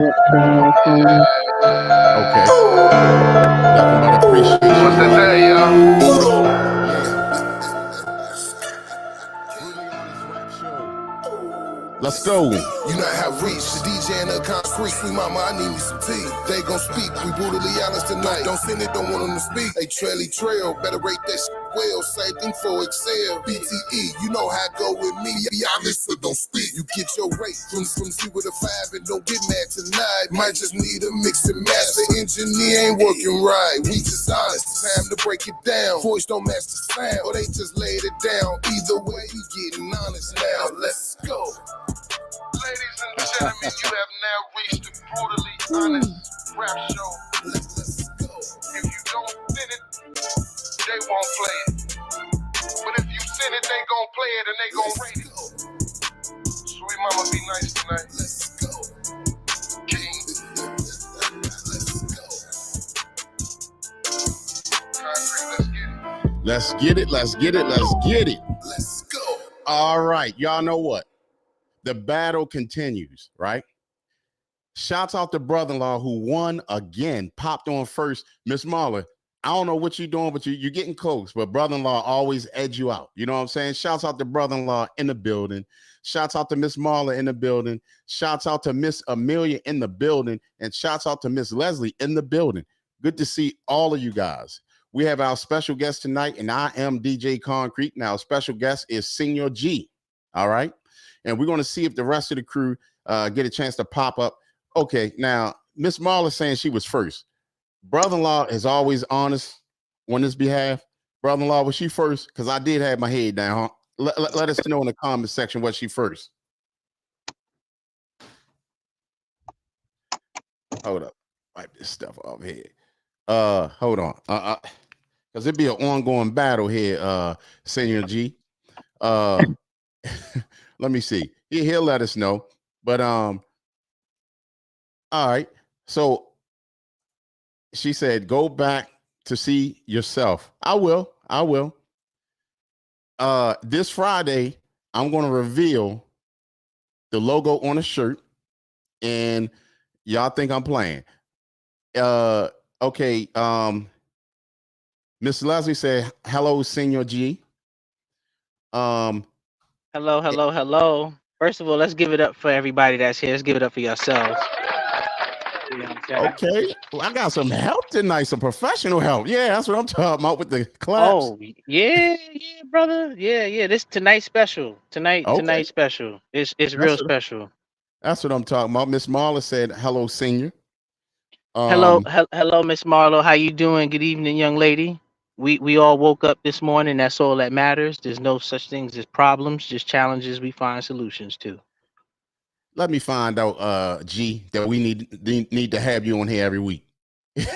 Mhm. Okay. Nothing but appreciation. What's that say, y'all? Brutally Honest Rap Show. Let's go. You know how reach the DJ and the concrete. Sweet mama, I need me some tea. They gon' speak. We brutally honest tonight. Don't send it, don't want them to speak. Hey, Trelly Trail, better rate that shit well. Same thing for Excel. BTE, you know how it go with me. Be honest, so don't speak. You get your rate from C with a 5 and don't get mad tonight. Might just need a mix and match. The engineer ain't working right. We just honest. Time to break it down. Voice don't match the sound, or they just laid it down. Either way, we getting honest now. Let's go. Ladies and gentlemen, you have now reached the brutally honest rap show. Let's go. If you don't send it, they won't play it. But if you send it, they gon' play it and they gon' rate it. Sweet mama, be nice tonight. Let's go. King. Let's go. Concrete, let's get it. Let's get it. Let's get it. Let's get it. Let's go. All right. Y'all know what? The battle continues, right? Shouts out to brother-in-law who won again, popped on first. Miss Marla, I don't know what you're doing, but you're getting close. But brother-in-law always edge you out. You know what I'm saying? Shouts out to brother-in-law in the building. Shouts out to Miss Marla in the building. Shouts out to Miss Amelia in the building. And shouts out to Miss Leslie in the building. Good to see all of you guys. We have our special guest tonight, and I am DJ Concrete. Now, special guest is Senior G. All right? And we're going to see if the rest of the crew get a chance to pop up. Okay, now, Miss Marla saying she was first. Brother-in-law is always honest on this behalf. Brother-in-law, was she first? Because I did have my head down. Huh? Let us know in the comment section, was she first? Hold up. Wipe this stuff off here. Hold on. Because it'd be an ongoing battle here, Senior G. Let me see. He'll let us know. But all right. So she said, go back to see yourself. I will. This Friday, I'm going to reveal the logo on a shirt, and y'all think I'm playing. Okay. Miss Leslie said, hello, Senior G. Hello. First of all, let's give it up for everybody that's here. Let's give it up for yourselves. You know what I'm saying? Okay. Well, I got some help tonight, some professional help. Yeah, that's what I'm talking about with the claps. Oh, yeah, brother. Yeah. This tonight's special. Tonight's special. It's real special. That's what I'm talking about. Miss Marla said, hello, Senior. Hello, Miss Marlo. How you doing? Good evening, young lady. We all woke up this morning. That's all that matters. There's no such things as problems, just challenges we find solutions to. Let me find out, G, that we need to have you on here every week. I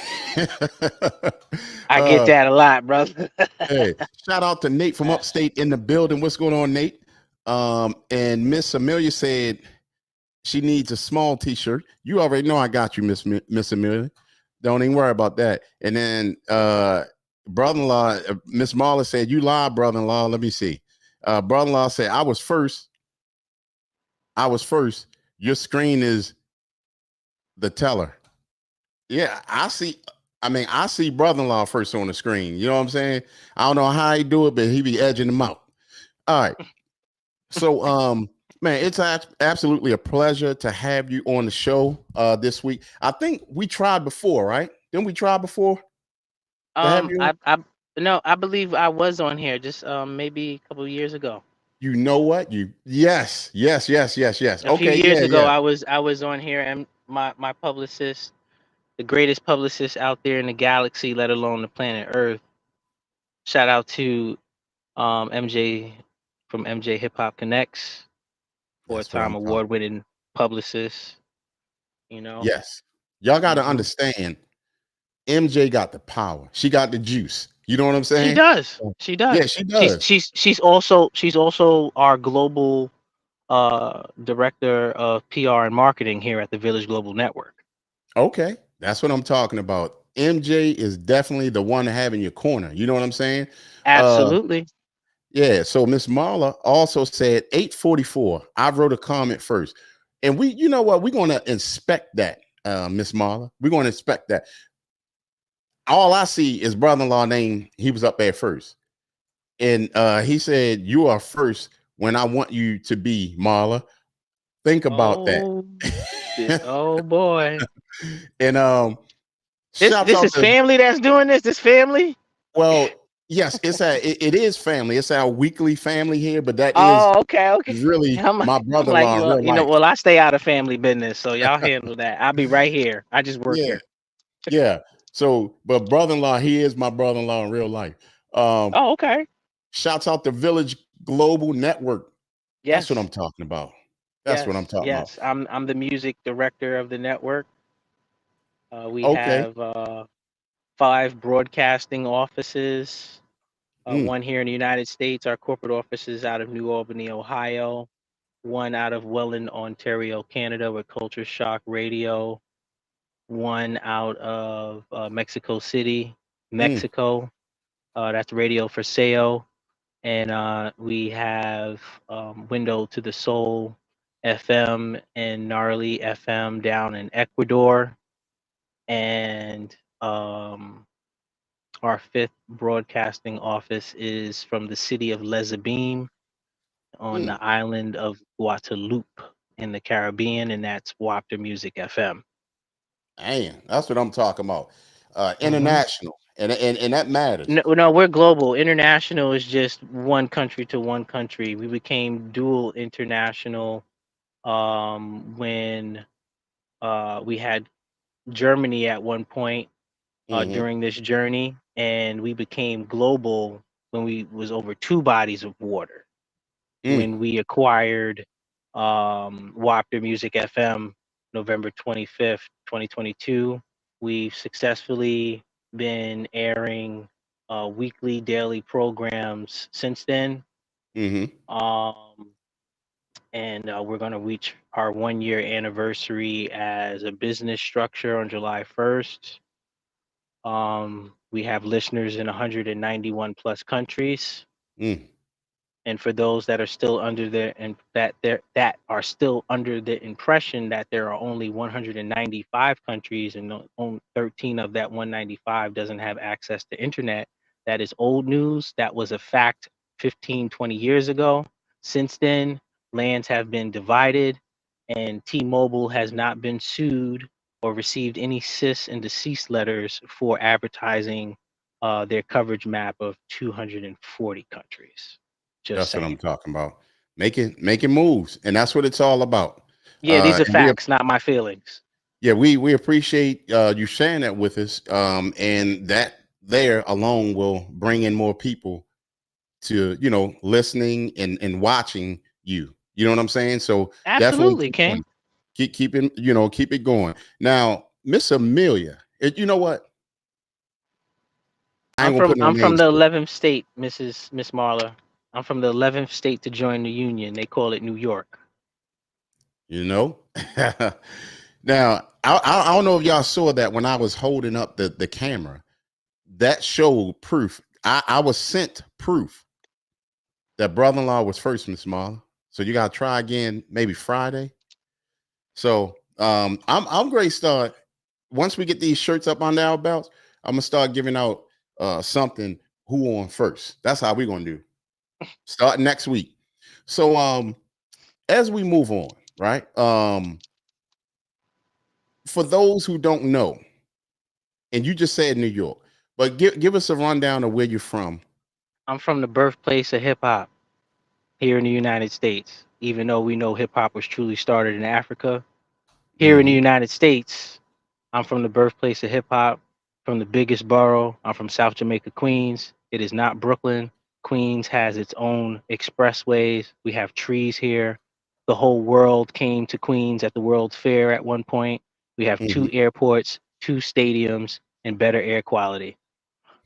get that a lot, brother. Hey, shout out to Nate from upstate in the building. What's going on, Nate? And Miss Amelia said she needs a small t-shirt. You already know I got you, Miss Amelia. Don't even worry about that. And then brother-in-law, Miss Marla said, you lied, brother-in-law. Let me see. Brother-in-law said, I was first. Your screen is the teller. Yeah, I see brother-in-law first on the screen. You know what I'm saying? I don't know how he do it, but he be edging them out. All right. So, man, it's absolutely a pleasure to have you on the show this week. I think we tried before, right? Didn't we try before? I believe I was on here just maybe a couple of years ago. You know what? Yes. A few years ago, I was on here, and my publicist, the greatest publicist out there in the galaxy, let alone the planet Earth. Shout out to MJ from MJ Hip Hop Connects, four-time award-winning publicist. You know. Yes, y'all got to understand. MJ got the power. She got the juice. You know what I'm saying? She does. Yeah, she does. She's also our global director of PR and marketing here at the Village Global Network. Okay, that's what I'm talking about. MJ is definitely the one to have in your corner. You know what I'm saying? Absolutely. Yeah. So Miss Marla also said 844. I wrote a comment first. And you know what? We're going to inspect that, Miss Marla. We're going to inspect that. All I see is brother-in-law name. He was up there first. And he said, you are first when I want you to be, Marla. Think about that. Oh boy. And this is family that's doing this. This family? Well, yes, it is family. It's our weekly family here, but that is okay. Really my brother-in-law. Well, you know, I stay out of family business, so y'all handle that. I'll be right here. I just work here. Yeah. So, but brother-in-law, he is my brother-in-law in real life. Oh, okay. Shouts out to Village Global Network. Yes. That's what I'm talking about. That's what I'm talking about. Yes, I'm the music director of the network. We have 5 broadcasting offices. One here in the United States. Our corporate office is out of New Albany, Ohio. One out of Welland, Ontario, Canada, with Culture Shock Radio. One out of Mexico City, Mexico. That's Radio for Sale. And we have Window to the Soul FM and Gnarly FM down in Ecuador. And our 5th broadcasting office is from the city of Lesabim on the island of Guadeloupe in the Caribbean, and that's Wapter Music FM. Man, that's what I'm talking about. International, and that matters. No, we're global. International is just one country to one country. We became dual international when we had Germany at one point during this journey, and we became global when we was over 2 bodies of water. When we acquired Wapter Music FM November 25th, 2022, we've successfully been airing weekly, daily programs since then. And we're going to reach our 1-year anniversary as a business structure on July 1st. We have listeners in 191 plus countries. And for those that are still under the impression that there are only 195 countries and only 13 of that 195 doesn't have access to internet, that is old news. That was a fact 15, 20 years ago. Since then, lands have been divided, and T-Mobile has not been sued or received any cease and desist letters for advertising their coverage map of 240 countries. That's what I'm talking about. Making moves, and that's what it's all about. Yeah, these are facts, not my feelings. Yeah, we appreciate you sharing that with us, and that there alone will bring in more people to listening and watching you. You know what I'm saying? So absolutely, King. Keep it going. Now, Miss Amelia, you know what? I'm from the 11th state, Miss Marla. I'm from the 11th state to join the union. They call it New York. Now, I don't know if y'all saw that when I was holding up the camera. That showed proof. I was sent proof that brother-in-law was first, Miss Marla. So you gotta try again, maybe Friday. So I'm great. Start once we get these shirts up on our belts. I'm gonna start giving out something. Who on first? That's how we're gonna do. Start next week. So as we move on, right? For those who don't know, and you just said New York, but give us a rundown of where you're from. I'm from the birthplace of hip hop here in the United States. Even though we know hip hop was truly started in Africa, here in the United States, I'm from the birthplace of hip hop, from the biggest borough. I'm from South Jamaica, Queens. It is not Brooklyn. Queens has its own expressways. We have trees here. The whole world came to Queens at the World's Fair at one point. We have 2 airports, 2 stadiums, and better air quality.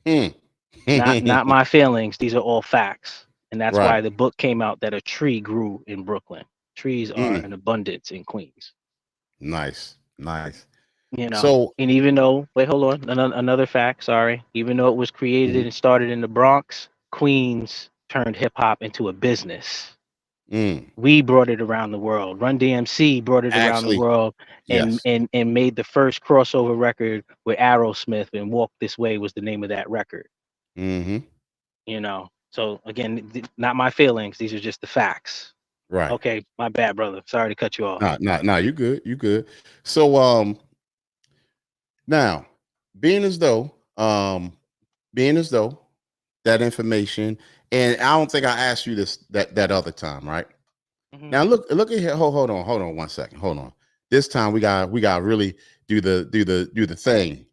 Not my feelings. These are all facts. And that's why the book came out that a tree grew in Brooklyn. Trees are in abundance in Queens. Nice. So, and even though, wait, hold on, another fact, sorry. Even though it was created and started in the Bronx, Queens turned hip hop into a business. We brought it around the world. Run DMC brought it around the Actually, world and yes. made the first crossover record with Aerosmith, and Walk This Way was the name of that record. Mm-hmm. You know. So again, not my feelings. These are just the facts. Right. Okay, my bad, brother. Sorry to cut you off. No, you good. You good. So now being as though that information, and I don't think I asked you this that other time, right? Mm-hmm. Now look at here. Hold on 1 second. Hold on. This time we got really do the thing.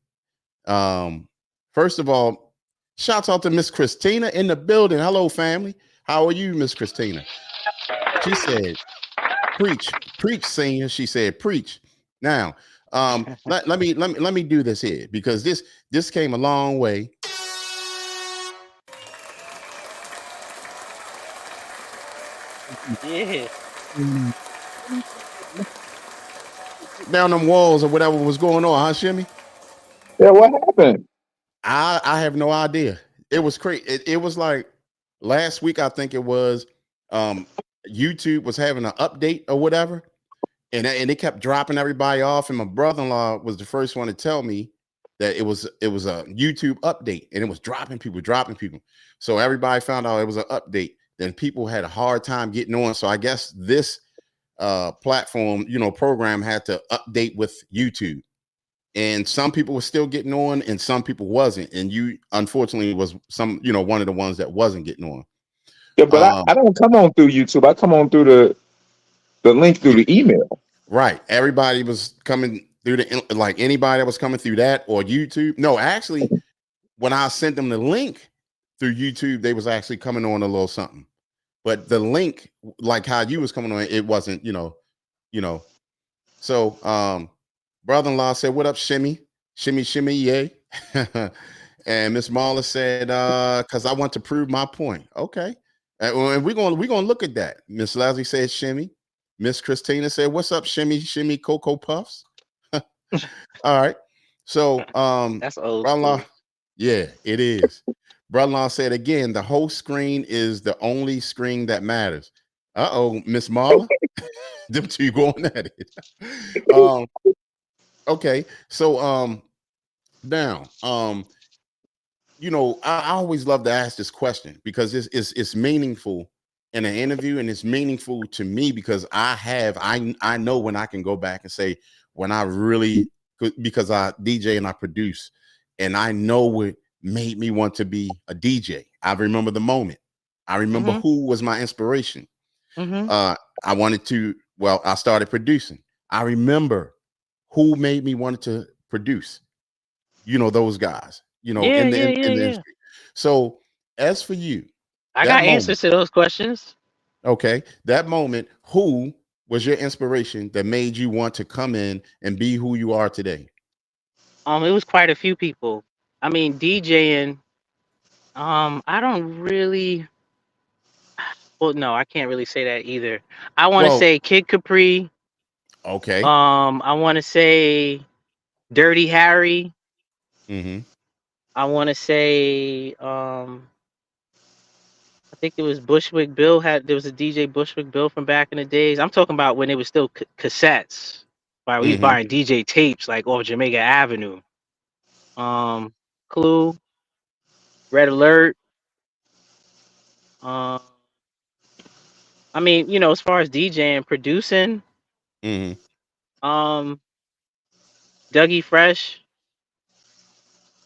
First of all, shouts out to Miss Christina in the building. Hello, family. How are you, Miss Christina? She said, preach, senior. She said, preach. Now, let me do this here, because this came a long way. Yeah. Down them walls or whatever was going on, huh, Shimmy? Yeah, what happened? I have no idea. It was crazy. It was like last week, I think it was. YouTube was having an update or whatever, and they kept dropping everybody off. And my brother-in-law was the first one to tell me that it was a YouTube update, and it was dropping people. So everybody found out it was an update. Then people had a hard time getting on. So I guess this platform, program had to update with YouTube. And some people were still getting on and some people wasn't. And you, unfortunately, was one of the ones that wasn't getting on. Yeah, but I don't come on through YouTube. I come on through the link through the email. Right. Everybody was coming through like anybody that was coming through that or YouTube. No, actually, when I sent them the link through YouTube, they was actually coming on a little something. But the link, like how you was coming on, it wasn't, So brother-in-law said, "What up, Shimmy? Shimmy, yay." And Miss Marla said, "Cause I want to prove my point." Okay. And we're gonna look at that. Miss Leslie said, "Shimmy." Miss Christina said, "What's up, Shimmy Cocoa Puffs?" All right. So that's old brother-in-law, school. yeah, it is. Brother-in-law said again, the whole screen is the only screen that matters. Uh-oh, Miss Marla. Them two going at it. Okay. So now I always love to ask this question because it's meaningful in an interview, and it's meaningful to me because I know when I can go back and say when I really, because I DJ and I produce, and I know what made me want to be a DJ. I remember the moment. I remember who was my inspiration. I started producing. I remember who made me want to produce. Those guys. In the industry. So as for you, I got answers to those questions. Okay, that moment, who was your inspiration that made you want to come in and be who you are today? It was quite a few people. I mean, DJing. I don't really. Well, no, I can't really say that either. I want to say Kid Capri. Okay. I want to say Dirty Harry. Mm-hmm. I want to say I think it was Bushwick Bill there was a DJ Bushwick Bill from back in the days. I'm talking about when it was still cassettes. Right, we was buying DJ tapes like off Jamaica Avenue. Clue, Red Alert. I mean, as far as DJing, producing, Dougie Fresh,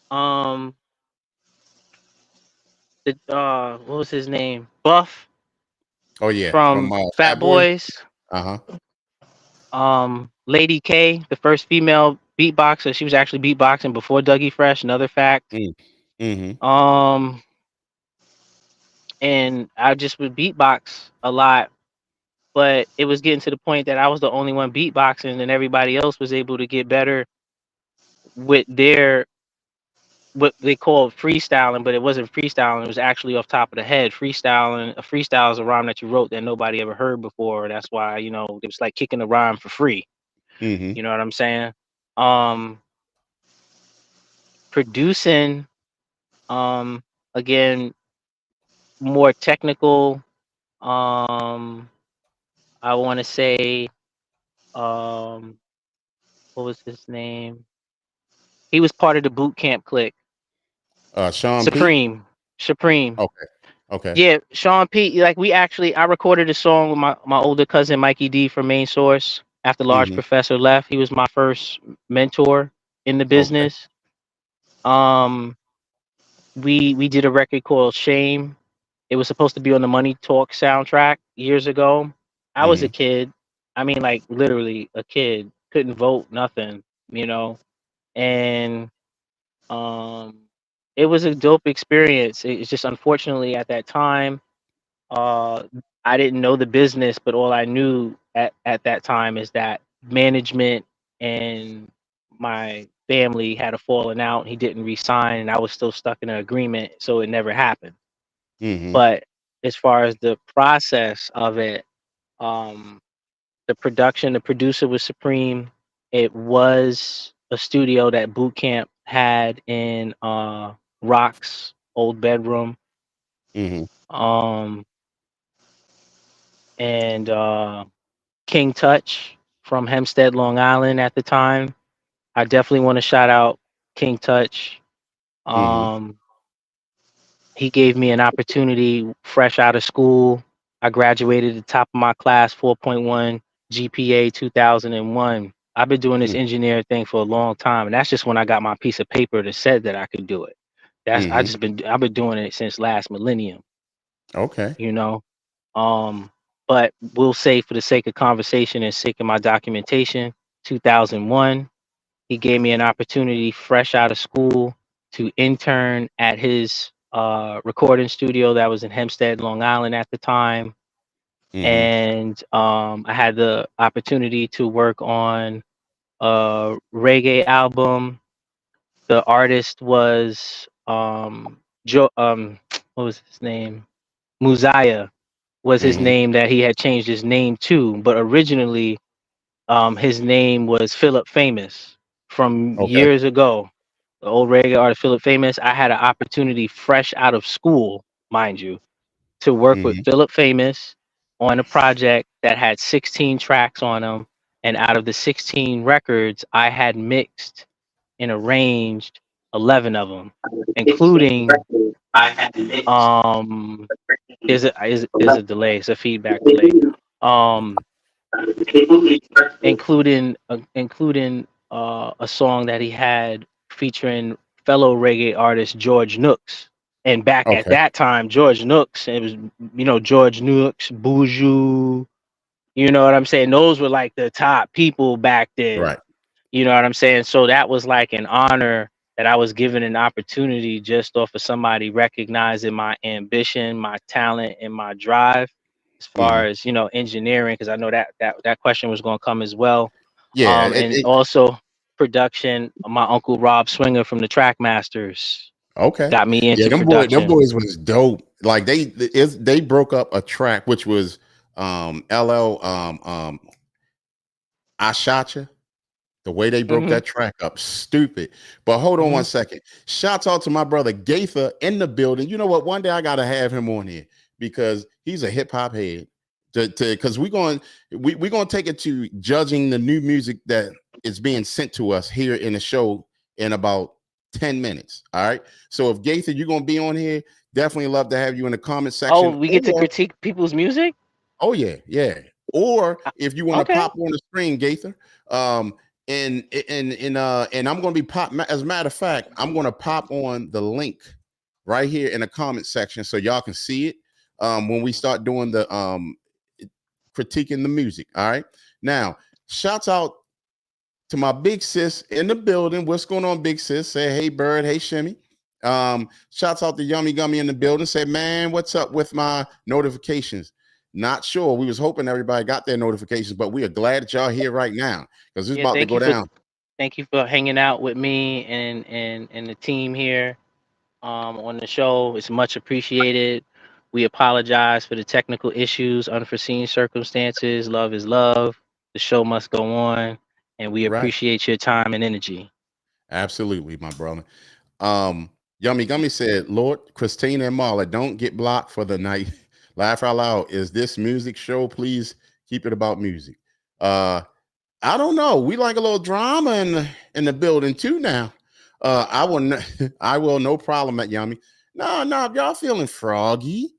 what was his name? Buff. Oh yeah, from Fat Boys. Uh-huh. Lady K, the first female beatboxer. She was actually beatboxing before Dougie Fresh. Another fact. And I just would beatbox a lot, but it was getting to the point that I was the only one beatboxing, and everybody else was able to get better with their what they called freestyling, but it wasn't freestyling. It was actually off top of the head. Freestyling. A freestyle is a rhyme that you wrote that nobody ever heard before. That's why it was like kicking the rhyme for free. You know what I'm saying? Producing, again, more technical. I want to say, what was his name? He was part of the boot camp clique. Sean P. Supreme. Okay. Okay. Yeah, Sean P. Like I recorded a song with my older cousin Mikey D from Main Source. After Large Professor left, he was my first mentor in the business. Okay. We did a record called Shame. It was supposed to be on the Money Talk soundtrack years ago. I was a kid. I mean, like literally a kid. Couldn't vote, nothing, you know. And it was a dope experience. It's just unfortunately at that time, I didn't know the business, but all I knew at that time is that management and my family had a falling out. He didn't resign, and I was still stuck in an agreement, so it never happened. But as far as the process of it, the producer was Supreme. It was a studio that Boot Camp had in Rock's old bedroom. And King Touch from Hempstead, Long Island at the time. I definitely want to shout out King Touch. He gave me an opportunity fresh out of school. I graduated at the top of my class, 4.1 GPA 2001. I've been doing this engineer thing for a long time, and that's just when I got my piece of paper that said that I could do it. I've been doing it since last millennium. Okay. You know, but we'll say for the sake of conversation and sake of my documentation, 2001, he gave me an opportunity fresh out of school to intern at his recording studio that was in Hempstead, Long Island at the time. And I had the opportunity to work on a reggae album. The artist was what was his name? Muzaya was his name that he had changed his name to, but originally his name was Philip Famous from years ago. The old reggae artist Philip Famous. I had an opportunity fresh out of school, mind you, to work with Philip Famous on a project that had 16 tracks on them, and out of the 16 records, I had mixed and arranged 11 of them, including there's a delay, it's a feedback delay. Including a song that he had featuring fellow reggae artist George Nooks. And back at that time, George Nooks, it was, George Nooks, Buju, you know what I'm saying? Those were like the top people back then. Right. You know what I'm saying? So that was like an honor that I was given an opportunity just off of somebody recognizing my ambition, my talent, and my drive as far as, engineering, because I know that question was going to come as well. Yeah. And also production. My uncle Rob Swinger from the Trackmasters got me into production. Them boys was dope. Like they broke up a track which was LL I Shot Ya. The way they broke that track up, stupid. But hold on 1 second. Shouts out to my brother Gaither in the building. You know what? One day I gotta have him on here because he's a hip hop head. Because we're gonna take it to judging the new music that is being sent to us here in the show in about 10 minutes. All right. So if Gaither, you're gonna be on here, definitely love to have you in the comment section. Oh, we get to critique people's music? Oh yeah, yeah. Or if you want to pop on the screen, Gaither, and I'm going to be as a matter of fact, I'm going to pop on the link right here in the comment section so y'all can see it when we start doing the critiquing the music. All right. Now, shouts out to my big sis in the building. What's going on, big sis? Say hey, Bird. Hey, Shimmy. Shouts out to Yummy Gummy in the building. Say, man, what's up with my notifications? Not sure. We was hoping everybody got their notifications, but we are glad that y'all here right now because it's about to go down. Thank you for hanging out with me and the team here on the show. It's much appreciated. We apologize for the technical issues, unforeseen circumstances. Love is love. The show must go on, and we appreciate your time and energy. Absolutely, my brother. Yummy Gummy said, Lord, Christina and Marla, don't get blocked for the night. Laugh out loud. Is this music show? Please Keep it about music. I don't know. We like a little drama in the building too now. I will I will, no problem at Yummy. No, if y'all feeling froggy,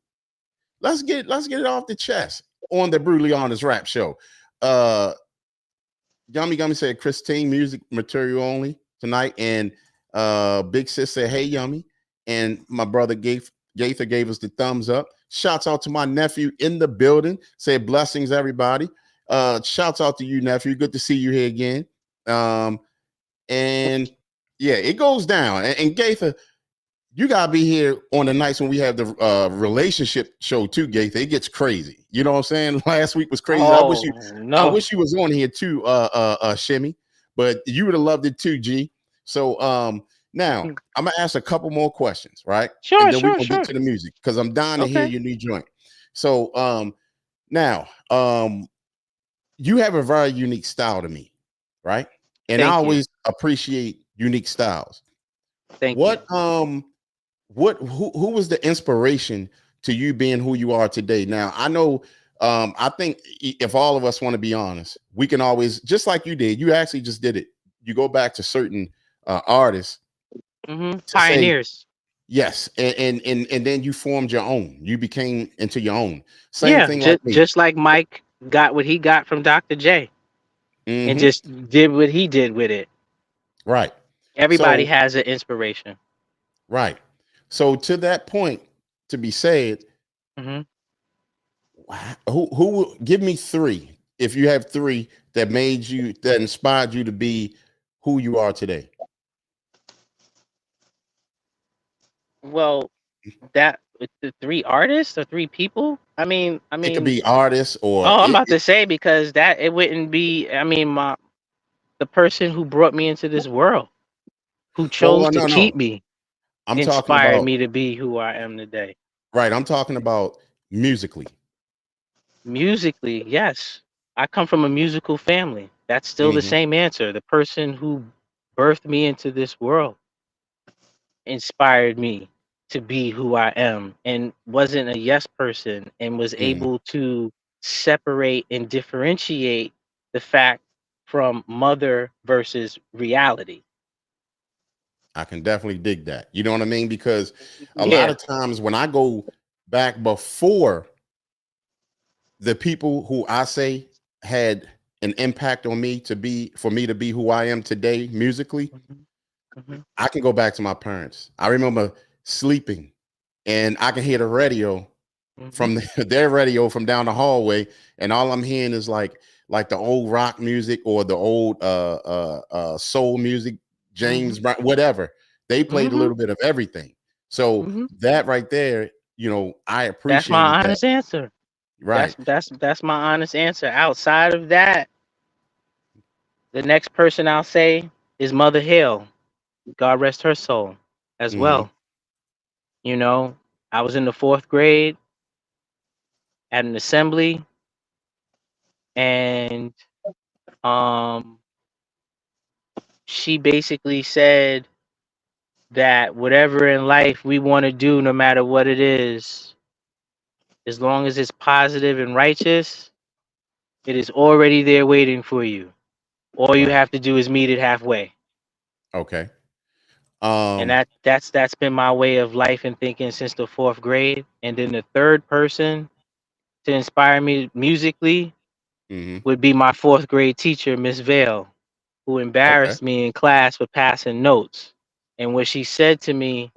let's get it off the chest on the Brutally Honest Rap Show. Yummy Gummy said Christine music material only tonight, and Big Sis said, hey Yummy, and my brother Gaither gave us the thumbs up. Shouts out to my nephew in the building. Said blessings, everybody. Shouts out to you, nephew. Good to see you here again. And yeah, it goes down. And Gaither, you gotta be here on the nights when we have the relationship show too, Gaither. It gets crazy. You know what I'm saying? Last week was crazy. I wish you was on here too, Shimmy, but you would have loved it too, G. So now I'm gonna ask a couple more questions, right? Sure, and then we're gonna get to the music because I'm dying to hear your new joint. So now you have a very unique style to me, right? And I always appreciate unique styles. Thank you. Who was the inspiration to you being who you are today? Now, I know, I think if all of us want to be honest, we can always, just like you did, you actually just did it. You go back to certain artists, pioneers. Say, yes, and then you formed your own. You became into your own. Same thing like me. Just like Mike got what he got from Dr. J, and just did what he did with it. Right. Everybody has an inspiration. Right. So to that point, to be said, who give me three, if you have three that inspired you to be who you are today? Well, that the three artists or three people. I mean, it could be artists or. I'm about to say, because that it wouldn't be. I mean, the person who brought me into this world, who chose to keep me, inspired me to be who I am today. Right. I'm talking about musically. Musically, yes. I come from a musical family. That's still the same answer. The person who birthed me into this world inspired me to be who I am, and wasn't a yes person, and was able to separate and differentiate the fact from mother versus reality. I can definitely dig that. You know what I mean? Because a lot of times when I go back before the people who I say had an impact on me for me to be who I am today musically, I can go back to my parents. I remember sleeping and I can hear the radio from their radio from down the hallway, and all I'm hearing is like the old rock music or the old soul music, James Brown, whatever. They played a little bit of everything. So that right there, you know, I appreciate. That's my honest answer. Right. That's my honest answer. Outside of that, the next person I'll say is Mother Hill. God rest her soul as well. You know, I was in the 4th grade at an assembly, and she basically said that whatever in life we want to do, no matter what it is, as long as it's positive and righteous, it is already there waiting for you. All you have to do is meet it halfway. Okay. And that's been my way of life and thinking since the 4th grade. And then the third person to inspire me musically would be my 4th grade teacher, Miss Vale, who embarrassed me in class for passing notes. And what she said to me,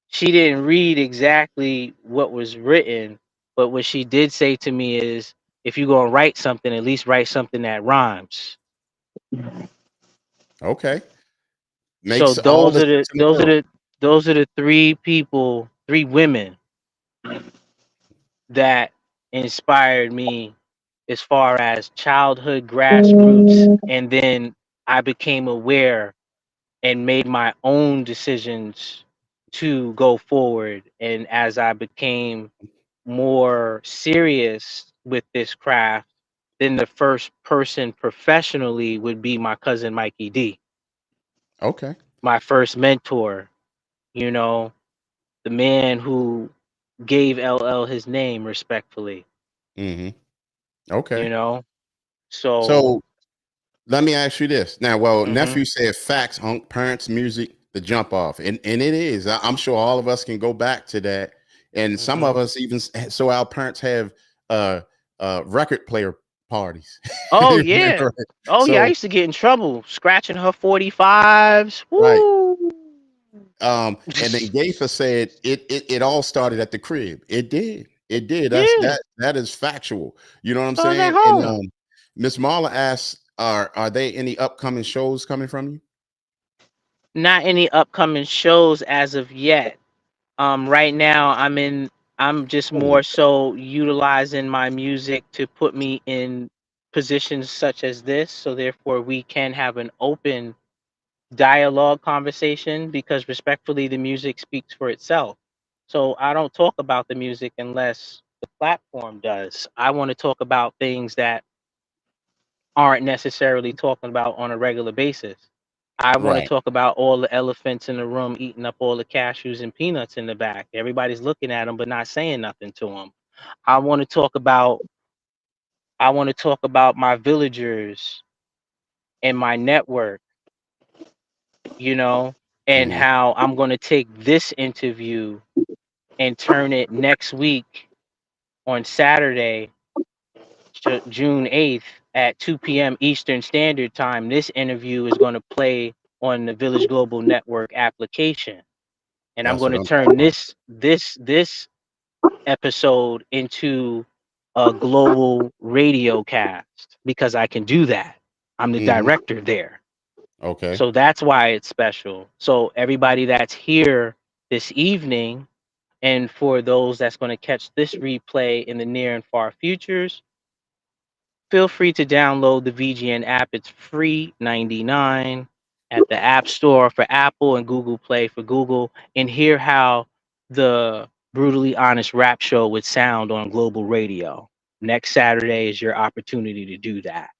she didn't read exactly what was written, but what she did say to me is, if you're gonna write something, at least write something that rhymes. Okay. So those are the three women that inspired me as far as childhood grassroots, and then I became aware and made my own decisions to go forward. And as I became more serious with this craft, then the first person professionally would be my cousin Mikey D. Okay. My first mentor, you know, the man who gave LL his name, respectfully. Okay. You know, so So let me ask you this now. Well, mhm. nephew said facts, Hunk, parents, music, the jump off, and it is. I'm sure all of us can go back to that, and some of us even so our parents have record player parties. Oh yeah. Right? Oh yeah, I So used to get in trouble scratching her 45s. right. Woo. And then Gaither said it all started at the crib. It did. It did. Yeah. That is factual. You know what I'm Started at saying? And home. Miss Marla asks, are there any upcoming shows coming from you? Not any upcoming shows as of yet. Right now I'm just more so utilizing my music to put me in positions such as this, so therefore we can have an open dialogue conversation, because respectfully the music speaks for itself. So I don't talk about the music unless the platform does. I want to talk about things that aren't necessarily talking about on a regular basis. I want to Right. talk about all the elephants in the room eating up all the cashews and peanuts in the back. Everybody's looking at them but not saying nothing to them. I want to talk about my villagers and my network, you know, and Mhm. how I'm going to take this interview and turn it next week on Saturday, June 8th at 2 p.m. Eastern Standard Time. This interview is going to play on the Village Global Network application. And I'm That's going what to I'm turn talking about. this episode into a global radio cast, because I can do that. I'm the Mhm. director there. Okay. So that's why it's special. So everybody that's here this evening, and for those that's going to catch this replay in the near and far futures, feel free to download the VGN app. It's free 99 at the App Store for Apple and Google Play for Google, and hear how the Brutally Honest Rap Show would sound on global radio. Next Saturday is your opportunity to do that.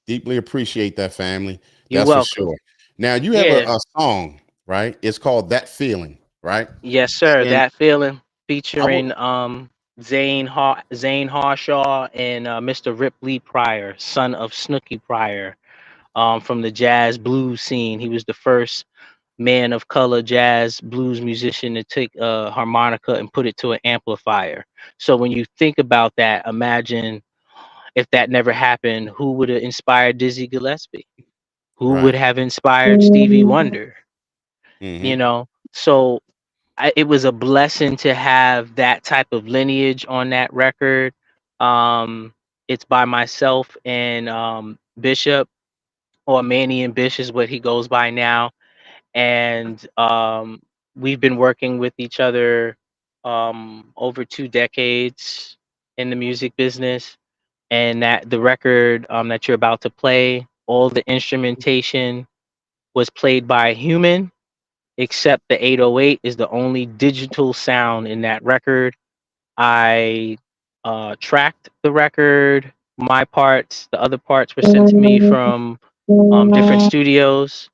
Deeply appreciate that, family. You're That's for welcome. sure. Now you have Yeah. a song, right? It's called That Feeling, right? Yes, sir. And That Feeling, I would featuring Zane Harshaw and Mr. Ripley Pryor, son of Snooky Pryor, from the jazz blues scene. He was the first man of color jazz blues musician to take a harmonica and put it to an amplifier. So when you think about that, imagine if that never happened, who would have inspired Dizzy Gillespie? Who would right. have inspired Stevie Wonder? You Mhm. know, so it was a blessing to have that type of lineage on that record. It's by myself and Bishop, or Manny and Bish is what he goes by now, and we've been working with each other over 2 decades in the music business. And that the record that you're about to play, all the instrumentation was played by a human, except the 808 is the only digital sound in that record. I tracked the record. My parts, the other parts were sent to me from different studios.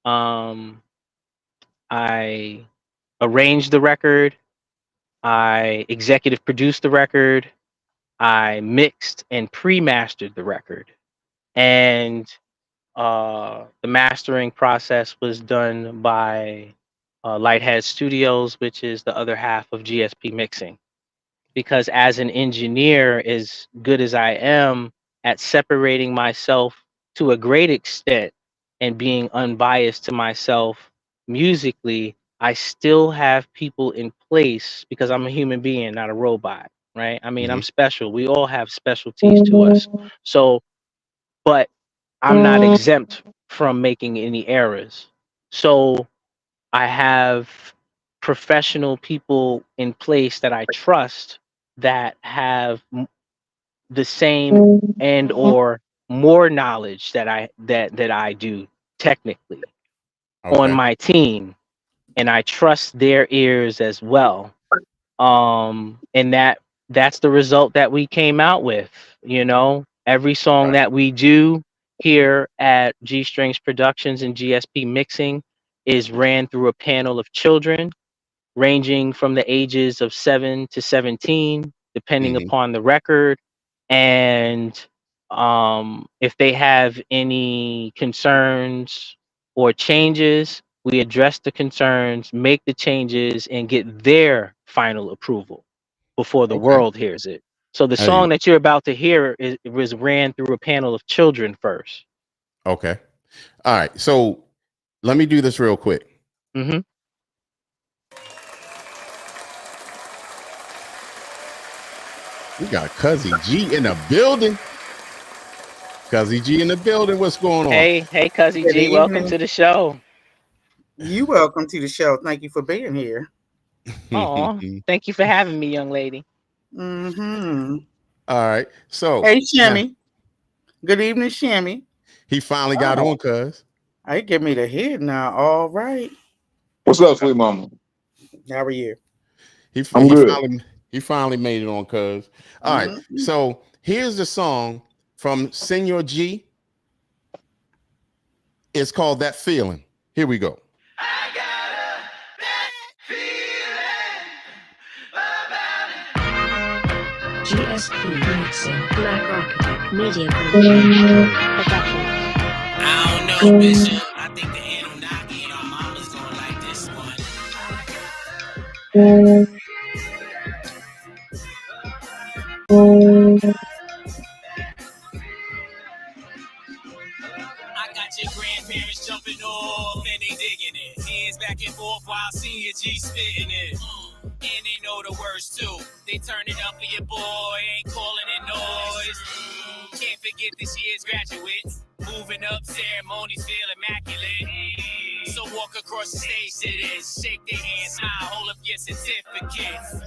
Um, I arranged the record. I executive produced the record. I mixed and pre-mastered the record. And the mastering process was done by Lighthead Studios, which is the other half of GSP Mixing. Because as an engineer, as good as I am at separating myself to a great extent and being unbiased to myself musically, I still have people in place, because I'm a human being, not a robot, right? I mean, I'm Mhm. special. We all have specialties to us. So, but I'm not exempt from making any errors. So I have professional people in place that I trust, that have the same and or more knowledge that I do technically on Okay. my team, and I trust their ears as well. And that's the result that we came out with. You know, every song Right. that we do here at G Strings Productions and GSP Mixing is ran through a panel of children ranging from the ages of 7 to 17, depending Mhm. upon the record. And if they have any concerns or changes, we address the concerns, make the changes, and get their final approval before the world hears it. So the song that you're about to hear was ran through a panel of children first. Okay. All right. So let me do this real quick. Mm-hmm. We got Cuzzy G in the building. Cuzzy G in the building. What's going on? Hey, Cuzzy G. Welcome to the show. You welcome to the show. Thank you for being here. Oh, thank you for having me, young lady. Mm-hmm. All right. So hey, Shimmy. Good evening, Shimmy. He finally got on, cuz. I give me the head now. All right. What's up, sweet mama? How are you? I'm good. He finally made it on, cuz. All right. So here's the song from Senor G. It's called That Feeling. Here we go. I got that feeling about it. GSP Mixing, Black Architect, Media Production. I don't know, Bishop. I think the Anunnaki and our mama's gonna like this one. I got your grandparents jumping off and they digging it. Hands back and forth while Senior G spitting it. And they know the words too. They turn it up for your boy, ain't calling it noise. Can't forget this year's graduates. Moving up, ceremonies feel immaculate. So walk across the stage to this. Shake their hands, smile, hold up your certificates.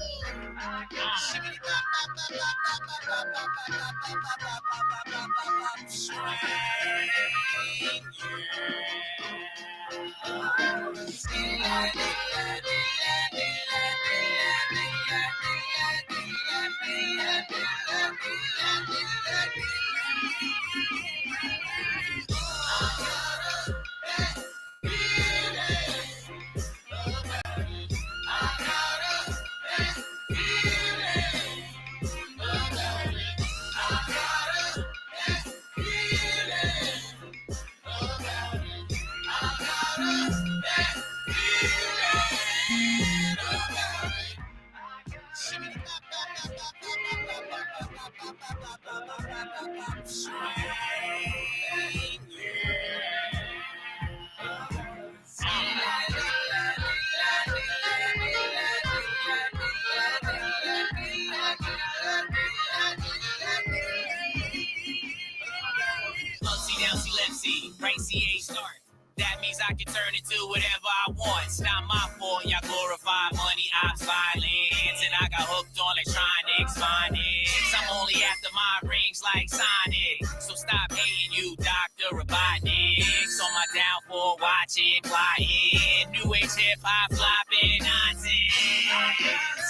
Right CA start. That means I can turn it to whatever I want. It's not my fault, y'all glorify money, ops, violence. And I got hooked on electronics, phonics. I'm only after my rings like Sonic. So stop hating, you Dr. Robotnik. On my downfall, watch it, quiet. New age hip-hop, flopping nonsense.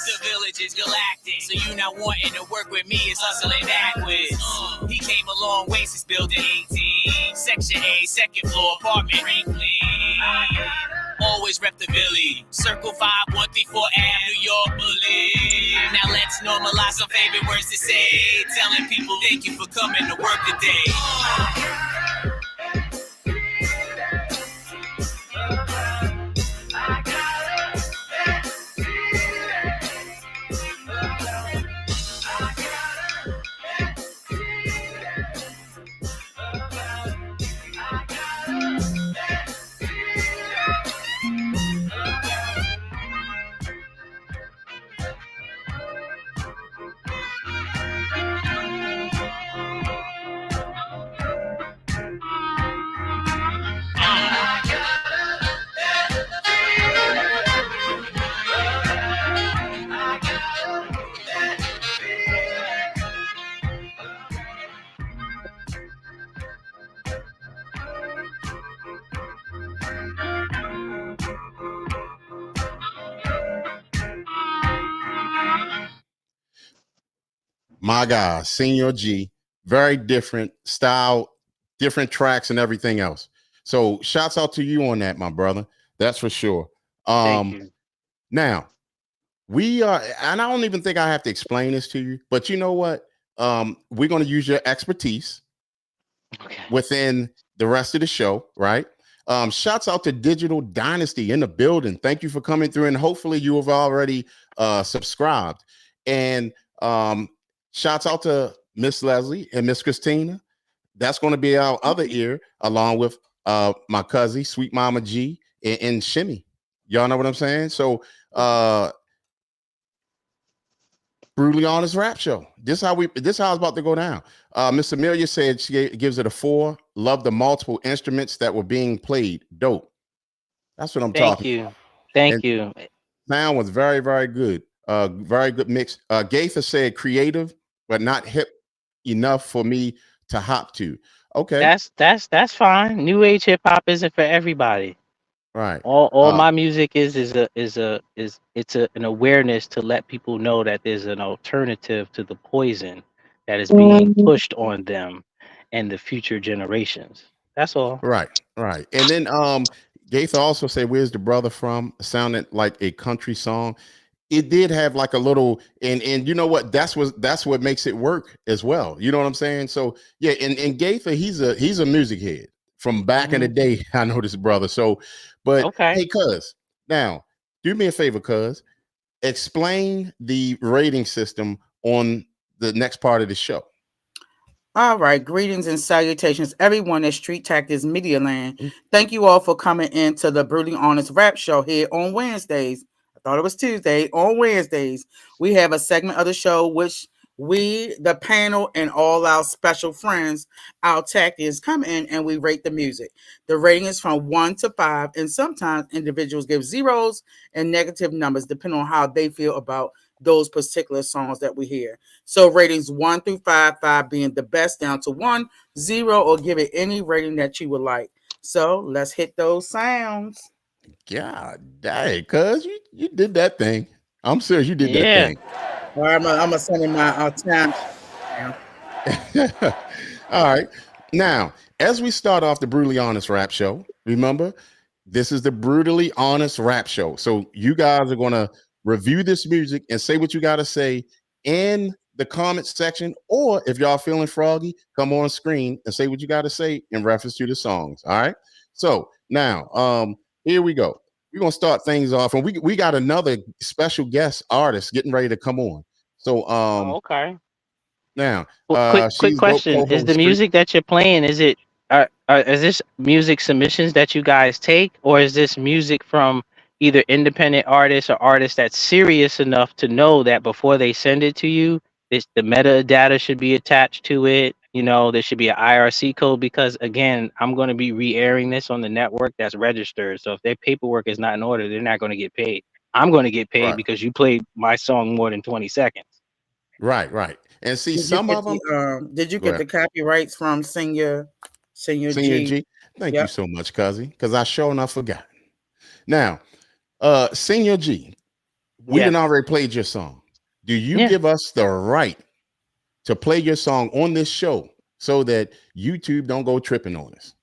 The village is galactic, so you not wanting to work with me is hustling backwards. He came a long way since building 18. Section A, second floor, apartment ring clean. Always rep the Philly. Circle 5134 Ave, New York bully. Now let's normalize some favorite words to say. Telling people thank you for coming to work today. My God, Senor G, very different style, different tracks and everything else. So shouts out to you on that, my brother. That's for sure. Thank you. Now we are, and I don't even think I have to explain this to you, but you know what? we're going to use your expertise within the rest of the show, right? Shouts out to Digital Dynasty in the building. Thank you for coming through, and hopefully you have already subscribed. And shouts out to Miss Leslie and Miss Christina. That's going to be our other ear, along with my cousin, Sweet Mama G, and Shimmy. Y'all know what I'm saying? So Brutally Honest Rap Show. This how it's about to go down. Miss Amelia said she gives it a 4. Love the multiple instruments that were being played. Dope. That's what I'm talking about. Thank you. Sound was very, very good. Very good mix. Gaither said creative, but not hip enough for me to hop to. Okay. That's fine. New age hip hop isn't for everybody. Right. All my music is an awareness to let people know that there's an alternative to the poison that is being pushed on them and the future generations. That's all. Right. And then Gaither also said, "Where's the brother from?" Sounded like a country song. It did have like a little, and you know what? That's what makes it work as well. You know what I'm saying? So yeah, and Gaither, he's a music head from back in the day. I know this brother. So, but hey, cuz, now do me a favor, cuz, explain the rating system on the next part of the show. All right, greetings and salutations, everyone at Street Tactics Media Land. Thank you all for coming into the Brutally Honest Rap Show here on Wednesdays. I thought it was Tuesday. On Wednesdays, we have a segment of the show which we, the panel, and all our special friends, our tactics, come in and we rate the music. The rating is from 1 to 5, and sometimes individuals give zeros and negative numbers depending on how they feel about those particular songs that we hear. So ratings 1 through 5, 5 being the best, down to 1, 0, or give it any rating that you would like. So let's hit those sounds. God dang, cuz you did that thing. I'm serious, you did that thing. All right, I'm gonna send in my time. All right. Now, as we start off the Brutally Honest Rap Show, remember, this is the Brutally Honest Rap Show. So you guys are gonna review this music and say what you got to say in the comments section, or if y'all feeling froggy, come on screen and say what you got to say in reference to the songs. All right. So now, here we go. We're gonna start things off, and we got another special guest artist getting ready to come on. So, okay. Now, quick question: is the music that you're playing? Is this music submissions that you guys take, or is this music from either independent artists or artists that's serious enough to know that before they send it to you, the metadata should be attached to it? You know, there should be an IRC code, because again, I'm going to be re-airing this on the network that's registered. So if their paperwork is not in order, they're not going to get paid. I'm going to get paid because you played my song more than 20 seconds. Right. And see, some of them. Did you get the copyrights from Senior G? Thank you so much, Cuzzy, because I sure enough forgot. Now, Senior G, we done already played your song. Do you give us the right to play your song on this show so that YouTube don't go tripping on us?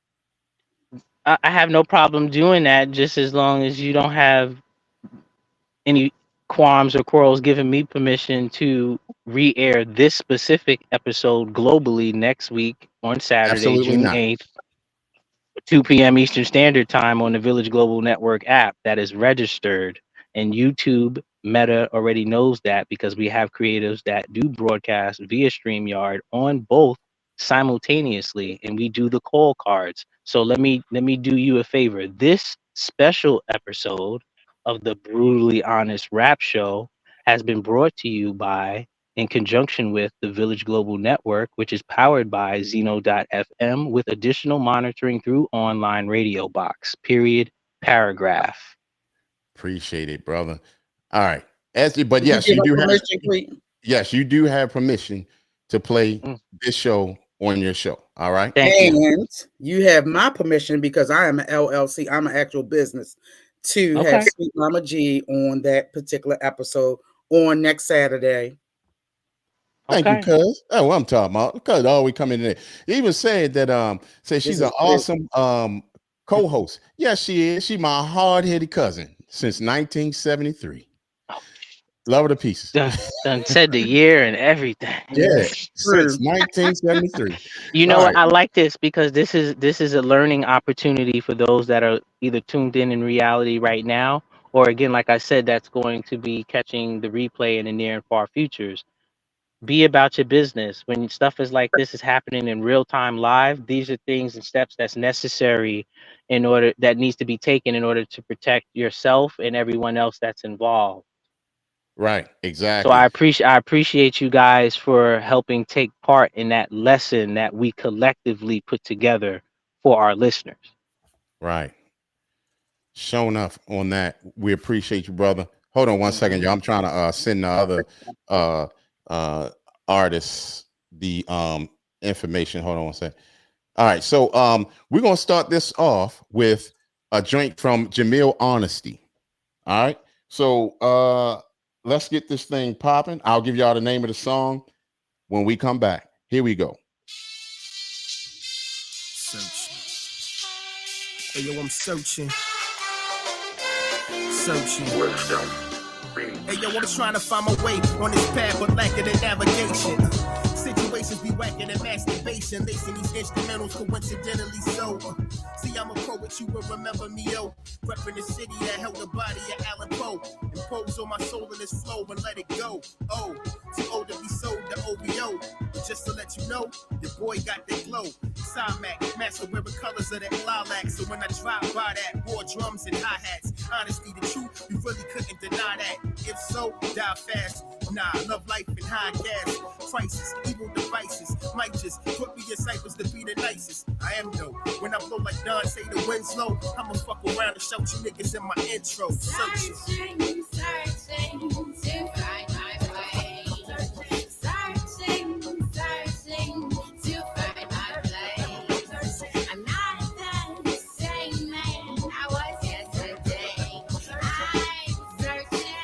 I have no problem doing that, just as long as you don't have any qualms or quarrels giving me permission to re-air this specific episode globally next week on Saturday, June 8th, 2 p.m. Eastern Standard Time on the Village Global Network app that is registered. And YouTube Meta already knows that, because we have creatives that do broadcast via StreamYard on both simultaneously, and we do the call cards. So let me do you a favor. This special episode of the Brutally Honest Rap Show has been brought to you by, in conjunction with, the Village Global Network, which is powered by Zeno.fm, with additional monitoring through online radio box. Period. Paragraph. Appreciate it, brother. All right. Yes, you do have. Yes, you do have permission to play this show on your show. All right. And you have my permission, because I am an LLC. I'm an actual business, to have Sweet Mama G on that particular episode on next Saturday. Thank you, cuz. That's what I'm talking about. Because always come in there. He even said that she's an awesome co-host. Yes, she is. She my hard-headed cousin since 1973. Love her to pieces. Done said the year and everything. Yeah, since 1973. You know what? Right. I like this because this is a learning opportunity for those that are either tuned in reality right now, or again, like I said, that's going to be catching the replay in the near and far futures. Be about your business. When stuff is like this is happening in real time live, these are things and steps that's necessary that needs to be taken in order to protect yourself and everyone else that's involved. Right, So exactly. I appreciate you guys for helping take part in that lesson that we collectively put together for our listeners. Right. Show enough on that. We appreciate you, brother. Hold on one second, y'all. I'm trying to send the other artists the information. Hold on one second. All right, so we're gonna start this off with a joint from Jamil Honesty. All right, so let's get this thing popping. I'll give y'all the name of the song when we come back. Here we go. Searching. Hey, yo, I'm searching. Hey, yo, I'm trying to find my way on this path, but lacking in navigation. Situations be whacking and masturbation, lacing these instrumentals coincidentally so. See, I'm a poet, you will remember me, yo. Repping the city that held the body of Allen Poe. Impose on my soul in this flow and let it go. Oh, too old to be sold to OVO. But just to let you know, your boy got that glow. Cymac, master wearing colors of that lilac. So when I drive by that, raw drums and hi-hats. Honesty, the truth, you really couldn't deny that. If so, die fast. Nah, love life and high gas. Crisis, evil devices. Might just put me in cyphers to be the nicest. I am though. When I blow like Don, say the wind's low. I'ma fuck around and shout you niggas in my intro. Searching to find my way. Searching to find my place. I'm not the same man I was yesterday. I'm searching,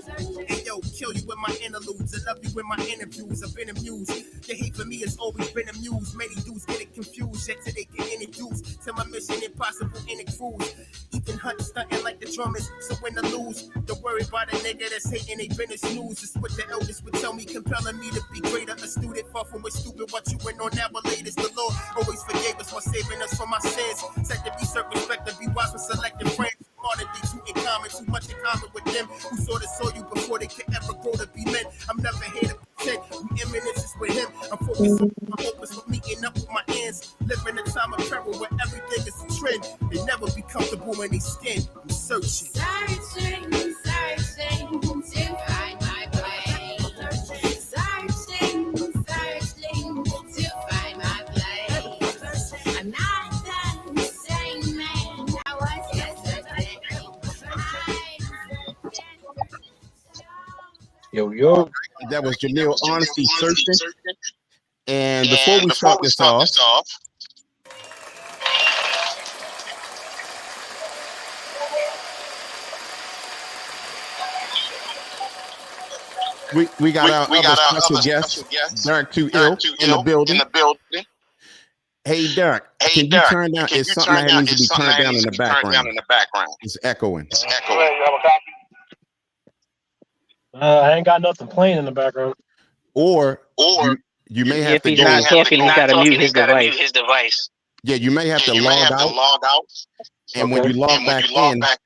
searching. Hey yo, kill you with my interludes. I love you with my interviews. I've been amused. The hate for me has always been amused. Many dudes get it confused, yet till they get introduced to my mission impossible in a cruise. Ethan Hunt stunting like the drummers, so when I lose, don't worry about a nigga that's hating, they been a snooze. It's what the elders would tell me, compelling me to be greater. A student far from what's stupid, what you went on now, but latest. The Lord always forgave us while saving us from our sins. Said to be circumspect, to be wise when selecting friends. Harder than too in common, too much in common with them who sort of saw you before they could ever grow to be men. I'm never here to pretend we eminences with him. I'm focused on my focus with meeting up with my ends. Living a time of peril where everything is a trend. They never be comfortable in their skin. I'm searching. Searching to find my way. Searching to find my place. I'm not the same man I was yesterday. Yo. That was Jamil Honesty Searching. And before we start this off, we got our other special guest, Derek Too Ill, in the building. Hey, Derek, can you turn down? It's something that needs to be turned down in the background. It's echoing. I ain't got nothing playing in the background. Or you may have to if he's not talking, he's got to mute his device. Yeah, you may have to log out. And when you log back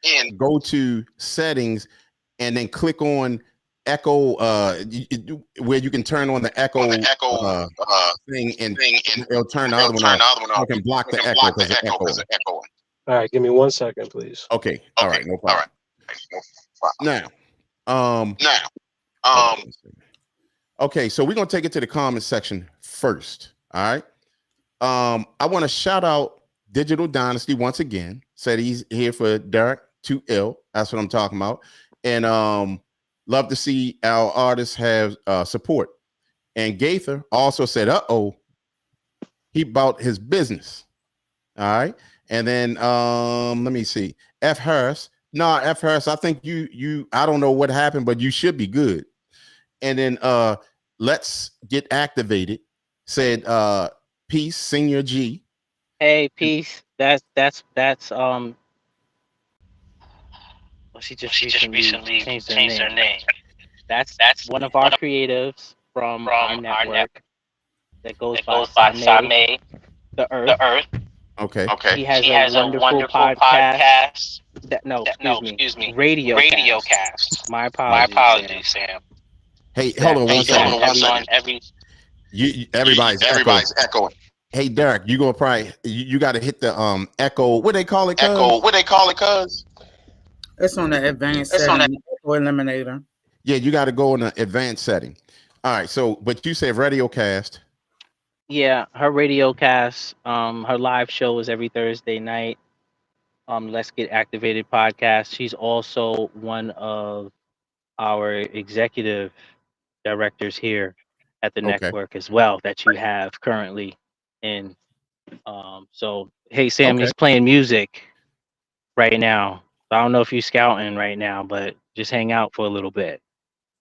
in, go to settings and then click on echo where you can turn on the echo thing and it'll turn the other one off. You can block the echo because it's echoing. All right, give me 1 second, please. Okay. All right, no problem. Now, okay, so we're gonna take it to the comment section first. All right. I want to shout out Digital Dynasty once again. Said he's here for Derek Too Ill. That's what I'm talking about. And love to see our artists have support. And Gaither also said, he bought his business. All right. And then let me see. F Harris. No, F Harris, I think you I don't know what happened, but you should be good. And then Let's Get Activated said peace, Senior G. Hey, peace. That's She just recently changed her name. That's one of our creatives from our network that goes by Same the Earth. Okay. He has a wonderful podcast. Excuse me. Radio cast. My apologies, Sam. Hey, hold on one second. On every Everybody's echoing. Hey, Derek, you gonna probably you got to hit the echo. What they call it? Cuz? It's on the advanced setting. Echo eliminator. Yeah, you got to go in the advanced setting. All right. So, but you said radio cast. Yeah, her radio cast, her live show is every Thursday night. Let's Get Activated podcast. She's also one of our executive directors here at the network as well that you have currently in. So hey Sam, he's playing music right now. I don't know if you're scouting right now, but just hang out for a little bit.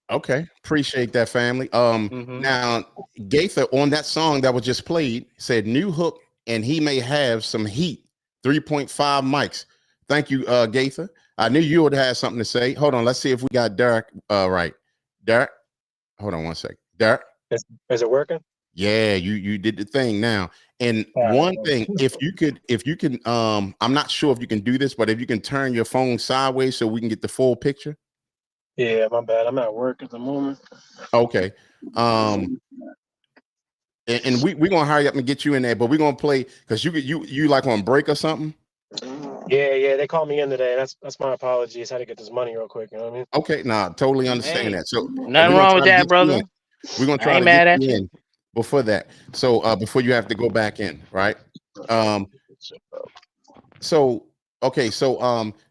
Okay, appreciate that, family. Now Gaither on that song that was just played said new hook, and he may have some heat. 3.5 mics. Thank you, Gaither. I knew you would have something to say. Hold on, let's see if we got Derek right. Derek, hold on one second. Derek, is it working? Yeah, you did the thing now. And one thing, if you can, I'm not sure if you can do this, but if you can turn your phone sideways so we can get the full picture. Yeah, my bad. I'm at work at the moment. Okay. And we're gonna hurry up and get you in there, but we're gonna play because you like on break or something. Yeah, they called me in today. That's my apologies. Had to get this money real quick. You know what I mean? Okay, totally understand that. So nothing wrong with that, brother. We're gonna try to get you in before that. So before you have to go back in, right?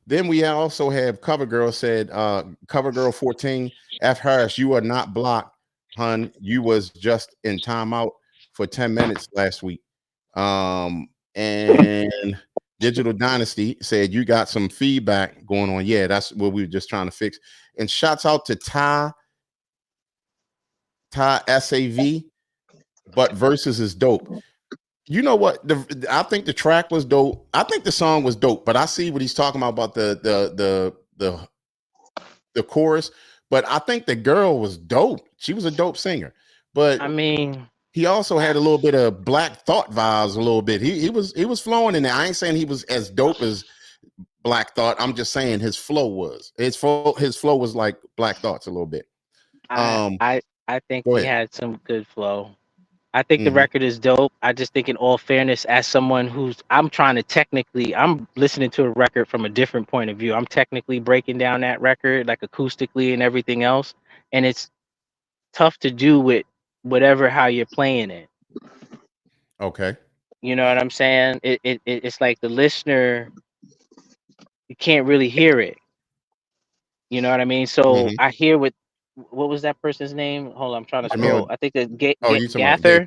Then we also have CoverGirl said, CoverGirl 14, F Harris, you are not blocked, hun. You was just in timeout for 10 minutes last week. And Digital Dynasty said you got some feedback going on. Yeah, that's what we were just trying to fix. And shouts out to Ty SAV, but Versus is dope. You know what? I think the track was dope. I think the song was dope, but I see what he's talking about the chorus. But I think the girl was dope. She was a dope singer. But I mean, he also had a little bit of Black Thought vibes. A little bit. He was flowing in there. I ain't saying he was as dope as Black Thought. I'm just saying his flow was. His flow was like Black Thought's a little bit. I think he had some good flow. I think the record is dope. I just think in all fairness, as someone I'm listening to a record from a different point of view. I'm technically breaking down that record, like acoustically and everything else. And it's tough to do with how you're playing it. Okay. You know what I'm saying? It's like the listener, you can't really hear it. You know what I mean? So I hear what was that person's name? Hold on, I'm trying to scroll. I think that Gaither.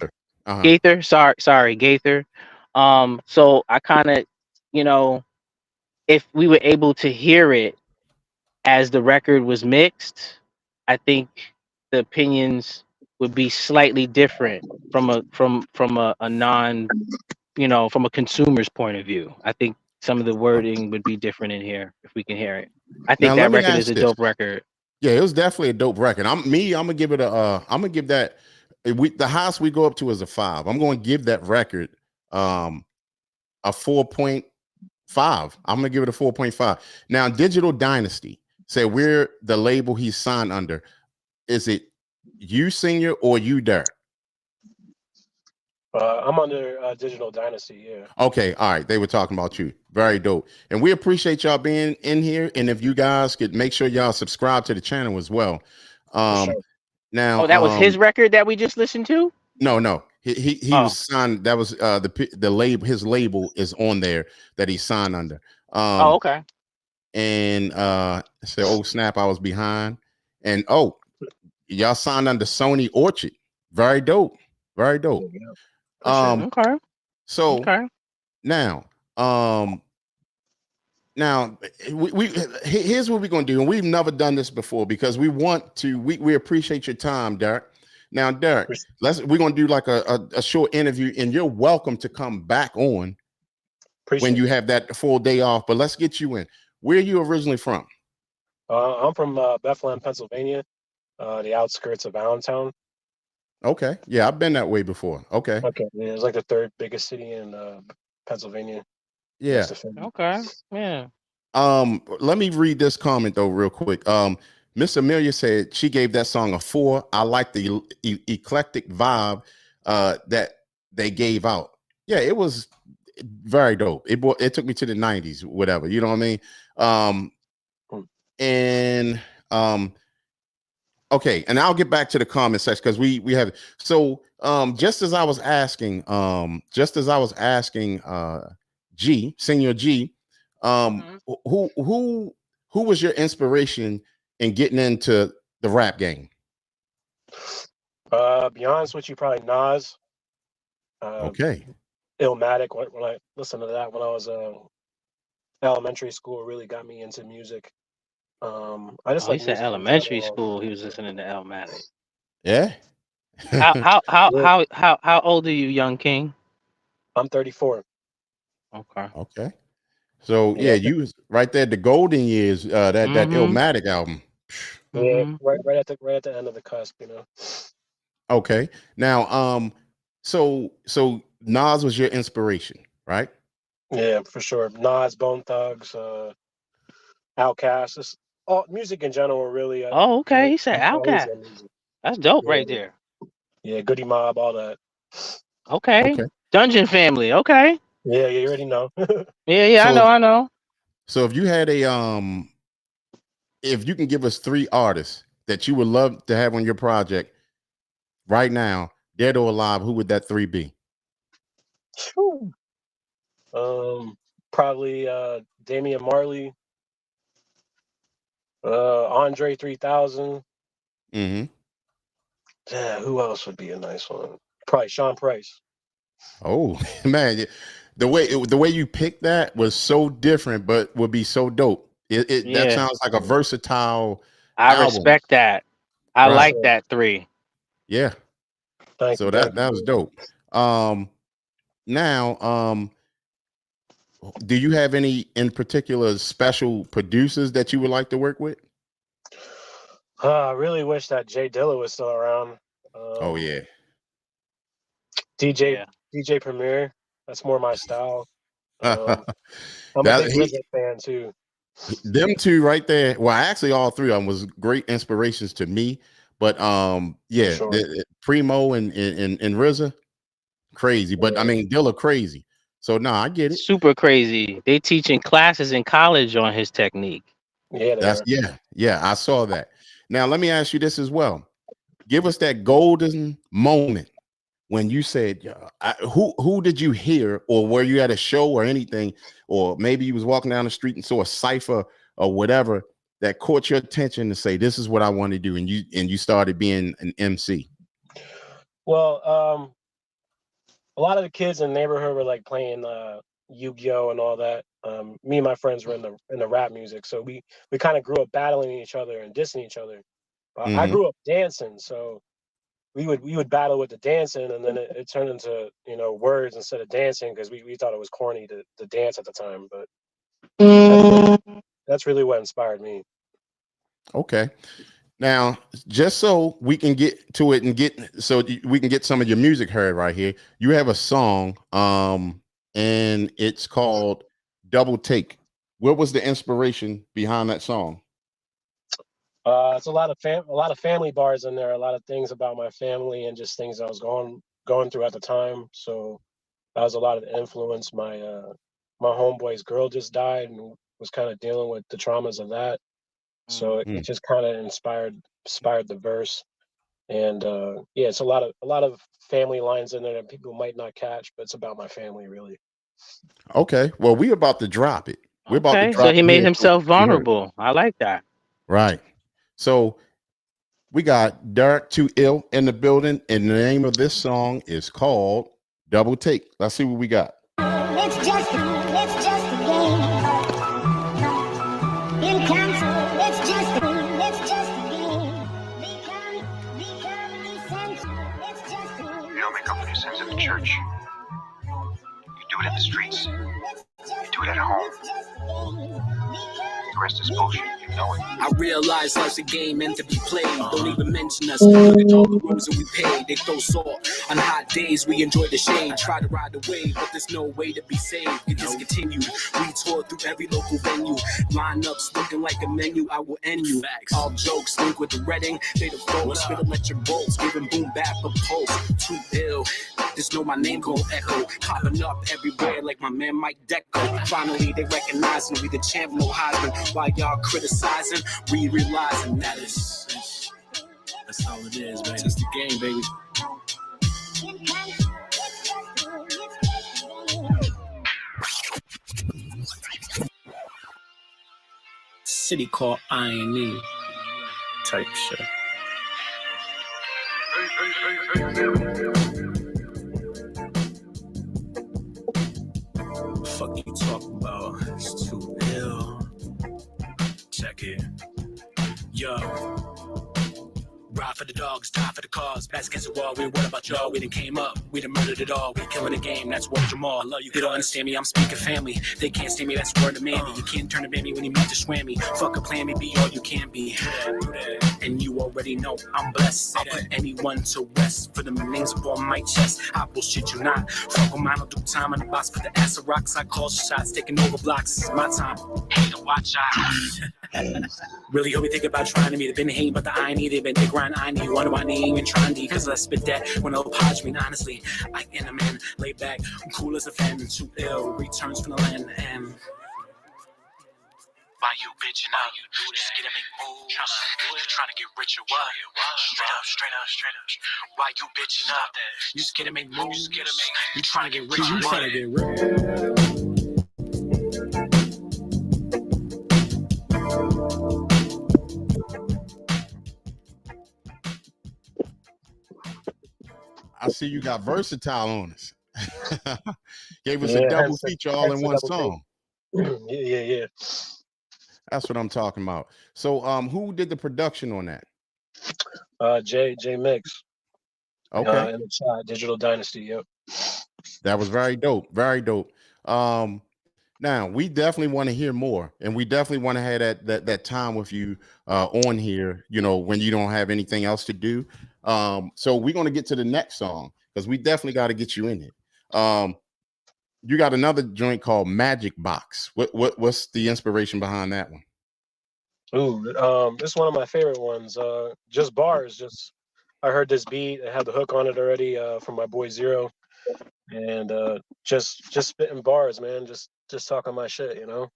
Gaither. Sorry, Gaither. So I kind of, if we were able to hear it as the record was mixed, I think the opinions would be slightly different from a non, from a consumer's point of view. I think some of the wording would be different in here if we can hear it. I think that record is a dope record. Yeah, it was definitely a dope record. I'm gonna give it I'm gonna give that the highest we go up to is a 5. I'm gonna give that record a 4.5. I'm gonna give it a 4.5. Now, Digital Dynasty said we're the label he's signed under. Is it you, Senior, or you, Derek? I'm under Digital Dynasty, yeah. Okay, all right. They were talking about you. Very dope. And we appreciate y'all being in here. And if you guys could make sure y'all subscribe to the channel as well. Sure. Now, that was his record that we just listened to? No. He was signed. That was the label. His label is on there that he signed under. Okay. And said, oh snap, I was behind. And y'all signed under Sony Orchard. Very dope. Very dope. Okay. So now, here's what we're gonna do, and we've never done this before because we want to. We appreciate your time, Derek. Now, Derek, we're gonna do like a short interview, and you're welcome to come back on when you have that full day off. But let's get you in. Where are you originally from? I'm from Bethlehem, Pennsylvania, the outskirts of Allentown. Okay. Yeah, I've been that way before. Okay. Okay, yeah, it's like the third biggest city in Pennsylvania. Yeah. Okay. Yeah. Let me read this comment though, real quick. Miss Amelia said she gave that song a 4. I like the eclectic vibe that they gave out. Yeah, it was very dope. It took me to the 90s, whatever. You know what I mean? Okay, and I'll get back to the comment section because we have so just as I was asking G, Senior G, who was your inspiration in getting into the rap game? Be honest with you, probably Nas. Okay. Illmatic. When I listened to that when I was elementary school, really got me into music. I just like he said elementary school. He was listening to Illmatic. Yeah. How old are you, young king? I'm 34. Okay. So yeah, you was right there. The golden years. That Illmatic album. Yeah, right at the end of the cusp. You know. Okay. Now, so Nas was your inspiration, right? Yeah, for sure. Nas, Bone Thugs, Outkast, just all music in general, really. Okay. He said Outkast. That's dope, right there. Yeah, Goody Mob, all that. Okay. Dungeon Family. Okay. Yeah, you already know. Yeah, I know. So if you had if you can give us 3 artists that you would love to have on your project right now, dead or alive, who would that 3 be? Probably Damian Marley, Andre 3000. Mm-hmm. Yeah, who else would be a nice one? Probably Sean Price. Oh man, the way you picked that was so different, but would be so dope. That sounds like a versatile. I respect that. I like that 3. Yeah. So that was dope. Now, do you have any in particular special producers that you would like to work with? I really wish that Jay Dilla was still around. Oh yeah. DJ Premier. That's more my style. I'm a big RZA fan too. Them 2 right there. Well, actually, all 3 of them was great inspirations to me. But sure. Primo and RZA, crazy. But I mean, Dilla crazy. So I get it. Super crazy. They teaching classes in college on his technique. Yeah. I saw that. Now let me ask you this as well. Give us that golden moment when you said, who did you hear, or were you at a show or anything, or maybe you was walking down the street and saw a cipher or whatever that caught your attention to say, this is what I want to do, and you started being an MC? Well, a lot of the kids in the neighborhood were like playing Yu-Gi-Oh and all that. Me and my friends were in the rap music, so we kind of grew up battling each other and dissing each other. But I grew up dancing, so we would battle with the dancing, and then it turned into words instead of dancing because we thought it was corny to dance at the time. But that's really what inspired me. Okay. Now, just so we can get to it and we can get some of your music heard right here, you have a song, and it's called Double Take. What was the inspiration behind that song? It's a lot of family bars in there, a lot of things about my family and just things I was going through at the time. So that was a lot of the influence. My homeboy's girl just died and was kind of dealing with the traumas of that. So it just kind of inspired the verse. And it's a lot of family lines in there that people might not catch, but it's about my family really. Okay. Well, we're about to drop it. We're about to drop so he made it. himself vulnerable. I like that. Right. So we got Derek Too Ill in the building, and the name of this song is called Double Take. Let's see what we got. It's just a game. In council, it's just a game. Become essential. It's just a You don't make up for your sins in the church. You do it in the streets. You do it at home. The rest is bullshit. I realize life's a game meant to be played. Don't even mention us. Look at all the rules that we pay. They throw salt on hot days. We enjoy the shade. Try to ride the wave, but there's no way to be saved. It discontinued. We toured through every local venue. Lineups looking like a menu. I will end you. All jokes link with the redding. They the flow. Spit electric bolts. Giving boom back a pulse. Too ill. Just know my name gon' echo. Popping up everywhere like my man Mike Deco. Finally they recognize me. We the champ, no Heisman. While y'all criticizing, we realizing that that's all it is, man. It's the game, baby. City called INE type shit. Fuck you talking about? It's too ill. Check it. Yo. Ride for the dogs, die for the cause. Backs against the wall, we ain't worried about y'all. We done came up, we done murdered it all. We killing the game, that's what Jamal. I love you, they don't understand me, I'm speaking family. They can't stand me, that's word of Mandy. You can't turn a baby when you meet to swam Fuck a plan, me be all you can be. And you already know I'm blessed. I'll put anyone to rest. For the names up on my chest, I bullshit you not. Fuck them, I don't do time on the box. Put the ass of rocks, I call shots, taking over blocks. This is my time. Hey, to watch out. Really hope you think about trying to me. They've been hating, but the INE, they've been big grind. I need wonder why they ain't even trying to. Cause I spit that when I'll podge me. Honestly, I am a man, laid back, I'm cool as a fan. Too ill, returns from the land. And why you bitching out? You just get to make moves. You trying to get rich or what? Straight up. Why you bitching up? You just get to make moves. You trying to get rich or what? I see you got versatile on us. Gave us a double feature all in one song. Yeah. That's what I'm talking about. So who did the production on that? J Mix. Okay. In the chat, Digital Dynasty, yep. That was very dope. Very dope. Now we definitely want to hear more, and we definitely want to have that time with you on here, you know, when you don't have anything else to do. So we're going to get to the next song because we definitely got to get you in it. You got another joint called Magic Box. What's the inspiration behind that one? Ooh, this is one of my favorite ones. Just bars. I heard this beat. I had the hook on it already from my boy Zero, and just spitting bars, man. Just talking my shit, you know.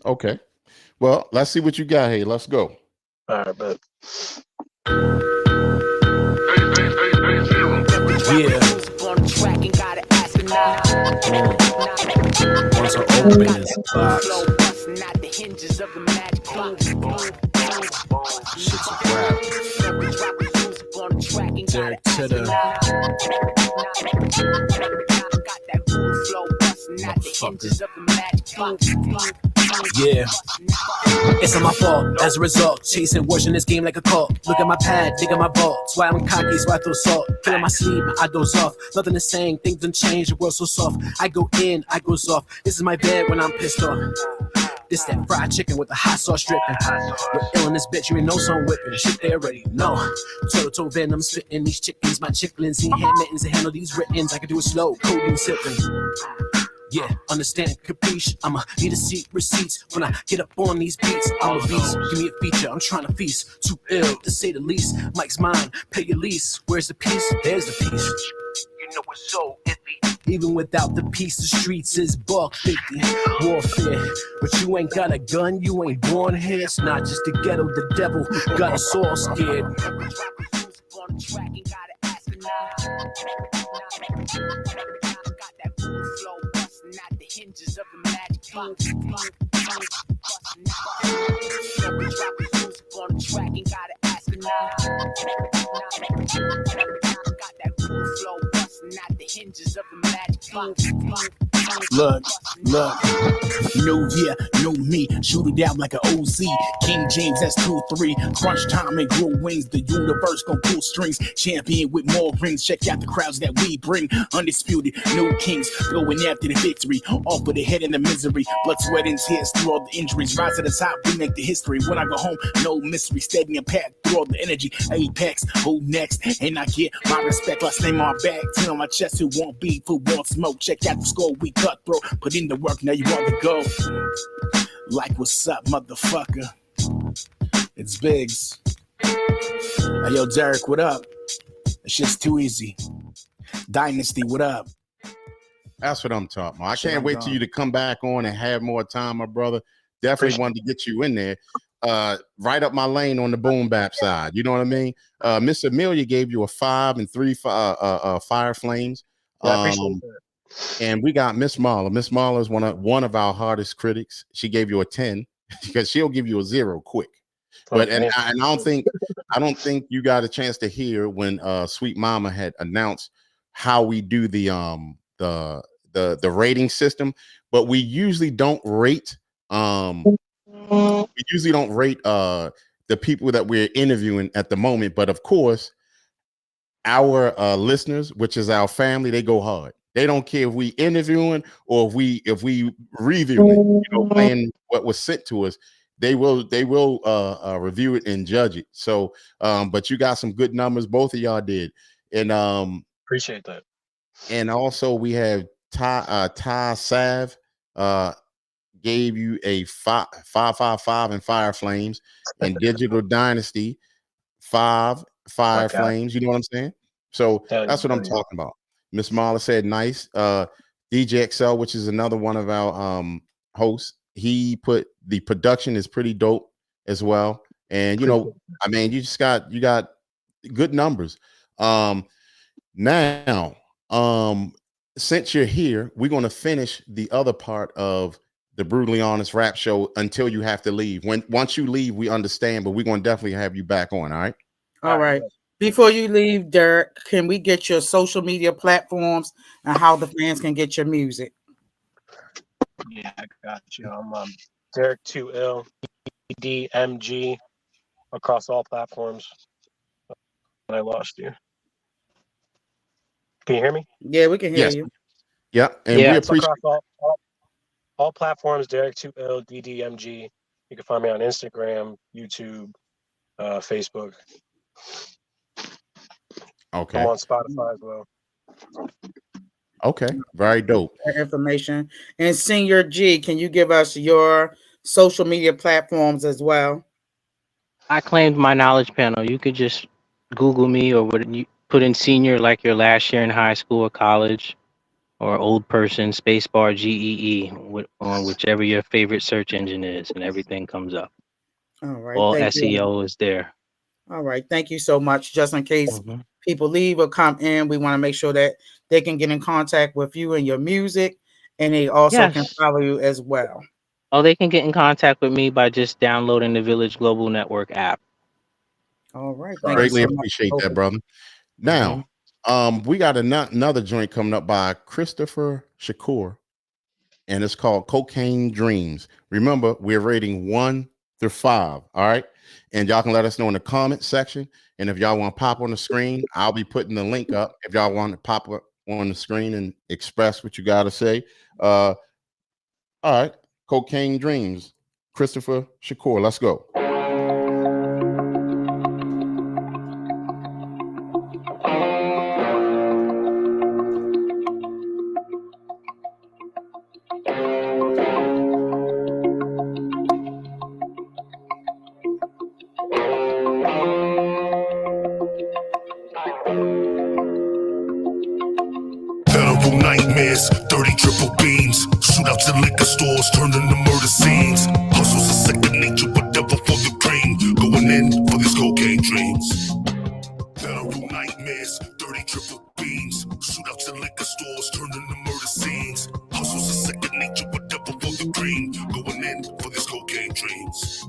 Okay. Well, let's see what you got. Hey, let's go. All right, bet. Yeah. Once I open this box, shit's a wrap. Derek Titter, motherfucker. Yeah, it's not my fault. As a result, chasing worse in this game like a cult. Look at my pad, dig at my vault. Why I'm cocky, so I throw salt. Feeling my sleep, I doze off. Nothing is saying, things done change. The world's so soft. I go in, I goes off. This is my bed when I'm pissed off. This that fried chicken with the hot sauce dripping. We're ill in this bitch, you ain't no song whipping. Shit they already know. Toe venom spitting these chickens. My chicklins ain't hand mittens to handle these writtens. I can do it slow, codeine sipping. Yeah, understand, capiche. I'ma need to see receipts when I get up on these beats. I'm a beast, give me a feature, I'm trying to feast. Too ill, to say the least. Mike's mine, pay your lease. Where's the piece? There's the piece. You know it's so iffy. Even without the piece, the streets is $1.50. Warfare, but you ain't got a gun, you ain't born here. It's not just the ghetto, the devil got us all scared. Not the hinges of the magic box. Every drop of music on the track, ain't gotta ask her now. Got that groove flow bustin' out the hinges of the magic box. Look, new year, new me, shoot it out like an OZ. King James, that's 2-3. Crunch time and grow wings, the universe gon' pull strings. Champion with more rings, check out the crowds that we bring. Undisputed, new kings, going after the victory. Off with the head in the misery, blood, sweat, and tears through all the injuries. Rise to the top, we make the history. When I go home, no mystery, steady and packed through all the energy. Apex, who next? And I get my respect, last name on my back, ten on my chest. Who won't beef, who won't smoke? Check out the score, we cut, bro. Put in the work, now you want to go. Like, what's up, motherfucker? It's Biggs. Hey, yo, Derek, what up? That shit's too easy. Dynasty, what up? That's what I'm talking about. I can't wait till you to come back on and have more time, my brother. Definitely wanted to get you in there. Right up my lane on the boom bap side. You know what I mean? Miss Amelia gave you a 5 and 3 Fire Flames. Yeah, I appreciate that. And we got Miss Marla. Miss Marla is one of our hardest critics. She gave you a 10 because she'll give you a 0 quick. But and I don't think you got a chance to hear when Sweet Mama had announced how we do the rating system. But we usually don't rate the people that we're interviewing at the moment. But of course, our listeners, which is our family, they go hard. They don't care if we interviewing or if we reviewing, playing what was sent to us. They will review it and judge it. So, but you got some good numbers. Both of y'all did, and appreciate that. And also we have Ty Sav gave you a 555 in Fire Flames, and Digital Dynasty 5 Fire Flames. You know what I'm saying? So that's what I'm talking about. Miss Marla said nice. DJ XL, which is another one of our hosts, he put the production is pretty dope as well. And you got good numbers. Now, since you're here, we're going to finish the other part of the Brutally Honest Rap Show until you have to leave. Once you leave, we understand, but we're going to definitely have you back on. All right. All right. Before you leave, Derek, can we get your social media platforms and how the fans can get your music? Yeah, I got you. I'm Derek 2L, DMG, across all platforms. I lost you. Can you hear me? Yeah, we can hear you. Yeah, and we appreciate across all platforms. Derek 2L, DDMG. You can find me on Instagram, YouTube, Facebook. Okay. I'm on Spotify as well. Okay, very dope. Information. And Senior G, can you give us your social media platforms as well? I claimed my knowledge panel. You could just Google me, or what you put in senior like your last year in high school or college, or old person spacebar GEE on whichever your favorite search engine is, and everything comes up. All right. All SEO is there. All right. Thank you so much. Just in case people leave or come in, we want to make sure that they can get in contact with you and your music, and they also can follow you as well. Oh, they can get in contact with me by just downloading the Village Global Network app. All right. Greatly appreciate that, brother. Now, we got another joint coming up by Christopher Shakur, and it's called Cocaine Dreams. Remember, we're rating 1 through 5. All right. And y'all can let us know in the comment section. And if y'all want to pop on the screen, I'll be putting the link up. If y'all want to pop up on the screen and express what you got to say. All right. Cocaine Dreams, Christopher Shakur. Let's go. Nightmares, 30 triple beams, shootouts in liquor stores, turned into murder scenes. Hustle's a second nature, whatever for the cream. Going in for these cocaine dreams. Federal nightmares, 30 triple beams, shootouts in liquor stores, turned into murder scenes. Hustle's a second nature, whatever for the cream. Going in for these cocaine dreams.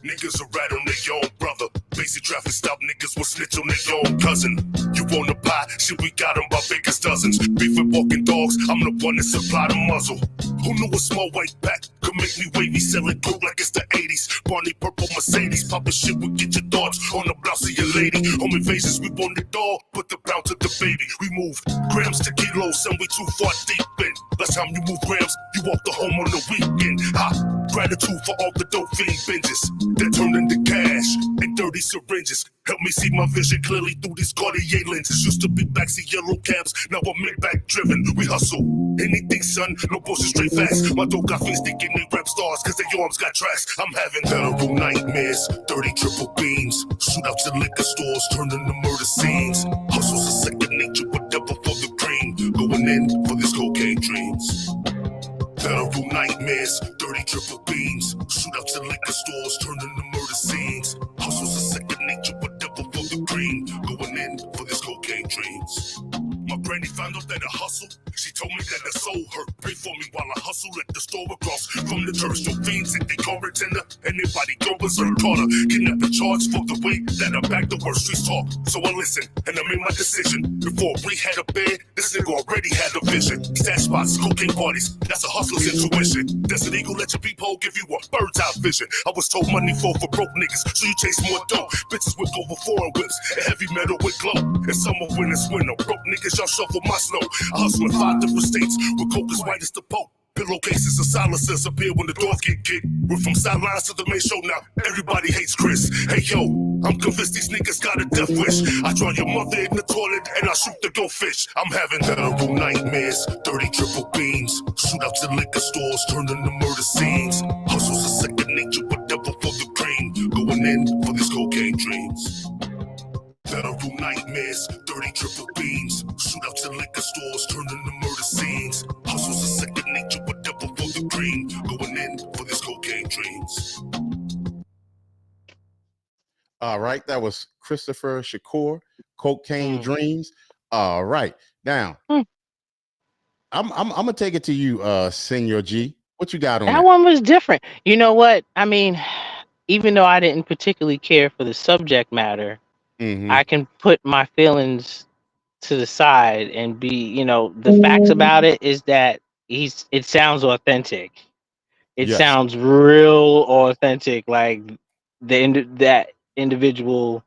Niggas are rat on their own brother. Basic traffic stop niggas will snitch on their own cousin. You wanna buy? Shit, we got them by Vegas dozens. Beef with walking dogs, I'm the one to supply the muzzle. Who knew a small white pack could make me wavy, selling coke like it's the 80s? Barney purple Mercedes, poppin' shit will get your thoughts on the blouse of your lady. Home invasions, we want it all, put the pound to the baby. We moved grams to kilos, and we too far deep in. Last time you move grams, you walk the home on the weekend. Ha! Gratitude for all the dope fiend binges that turned into cash and dirty syringes. Help me see my vision clearly through these Cartier lenses. Used to be backseat yellow cabs, now I'm mid-back driven. We hustle anything, son, no bullshit, straight fast. My dope got fiends thinking they rap stars cause their arms got tracks. I'm having terrible nightmares, 30 triple beams. Shootouts at liquor stores turned into murder scenes. Hustle's a second nature, but devil for the cream. Going in for this cocaine dreams. Terrible nightmares, 30 triple beams. Shootouts at liquor stores turned into murder scenes. Hustle's a second nature, but devil for the cream. Going in for this cocaine dreams. My granny found out that I hustle. She told me that the soul hurt. Pray for me while I hustle at the store across from the church. No fiends at the car tender. Anybody go berserk harder. Kidnap and charge for the way that I back the worst streets talk. So I listen and I made my decision. Before we had a bed, this nigga already had a vision. Stash spots, cocaine parties, that's a hustler's intuition. Desert Eagle let your peephole give you a bird's eye vision. I was told money for broke niggas, so you chase more dough. Bitches whip over foreign whips and heavy metal with glow. And summer, winter's winter. Broke niggas, y'all shuffle my snow. I hustle in 5 different states with coke as white as the Pope. Pillowcases and silencers appear when the doors get kicked. We're from sidelines to the main show now. Everybody hates Chris. Hey yo, I'm convinced these niggas got a death wish. I draw your mother in the toilet and I shoot the go fish. I'm having terrible nightmares, 30 triple beams. Shootouts at liquor stores turned into murder scenes. Hustle's a second nature, but devil for the cream. Going in for these cocaine dreams. Terrible nightmares, 30 triple beams. Shootouts at liquor stores turned into murder scenes. Hustle's a second nature, but devil for the cream. Going in for these cocaine dreams. All right, that was Christopher Shakur, Cocaine Dreams. All right, now I'm gonna take it to you, Senor G. What you got on that one was different. You know what? I mean, even though I didn't particularly care for the subject matter, I can put my feelings to the side and be, you know, the facts about it is that it sounds authentic. It sounds real authentic. Like that individual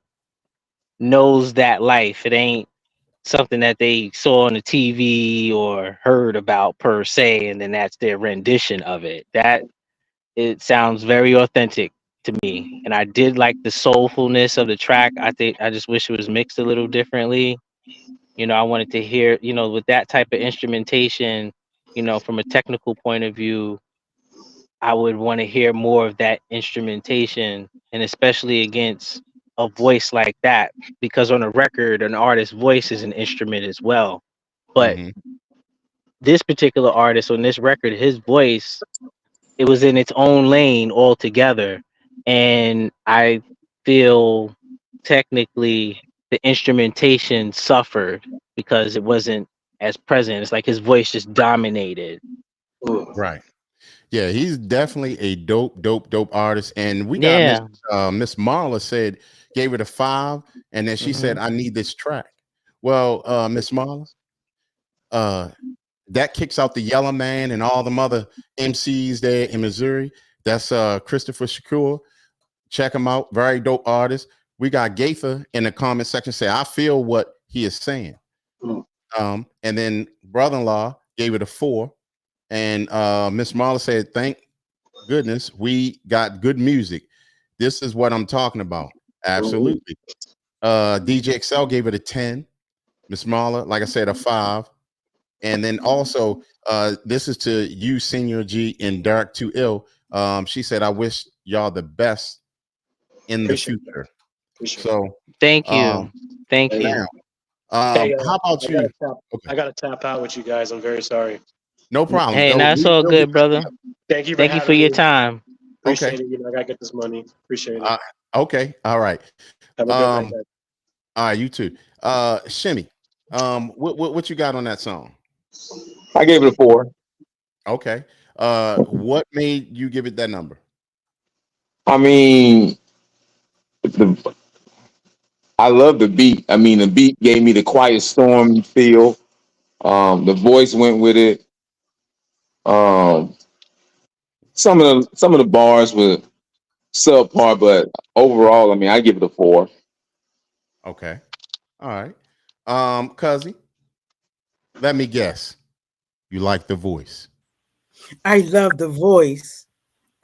knows that life. It ain't something that they saw on the TV or heard about per se, and then that's their rendition of it. That it sounds very authentic to me, and I did like the soulfulness of the track. I just wish it was mixed a little differently. You know, I wanted to hear, you know, with that type of instrumentation, you know, from a technical point of view, I would want to hear more of that instrumentation, and especially against a voice like that, because on a record, an artist's voice is an instrument as well. But this particular artist on this record, his voice, it was in its own lane altogether. And I feel technically the instrumentation suffered because it wasn't as present. It's like his voice just dominated. Right. Yeah, he's definitely a dope artist. And we got Miss Marla gave it a 5, and then she said, I need this track. Well, Miss Marla, that kicks out the Yellow Man and all them other MCs there in Missouri. That's Christopher Shakur. Check him out. Very dope artist. We got Gaither in the comment section say, I feel what he is saying. And then brother-in-law gave it a 4. And Miss Marla said, thank goodness we got good music. This is what I'm talking about. Absolutely. DJ Excel gave it a 10. Miss Marla, like I said, a 5. And then also, this is to you, Senior G, and Dark Too Ill. She said, I wish y'all the best in the future. So thank you. Thank you. Now, how about you? I got to tap out with you guys. I'm very sorry. No problem. Hey, that's all good, brother. Thank you. Thank you for your time. Appreciate it. You know, I gotta get this money. Appreciate it. Okay. All right. Have a good night, guys. All right, you too. Shimmy, what you got on that song? I gave it a 4. Okay. What made you give it that number? I mean, I love the beat. I mean, the beat gave me the Quiet Storm feel. The voice went with it. Some of the bars were subpar, but overall, I mean, I give it a 4. Okay. All right. Cuzzy, let me guess. You like the voice. I love the voice.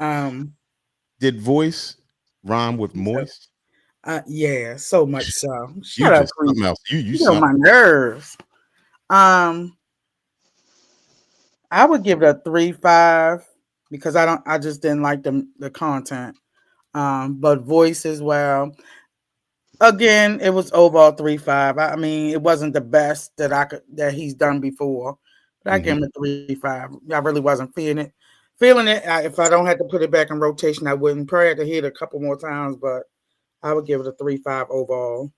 Did voice rhyme with moist? Yeah, so much so. You Shut up, just something else. You get on my nerves. I would give it a 3.5 because I just didn't like the content. But voice as well. Again, it was overall 3.5. I mean, it wasn't the best that he's done before, but I give him a 3.5. I really wasn't feeling it. If I don't have to put it back in rotation, I wouldn't. Probably have to hit it a couple more times, but I would give it a 3.5 overall.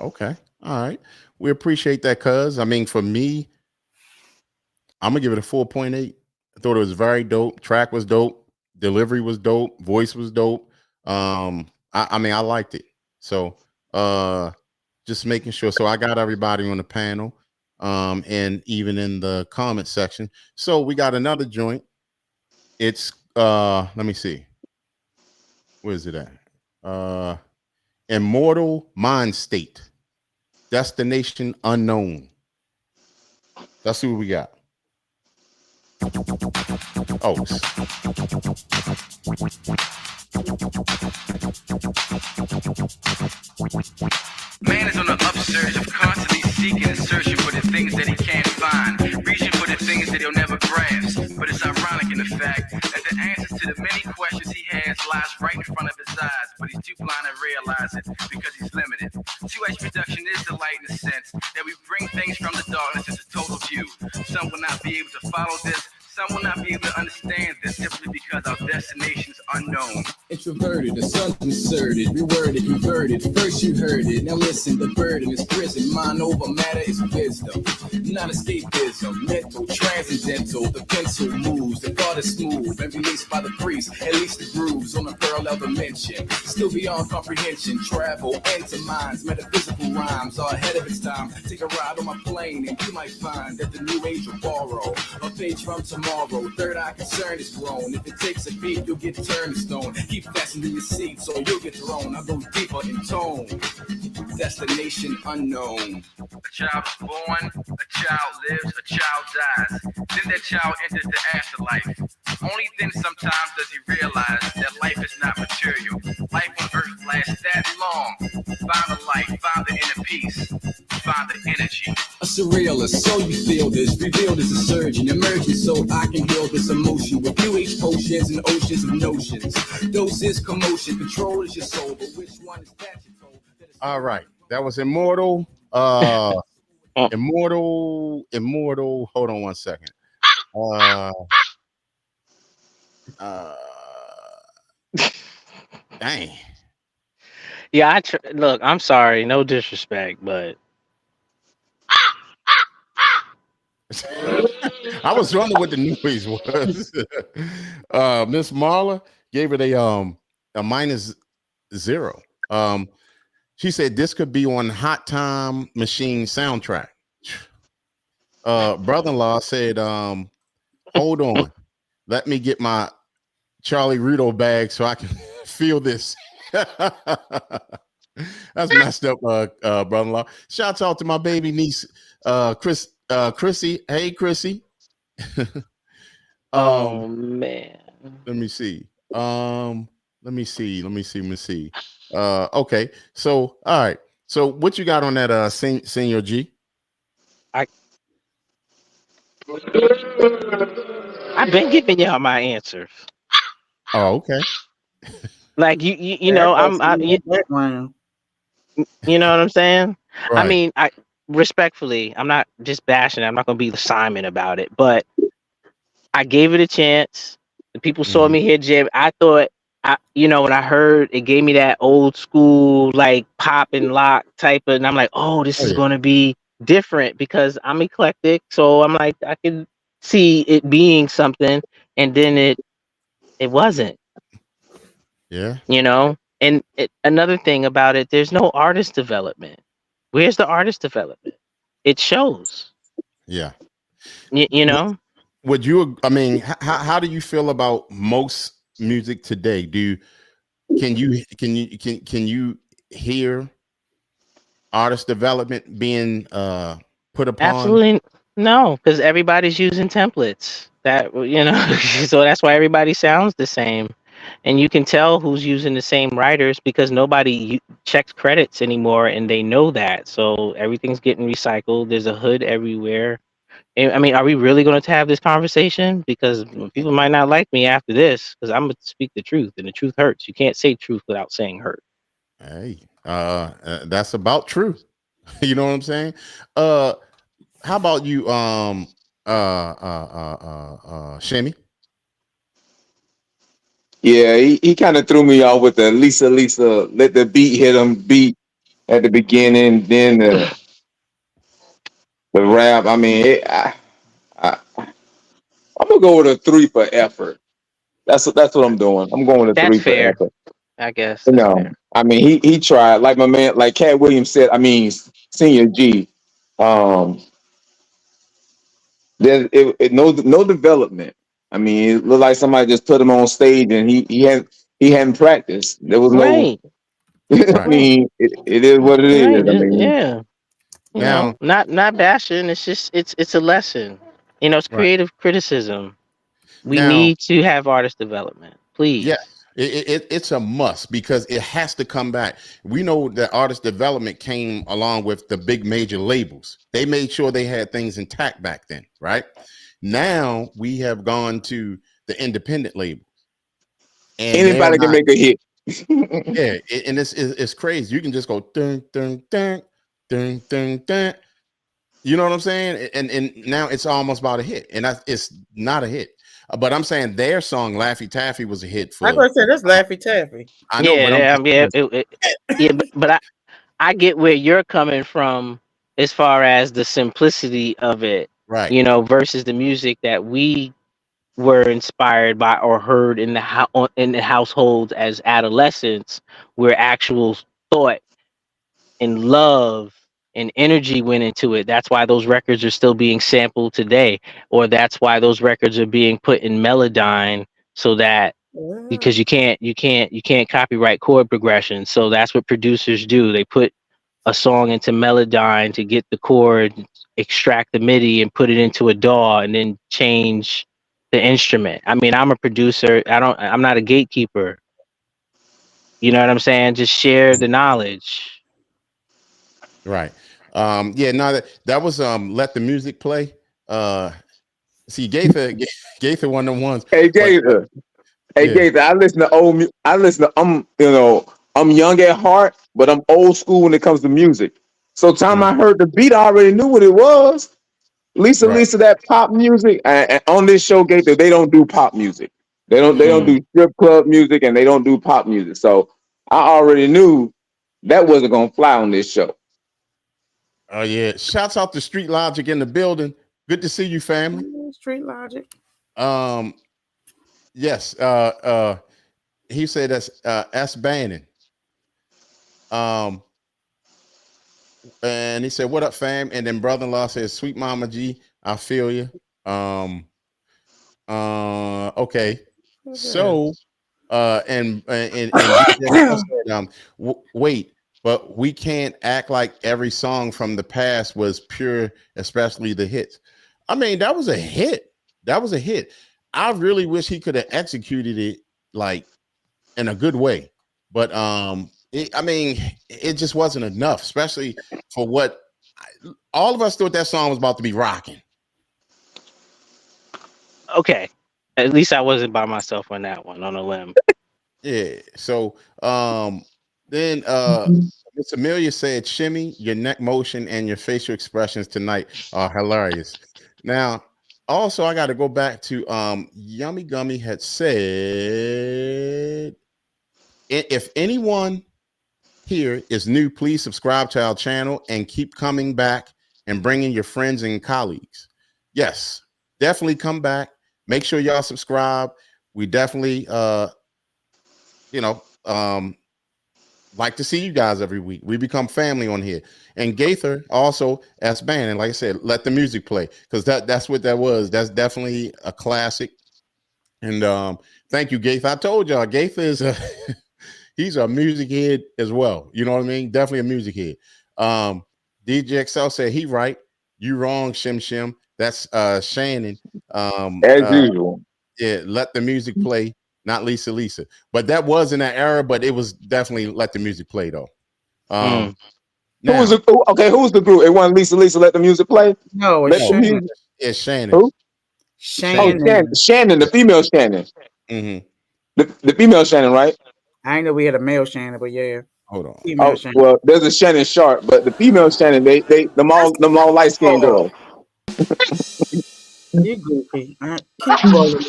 Okay. All right. We appreciate that, cuz. I mean, for me, I'm gonna give it a 4.8. I thought it was very dope. Track was dope. Delivery was dope. Voice was dope. I mean, I liked it. So just making sure. So I got everybody on the panel, and even in the comment section. So we got another joint. It's let me see. Where is it at? Immortal Mind State. Destination Unknown. Let's see what we got. Oh. Man is on the upsurge of constantly seeking and searching for the things that he can't find, reaching for the things that he'll never grasp. But it's ironic in the fact that the answers to the many questions he has lies right in front of his eyes, but he's too blind to realize it because he's limited. 2H production is the light in the sense that we bring things from the darkness into total view. Some will not be able to follow this. Some will not be able to understand this simply because our destination is unknown. Introverted, the sun's inserted, reworded, converted. First you heard it, now listen, the burden is prison. Mind over matter is wisdom, not escapism. Mental, transcendental, the pencil moves, the thought is smooth and released by the priest. At least the grooves on a parallel dimension, still beyond comprehension. Travel into minds, metaphysical rhymes are ahead of its time. Take a ride on my plane and you might find that the new age will borrow a page from tomorrow. Third eye concern is grown. If it takes a beat, you'll get turned to stone. Keep fastened in your seat so you'll get thrown. I'll go deeper in tone. Destination unknown. A child is born, a child lives, a child dies. Then that child enters the afterlife. Only then sometimes does he realize that life is not material. Life on earth lasts that long. Find the light, find the inner peace, find the energy. A surrealist, so you feel this. Revealed as a surgeon, emerging so I can heal this emotion with UH potions and oceans of notions. Doses, commotion, control is your soul, but which one is that you told? All right, that was Immortal. Immortal. Hold on one second. Dang. Yeah, look, I'm sorry, no disrespect, but I was wondering what the noise was. Miss Marla gave it a -0. She said this could be on Hot Time Machine soundtrack. Brother-in-law said, hold on, let me get my Charlie Rudo bag so I can feel this. That's messed up, brother-in-law. Shouts out to my baby niece, Chrissy. Hey, Chrissy. Oh man. Let me see. Okay. So, all right. So, what you got on that, Senior G? I've been giving y'all my answers. Oh, okay. Like you know, you know what I'm saying? Right. I mean, respectfully, I'm not just bashing it. I'm not gonna be the Simon about it, but I gave it a chance. The people saw me here, Jim. I thought, when I heard it, gave me that old school like pop and lock type of, and I'm like, oh, this is gonna be different because I'm eclectic. So I'm like, I can see it being something, and then it wasn't. Yeah. And another thing about it, there's no artist development. Where's the artist development? It shows. Yeah. You know. would you? I mean, how do you feel about most music today? Can you hear artist development being put upon? Absolutely no, because everybody's using templates. That so that's why everybody sounds the same, and you can tell who's using the same writers because nobody checks credits anymore, and they know that. So everything's getting recycled. There's a hood everywhere. I mean, are we really going to have this conversation? Because people might not like me after this, because I'm gonna speak the truth, and the truth hurts. You can't say truth without saying hurt. Hey, that's about truth. You know what I'm saying? How about you, Shimmy? Yeah, he kind of threw me off with the Lisa, let the beat hit him beat at the beginning, then the rap. I mean, I'm gonna go with a 3 for effort. That's what I'm doing. I'm going with a That's 3 for fair. effort. I guess You that's know, fair. I mean, he tried. Like my man, like Cat Williams said. I mean, Senior G. There's no development. I mean, it looked like somebody just put him on stage and he hadn't practiced. There was no. Right. I Right. mean, it is what it is. Right. I mean, Yeah. Now, Not bashing. It's just it's a lesson. It's right creative criticism. We now, need to have artist development, yeah, please. it's a must because it has to come back. We know that artist development came along with the big major labels. They made sure they had things intact back then, right? Now we have gone to the independent label, and they're anybody can not. make a hit. Yeah, and it's crazy. You can just go dun dun dun dun dun dun. You know what I'm saying? And now it's almost about a hit, and it's not a hit. But I'm saying their song "Laffy Taffy" was a hit I for. gonna say that's Laffy Taffy. I know, but I'm Yeah, just yeah, saying, yeah. But I get where you're coming from as far as the simplicity of it, right. versus the music that we were inspired by or heard in the households as adolescents, where actual thought and love and energy went into it. That's why those records are still being sampled today, or that's why those records are being put in Melodyne, so that because you can't copyright chord progression. So that's what producers do. They put a song into Melodyne to get the chord, extract the MIDI, and put it into a DAW, and then change the instrument. I mean, I'm a producer. I'm not a gatekeeper. You know what I'm saying? Just share the knowledge. Right. Yeah, no, that was let the music play. See, Gaither one of the ones. Hey But Gator, yeah, I listen to I listen to I'm young at heart, but I'm old school when it comes to music. So time I heard the beat, I already knew what it was. Lisa, right. that pop music. And on this show, Gator, they don't do pop music. They don't do strip club music, and they don't do pop music. So I already knew that wasn't gonna fly on this show. Oh yeah. Shouts out to Street Logic in the building. Good to see you, family. Street Logic. Yes. He said that's S Bannon. And he said, "What up, fam?" And then brother-in-law says, "Sweet Mama G, I feel you." Okay. So, and said, wait, but we can't act like every song from the past was pure, especially the hits. I mean, that was a hit. That was a hit. I really wish he could have executed it like in a good way, but it just wasn't enough, especially for what all of us thought that song was about to be rocking. Okay. At least I wasn't by myself on that one, on a limb. Yeah. So then Miss Amelia said, "Shimmy, your neck motion and your facial expressions tonight are hilarious." Now, also I got to go back to Yummy Gummy had said, if anyone here is new, please subscribe to our channel and keep coming back and bringing your friends and colleagues. Yes, definitely come back. Make sure y'all subscribe. We definitely like to see you guys every week. We become family on here. And Gaither also as band. And like I said, let the music play, because that's what that was. That's definitely a classic. And thank you, Gaither. I told y'all, Gaither is he's a music head as well. You know what I mean? Definitely a music head. DJ XL said he right. You wrong, Shim. That's Shannon. As usual. Yeah, let the music play, not Lisa. But that was in that era, but it was definitely let the music play though. Who was the group? It wasn't Lisa, let the music play? No, it's Shannon. It's Shannon. Who? Shannon. Oh, Shannon, the female Shannon. Mm-hmm. The female Shannon, right? I didn't know we had a male Shannon, but yeah. Hold on. Female Shannon. Well, there's a Shannon Sharp, but the female Shannon, them all light skinned girls. You goofy. Keep rolling,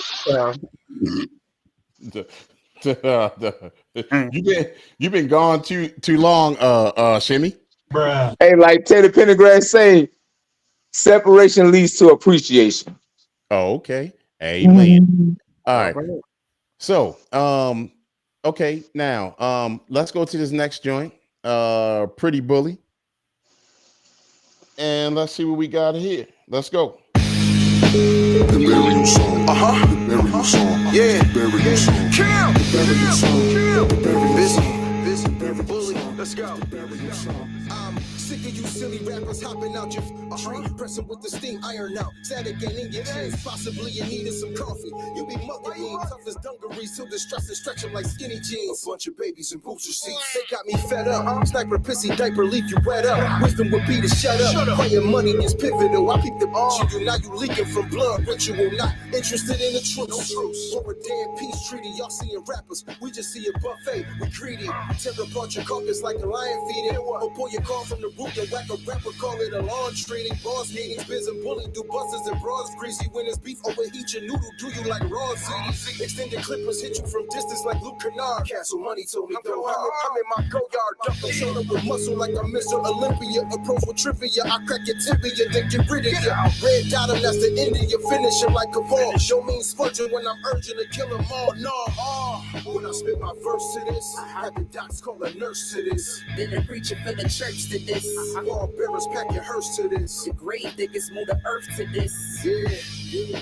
You've been gone too long, Shimmy. Bruh. Hey, like Taylor Pendergrass say, separation leads to appreciation. Oh, okay. Amen. All right. So, okay, now let's go to this next joint. Pretty Bully. And let's see what we got here. Let's go. The burial song. The burial song. Yeah. The burial song. Kill. The burial song. The burial song. Busy. The burial Bully. song. Let's go. The burial song. I'm sick of you silly rappers hopping out your tree, pressing with the steam iron out. Static and in your ears, possibly you needed some coffee. You be mugging me, tough as dungarees, till distress and stretch them like skinny jeans. A bunch of babies in booster seats, they got me fed up. Sniper pissy diaper leave you wet up. Wisdom would be to shut up. Playing money is pivotal. I peep the you do, now you leaking from blood ritual. Not interested in the truth. Or a damn peace treaty. Y'all seeing rappers, we just see a buffet. We greedy. Tear apart your carcass like a lion feeding. Or pull your car from the roof and whack a rapper, call it a lawn treating. Boss meetings, biz and bully, do buses and bras greasy. When it's beef, overheat your noodle, do you like raw ziti? Extended clippers hit you from distance like Luke Kennard. Castle money told me though, I'm in my go-yard, dumping shoulder with muscle like I'm Mr. Olympia. Approach with trivia, I crack your tibia, then get rid of ya. Red dot him, that's the end of your finish him like a ball. Show me spudging when I'm urging to kill them all. No, when I spit my verse to this, I had the docs call a nurse to this. Then the preacher for the church to this. Ball bearers pack your hearse to this. The grave diggers move the earth to this. Yeah.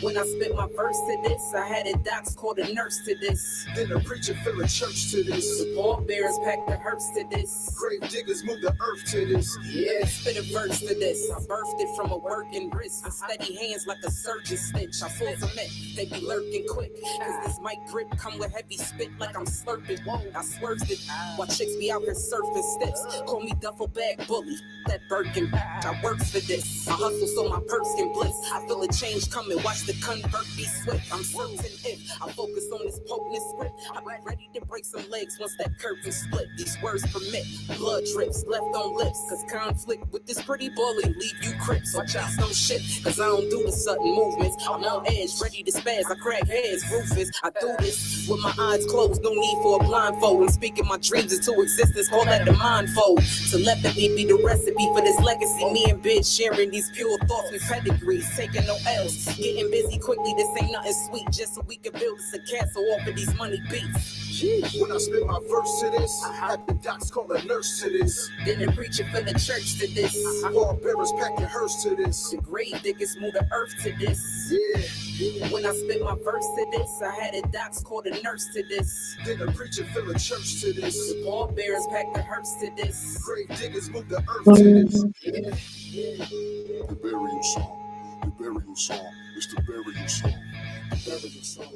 When I spit my verse to this, I had a docs call a nurse to this. Then the preacher fill a church to this. The ball bearers pack the hearse to this. Grave diggers move the earth to this. Yeah, spit a verse to this. I birthed it from a working wrist with steady hands like a surgeon stitch. I full cement, they be lurking quick. Cause this mic grip come with heavy spit like I'm slurping. Whoa, I swerved it while chicks be out here surfing steps. Call me duffel bag bully, that Birkin. I works for this. I hustle so my perks can blitz. I feel a change coming, watch the convert be swift. I'm certain if I focus on this potent script, I'll be ready to break some legs once that curtain split. These words permit blood drips left on lips. Cause conflict with this pretty bully leave you crips. Watch out, some shit, cause I don't do the sudden movements. I'm on edge, ready to spaz. I crack heads, Rufus. I do this with my eyes closed, no need for a blindfold. And speaking my dreams into existence, call that the mindfold. Telepathy be the recipe for this legacy. Me and Biz sharing these pure thoughts and pedigrees, taking no L's, getting busy quickly. This ain't nothing sweet, just so we can build us a castle off of these money beats. When I spit my verse to this, I had the docs call a nurse to this. Then the preacher for the church to this. Ball bearers pack your hearse to this. The grave diggers move the earth to this. Yeah. When I spit my verse to this, I had a docs called a nurse to this. Then the preacher fill a church to this. The ball bearers pack the hearse to this. Grave diggers move the earth to this. The burial song. The burial song. It's the burial song. The burial song.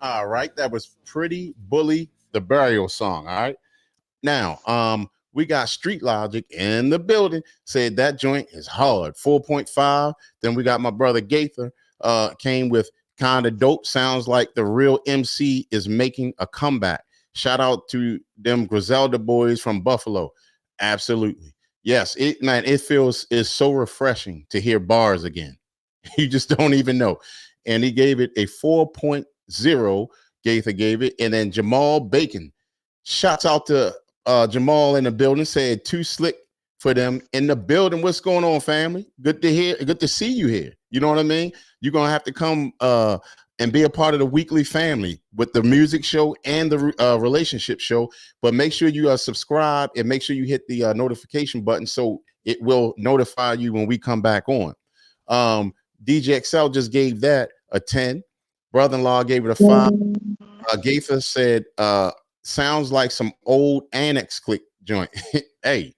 All right, that was Pretty Bully, the burial song. All right. Now, we got Street Logic in the building. Said that joint is hard. 4.5. Then we got my brother Gaither came with Kinda Dope. Sounds like the real MC is making a comeback. Shout out to them Griselda boys from Buffalo. Absolutely. Yes, it feels is so refreshing to hear bars again. You just don't even know. And he gave it a 4.0. Gaither gave it. And then Jamal Bacon. Shouts out to Jamal in the building, said too slick for them in the building. What's going on, family? Good to hear. Good to see you here. You know what I mean? You're gonna have to come and be a part of the weekly family with the music show and the relationship show. But make sure you subscribe and make sure you hit the notification button so it will notify you when we come back on. DJ XL just gave that a 10. Brother-in-law gave it a 5. Gaither said, sounds like some old Annex Click joint. Hey,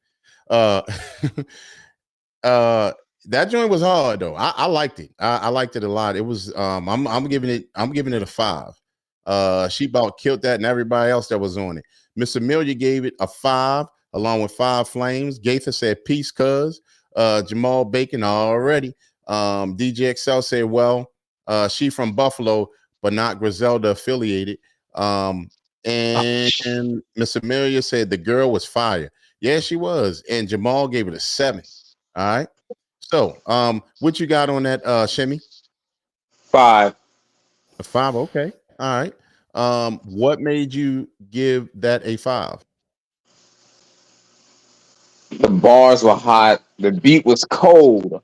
that joint was hard though. I liked it. I liked it a lot. It was I'm giving it a 5. She about killed that and everybody else that was on it. Miss Amelia gave it a 5 along with 5 flames. Gaither said peace, cuz. Jamal Bacon already. DJ XL said, well, she from Buffalo, but not Griselda affiliated. And Miss Amelia said the girl was fire. Yeah, she was. And Jamal gave it a 7. All right. So, what you got on that, Shimmy? 5. A 5. Okay. All right. What made you give that a 5? The bars were hot. The beat was cold.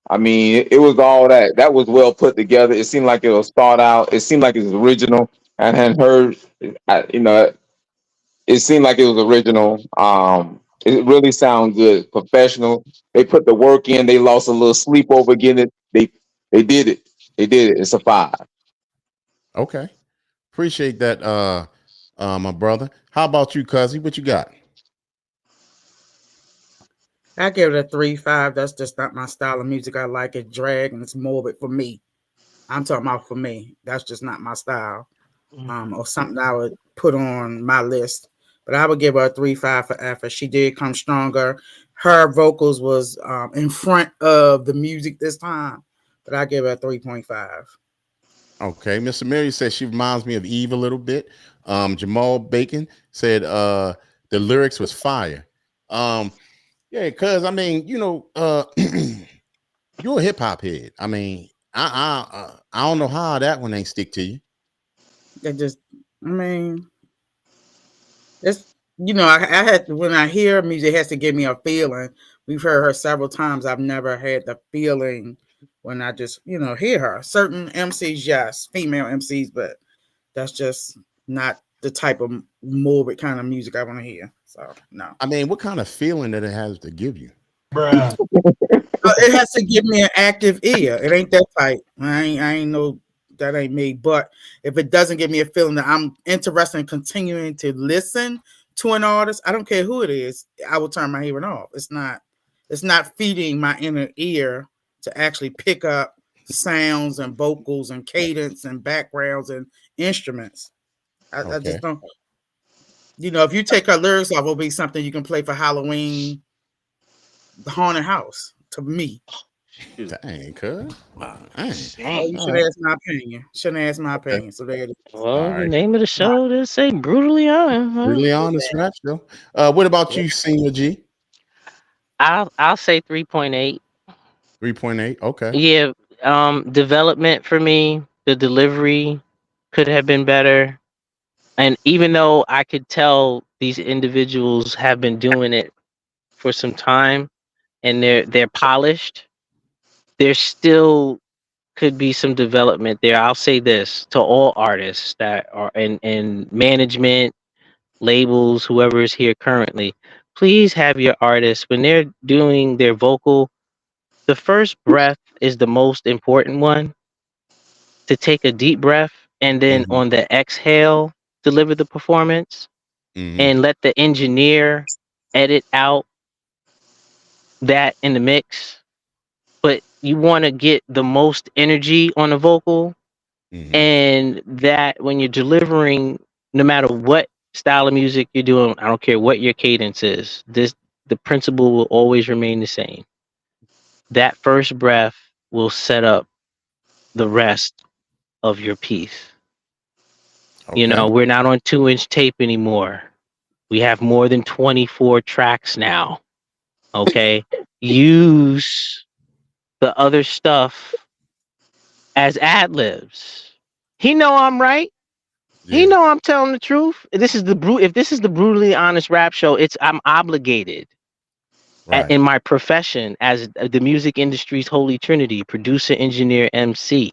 I mean, it was all that. That was well put together. It seemed like it was thought out. It seemed like it was original. I hadn't heard, it seemed like it was original. It really sounded good, professional. They put the work in. They lost a little sleep over getting it. They did it. They did it. It's a 5. Okay, appreciate that, my brother. How about you, Cuzzy? What you got? I give it a 3.5. That's just not my style of music. I like it drag and it's morbid for me. I'm talking about for me. That's just not my style. Or something I would put on my list. But I would give her a 3.5 for effort. She did come stronger. Her vocals was in front of the music this time. But I give her a 3.5. Okay, Miss Amelia said she reminds me of Eve a little bit. Jamal Bacon said the lyrics was fire. Yeah, because I mean, you're a hip hop head. I mean, I don't know how that one ain't stick to you. It's I had to, when I hear music, it has to give me a feeling. We've heard her several times. I've never had the feeling when I just hear her. Certain MCs, yes, female MCs, but that's just not the type of morbid kind of music I want to hear. So no. I mean, what kind of feeling that it has to give you? Bruh. It has to give me an active ear. It ain't that tight. I ain't no, that ain't me. But if it doesn't give me a feeling that I'm interested in continuing to listen to an artist, I don't care who it is, I will turn my hearing off. It's not feeding my inner ear to actually pick up sounds and vocals and cadence and backgrounds and instruments. I just don't. If you take her lyrics off, it'll be something you can play for Halloween, the haunted house. To me, dang, cuz. You should ask my opinion. Shouldn't ask my opinion. So there it is. Well, the name of the show does say Brutally Honest. Brutally Honest rap show. What about you, Senior G? I'll say 3.8. 3.8. Okay. Yeah. Development for me, the delivery could have been better. And even though I could tell these individuals have been doing it for some time and they're polished, there still could be some development there. I'll say this to all artists that are in management, labels, whoever is here currently, please have your artists, when they're doing their vocal, the first breath is the most important one. To take a deep breath and then on the exhale, deliver the performance and let the engineer edit out that in the mix. But you want to get the most energy on the vocal and that when you're delivering, no matter what style of music you're doing, I don't care what your cadence is, the principle will always remain the same. That first breath will set up the rest of your piece. Okay. We're not on 2-inch tape anymore. We have more than 24 tracks now. Okay. Use the other stuff as ad-libs. He know I'm right. Yeah. He know I'm telling the truth. If this is the Brutally Honest rap show, I'm obligated in my profession as the music industry's holy trinity, producer, engineer, MC,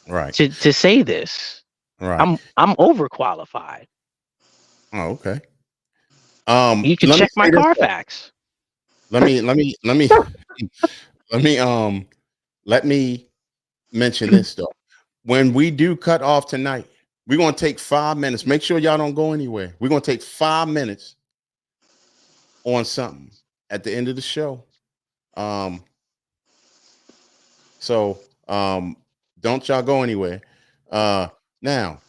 right to say this. right. I'm overqualified. Oh, okay. You can Let me check my say this, though. Carfax. Let me let me mention this though. When we do cut off tonight, we're gonna take 5 minutes. Make sure y'all don't go anywhere. We're gonna take 5 minutes on something at the end of the show. So don't y'all go anywhere. Now,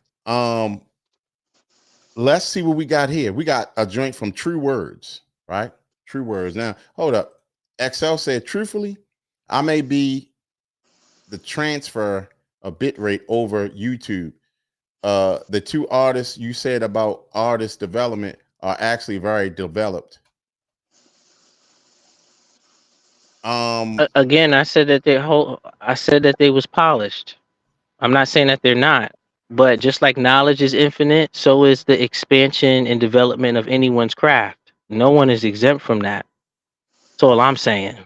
let's see what we got here. We got a joint from True Words, right? True Words. Now, hold up. XL said, truthfully, I may be the transfer a bit rate over YouTube. The two artists you said about artist development are actually very developed. Again, I said that they was polished. I'm not saying that they're not, but just like knowledge is infinite, so is the expansion and development of anyone's craft. No one is exempt from that. That's all I'm saying.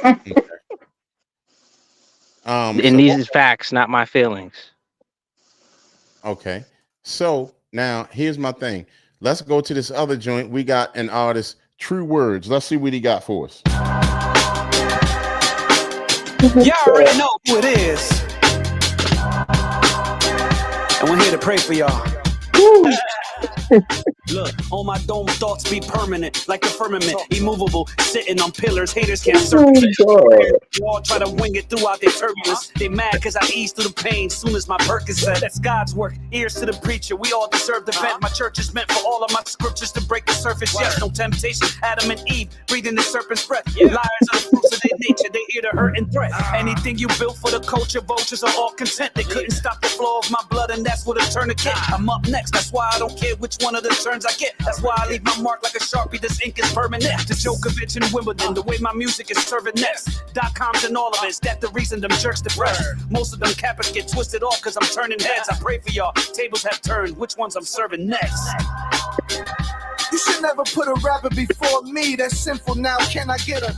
Okay. And these are facts, not my feelings. Okay. So now here's my thing. Let's go to this other joint. We got an artist, True Words. Let's see what he got for us. Y'all already know who it is. And we're here to pray for y'all. Look, all my dome thoughts be permanent, like the firmament, immovable, sitting on pillars. Haters can't circumvent. You all try to wing it throughout their turbulence. They mad cause I ease through the pain soon as my perk is set. That's God's work. Ears to the preacher. We all deserve the vent. My church is meant for all of my scriptures to break the surface. Yes, no temptation. Adam and Eve breathing the serpent's breath. Liars are the fruits of their nature. They here to hurt and threat. Anything you built for the culture, vultures are all content. They couldn't stop the flow of my blood, and that's what a tourniquet. I'm up next. That's why I don't care which one of the turns I get. That's why I leave my mark like a Sharpie. This ink is permanent. The Djokovic and Wimbledon, the way my music is serving next. .coms and all of it's that the reason them jerks depressed. Most of them cappers get twisted off cause I'm turning heads. I pray for y'all. Tables have turned. Which ones I'm serving next? You should never put a rapper before me. That's sinful. Now can I get a?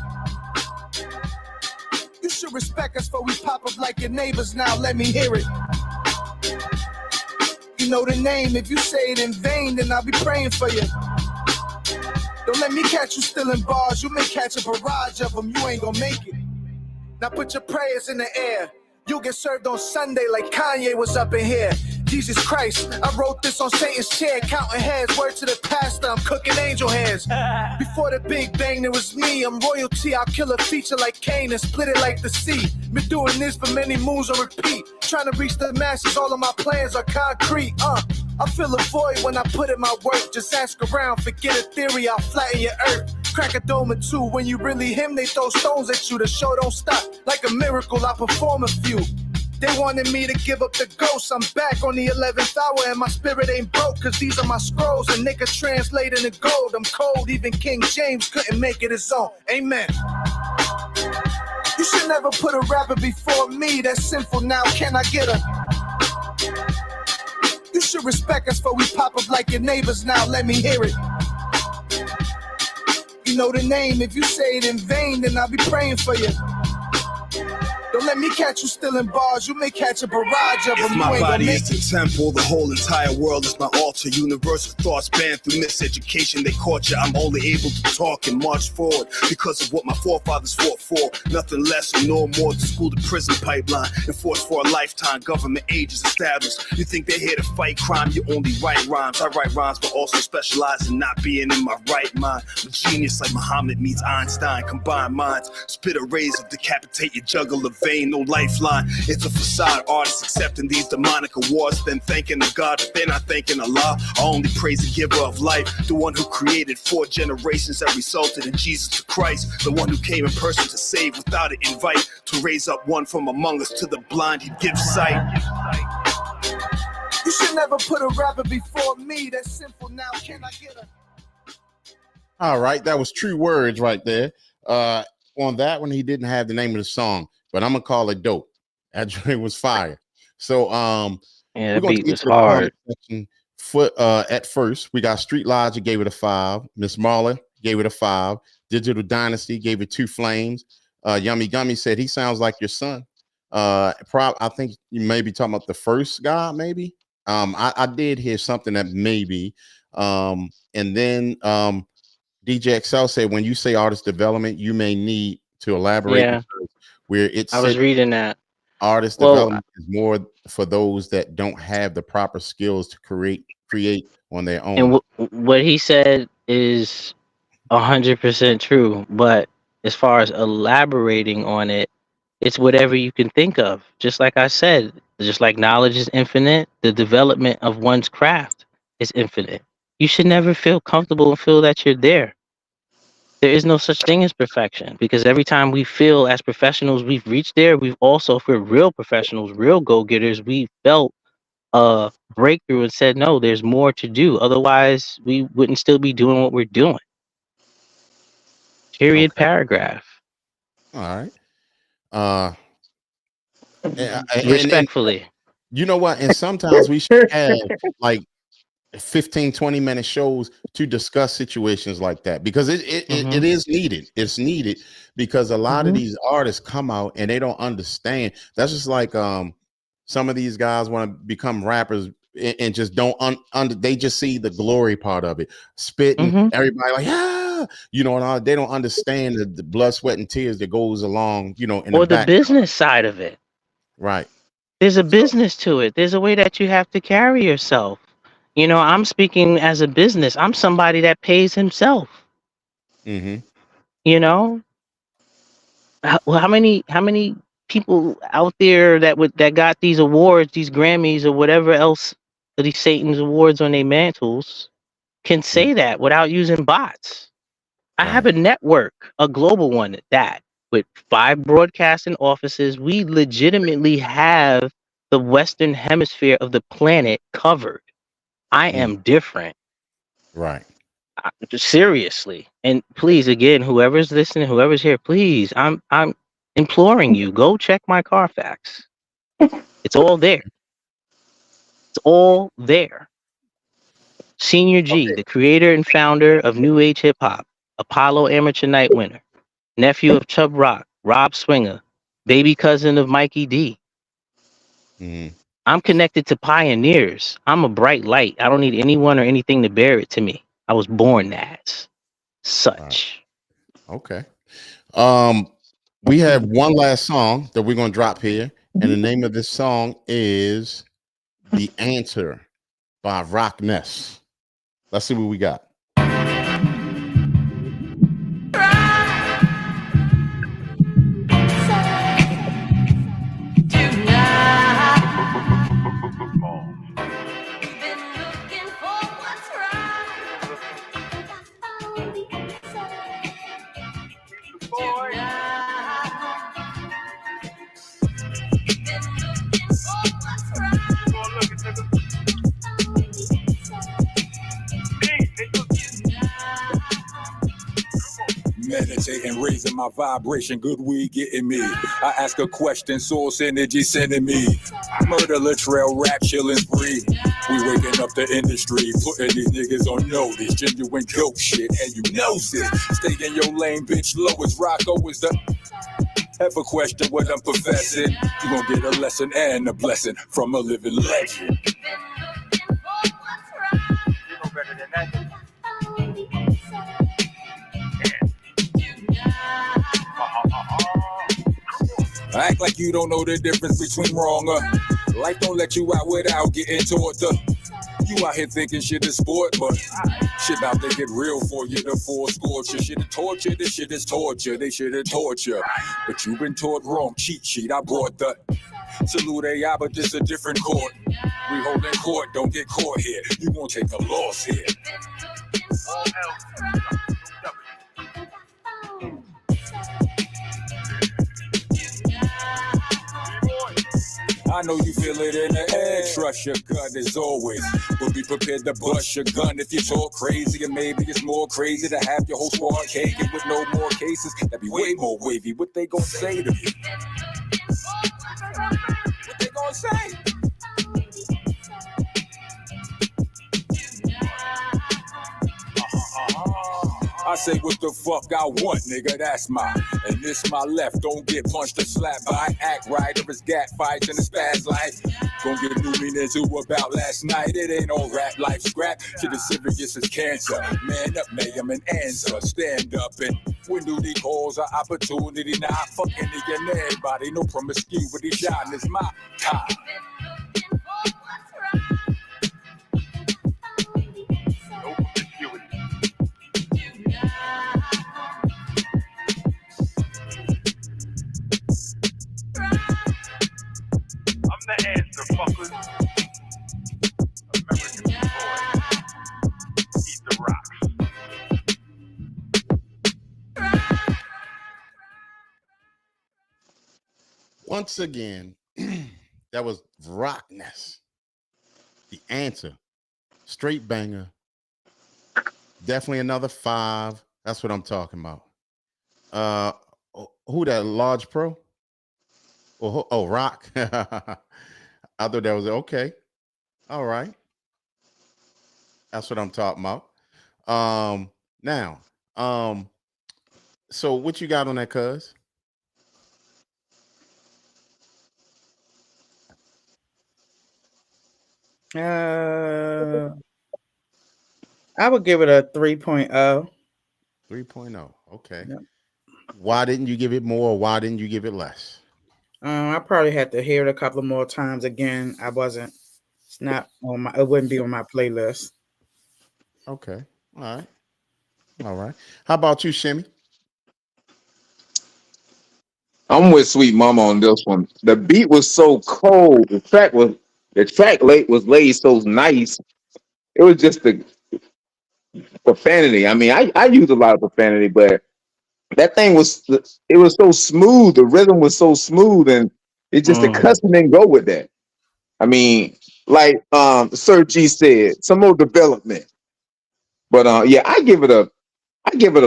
You should respect us for we pop up like your neighbors. Now let me hear it. You know the name. If you say it in vain, then I'll be praying for you. Don't let me catch you stealing bars. You may catch a barrage of them. You ain't gonna make it. Now put your prayers in the air. You'll get served on Sunday like Kanye was up in here. Jesus Christ, I wrote this on Satan's chair, counting heads. Word to the pastor, I'm cooking angel heads. Before the Big Bang, there was me. I'm royalty. I'll kill a feature like Cain and split it like the sea. Been doing this for many moons on repeat. Trying to reach the masses, all of my plans are concrete. I feel a void when I put in my work. Just ask around, forget a theory, I'll flatten your earth. Crack a dome or two. When you really him, they throw stones at you. The show don't stop. Like a miracle, I perform a few. They wanted me to give up the ghost. I'm back on the 11th hour and my spirit ain't broke. Cause these are my scrolls and they could translate into gold. I'm cold, even King James couldn't make it his own. Amen. You should never put a rapper before me. That's sinful. Now can I get a? You should respect us for we pop up like your neighbors. Now let me hear it. You know the name. If you say it in vain, then I'll be praying for you. Don't let me catch you stealing bars. You may catch a barrage of them. If my body is the temple, the whole entire world is my altar. Universal thoughts banned through miseducation. They caught you. I'm only able to talk and march forward because of what my forefathers fought for. Nothing less or no more. The school to prison pipeline enforced for a lifetime. Government ages established. You think they're here to fight crime? You only write rhymes. I write rhymes, but also specialize in not being in my right mind. I'm a genius like Muhammad meets Einstein. Combined minds, spit arrays of decapitate your jugular vein, no lifeline. It's a facade, artists accepting these demonic awards, then thanking the God, but they're not thanking Allah. I only praise the giver of life, the one who created 4 generations that resulted in Jesus the Christ, the one who came in person to save without an invite, to raise up one from among us. To the blind he'd give sight. You should never put a rapper before me. That's simple. Now can I get a? All right, that was True Words right there. On that one, he didn't have the name of the song, but I'm gonna call it dope. That joint was fire. So yeah, the beat was hard. At first, we got Street Logic gave it a 5. Miss Marla gave it a 5. Digital Dynasty gave it 2 flames. Yummy Gummy said he sounds like your son. I think you may be talking about the first guy, maybe. I did hear something that maybe, and then DJ XL said, when you say artist development, you may need to elaborate. Yeah. Where it's I was reading that artist development is more for those that don't have the proper skills to create on their own. And what he said is 100% true. But as far as elaborating on it, it's whatever you can think of. Just like I said, just like knowledge is infinite, the development of one's craft is infinite. You should never feel comfortable and feel that you're there. There is no such thing as perfection, because every time we feel as professionals we've reached there, we've also, if we're real professionals, real go-getters, we felt a breakthrough and said, no, there's more to do. Otherwise, we wouldn't still be doing what we're doing. Period. Okay. Paragraph. All right. Respectfully. And you know what? And sometimes we should have like 15-20 minute shows to discuss situations like that, because it is needed. It's needed because a lot of these artists come out and they don't understand. That's just like some of these guys want to become rappers and just don't they just see the glory part of it, spitting, everybody like, you know, and they don't understand the blood, sweat, and tears that goes along, you know, in or the business side of it. Right. There's a business to it. There's a way that you have to carry yourself. You know, I'm speaking as a business. I'm somebody that pays himself. You know, how many people out there that got these awards, these Grammys or whatever else, these Satan's awards on their mantles, can say that without using bots? I have a network, a global one at that, with 5 broadcasting offices. We legitimately have the Western hemisphere of the planet covered. I am different. Right. Seriously. And please, again, whoever's listening, whoever's here, please, I'm imploring you, go check my Carfax. It's all there. It's all there. Senior G, the creator and founder of New Age Hip Hop, Apollo Amateur Night winner, nephew of Chubb Rock, Rob Swinger, baby cousin of Mikey D. I'm connected to pioneers. I'm a bright light. I don't need anyone or anything to bear it to me. I was born as such. Okay. We have one last song that we're going to drop here. And the name of this song is The Answer by Rock Ness. Let's see what we got. Meditating, raising my vibration, good weed getting me. I ask a question, source energy sending me. Murder, Latrell, rap, chillin' spree. We waking up the industry, putting these niggas on notice. Genuine dope shit, and you know this. Stay in your lane, bitch, low as Rocco is the... Have a question what I'm professing. You gon' get a lesson and a blessing from a living legend. You know better than that. Act like you don't know the difference between wrong or life don't let you out without getting taught the. You out here thinking shit is sport, but shit out there get real for you. The full scorcher, shit is torture. This shit is torture. They should have taught you, but you've been taught wrong. Cheat sheet, I brought the salute AI, but this a different court. We holding court, don't get caught here. You won't take a loss here. I know you feel it in the air. Trust your gut as always, but be prepared to bust your gun if you talk crazy. And maybe it's more crazy to have your whole squad caking with no more cases. That'd be way more wavy. What they gonna say to me? What they gonna say? I say what the fuck I want, nigga, that's my. And this my left, don't get punched or slapped by. Act right, or it's gat fights and it's spaz life. Gon' get new meaning to about last night. It ain't all rap life scrap. Shit as serious as cancer. Man up, mayhem and answer. Stand up and when duty calls an opportunity. Now I fuck any and everybody. No promiscuity, shine is my time. I'm the answer, fuckers. American boy. Eat the rocks. Once again, that was Rockness. The answer. Straight banger. Definitely another 5. That's what I'm talking about. Who that? Large Pro? Oh, Rock. I thought that was okay. All right. That's what I'm talking about. Now, so what you got on that, cuz? I would give it a 3.0. 3.0. Okay. Yep. Why didn't you give it more? Why didn't you give it less? I probably had to hear it a couple of more times again. It's not on my, it wouldn't be on my playlist. Okay. All right. All right. How about you, Shimmy? I'm with Sweet Mama on this one. The beat was so cold. The track was laid so nice. It was just the profanity. I mean, I use a lot of profanity, but that thing was so smooth. The rhythm was so smooth, and it just the cussing didn't go with that. I mean, like Sir G said, some more development. But yeah, I give it a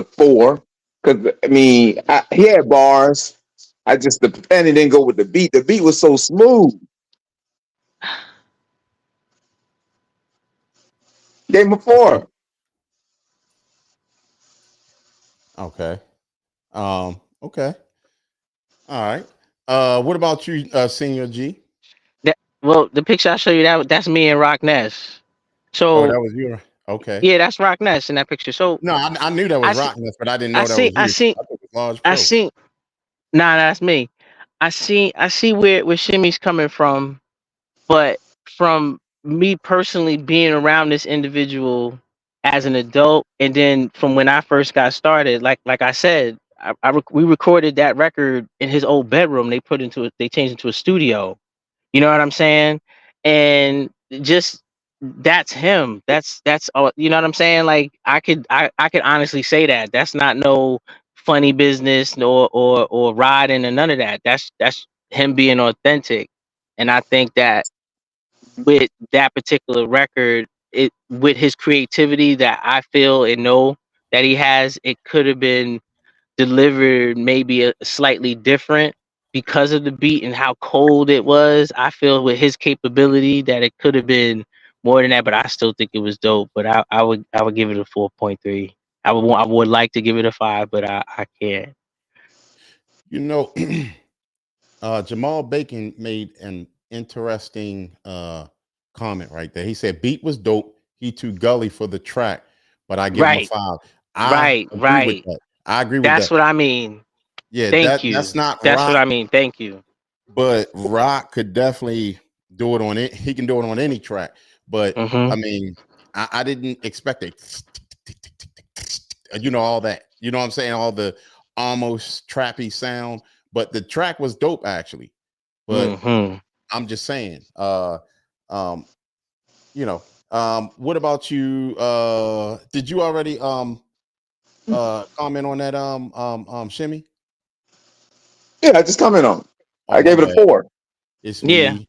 4 because I mean he had bars. The profanity didn't go with the beat. The beat was so smooth. Gave him a 4. Okay. Okay. All right. What about you, Senior G? Well, the picture I show you, that's me and Rockness. So Oh, that was you. Okay. yeah, that's Rockness in that picture. So No, I knew that was Rockness, but I didn't know that was you. I thought it was Large Pro. Nah, that's me. I see where Shimmy's coming from, but from me personally being around this individual as an adult, and then from when I first got started, like I said, we recorded that record in his old bedroom. They changed into a studio. You know what I'm saying? And just that's him. That's all. You know what I'm saying? Like I could honestly say that that's not no funny business or riding or none of that. That's him being authentic. And I think that with that particular record, with his creativity that I feel and know that he has, it could have been delivered maybe a slightly different because of the beat and how cold it was. I feel with his capability that it could have been more than that, but I still think it was dope. But I would give it a 4.3. I would like to give it a 5, but I can't. You know, Jamal Bacon made an interesting comment right there. He said beat was dope. He too gully for the track, but I give him a 5. Right. I agree with That's that. what I mean. Yeah, Thank you. That's not That's Rock, what I mean. Thank you. But Rock could definitely do it on it. He can do it on any track. But I mean, I didn't expect it. You know, all that. You know what I'm saying? All the almost trappy sound. But the track was dope actually. But I'm just saying, you know, what about you? Did you already comment on that Shimmy? Yeah, I just comment on it. I gave it a 4. It's me.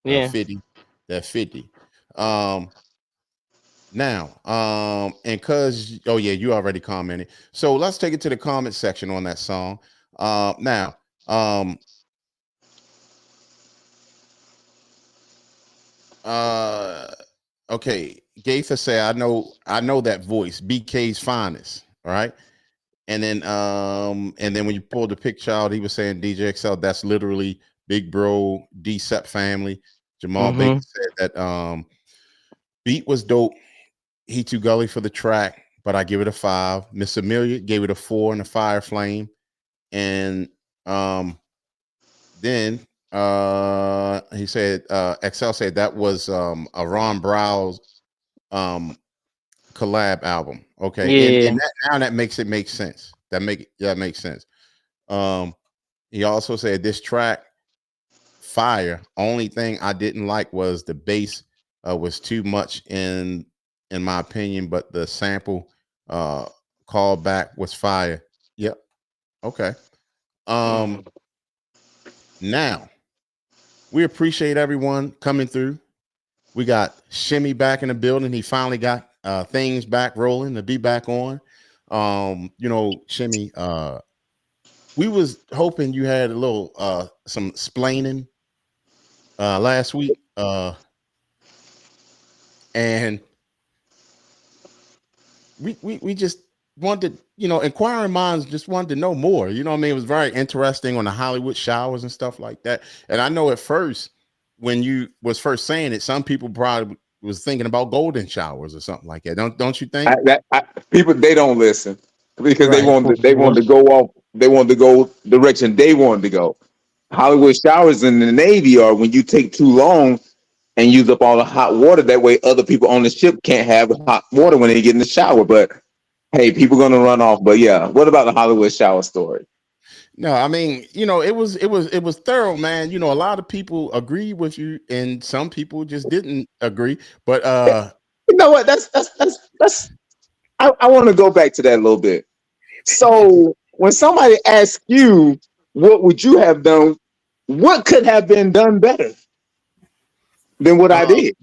Yeah. 50. That 50. Now, and cuz you already commented. So let's take it to the comment section on that song. Now, okay, Gaither say I know that voice, BK's finest. All right. And then when you pulled the picture out, he was saying DJ XL, that's literally Big Bro, D-Sep family. Jamal Baker said that beat was dope. He too gully for the track, but I give it a 5. Miss Amelia gave it a 4 in the Fire Flame. And then he said XL said that was a Ron Browse collab album. Okay. Yeah. And now that makes sense. That makes sense. He also said this track fire. Only thing I didn't like was the bass was too much in my opinion, but the sample callback was fire. Yep. Okay. Now we appreciate everyone coming through. We got Shimmy back in the building. He finally got things back rolling to be back on. Shimmy, we was hoping you had a little some splaining last week. And we just wanted, inquiring minds just wanted to know more. You know what I mean? It was very interesting on the Hollywood showers and stuff like that. And I know at first, when you was first saying it, some people probably was thinking about golden showers or something like that. Don't you think? People, they don't listen because Right. they want to go off. They want to go direction they wanted to go. Hollywood showers in the Navy are when you take too long and use up all the hot water. That way other people on the ship can't have hot water when they get in the shower. But hey, people gonna run off. But yeah, what about the Hollywood shower story? No, I mean, it was thorough, man. A lot of people agree with you and some people just didn't agree. But you know what? That's I want to go back to that a little bit. So when somebody asks you, what would you have done? What could have been done better than what I did?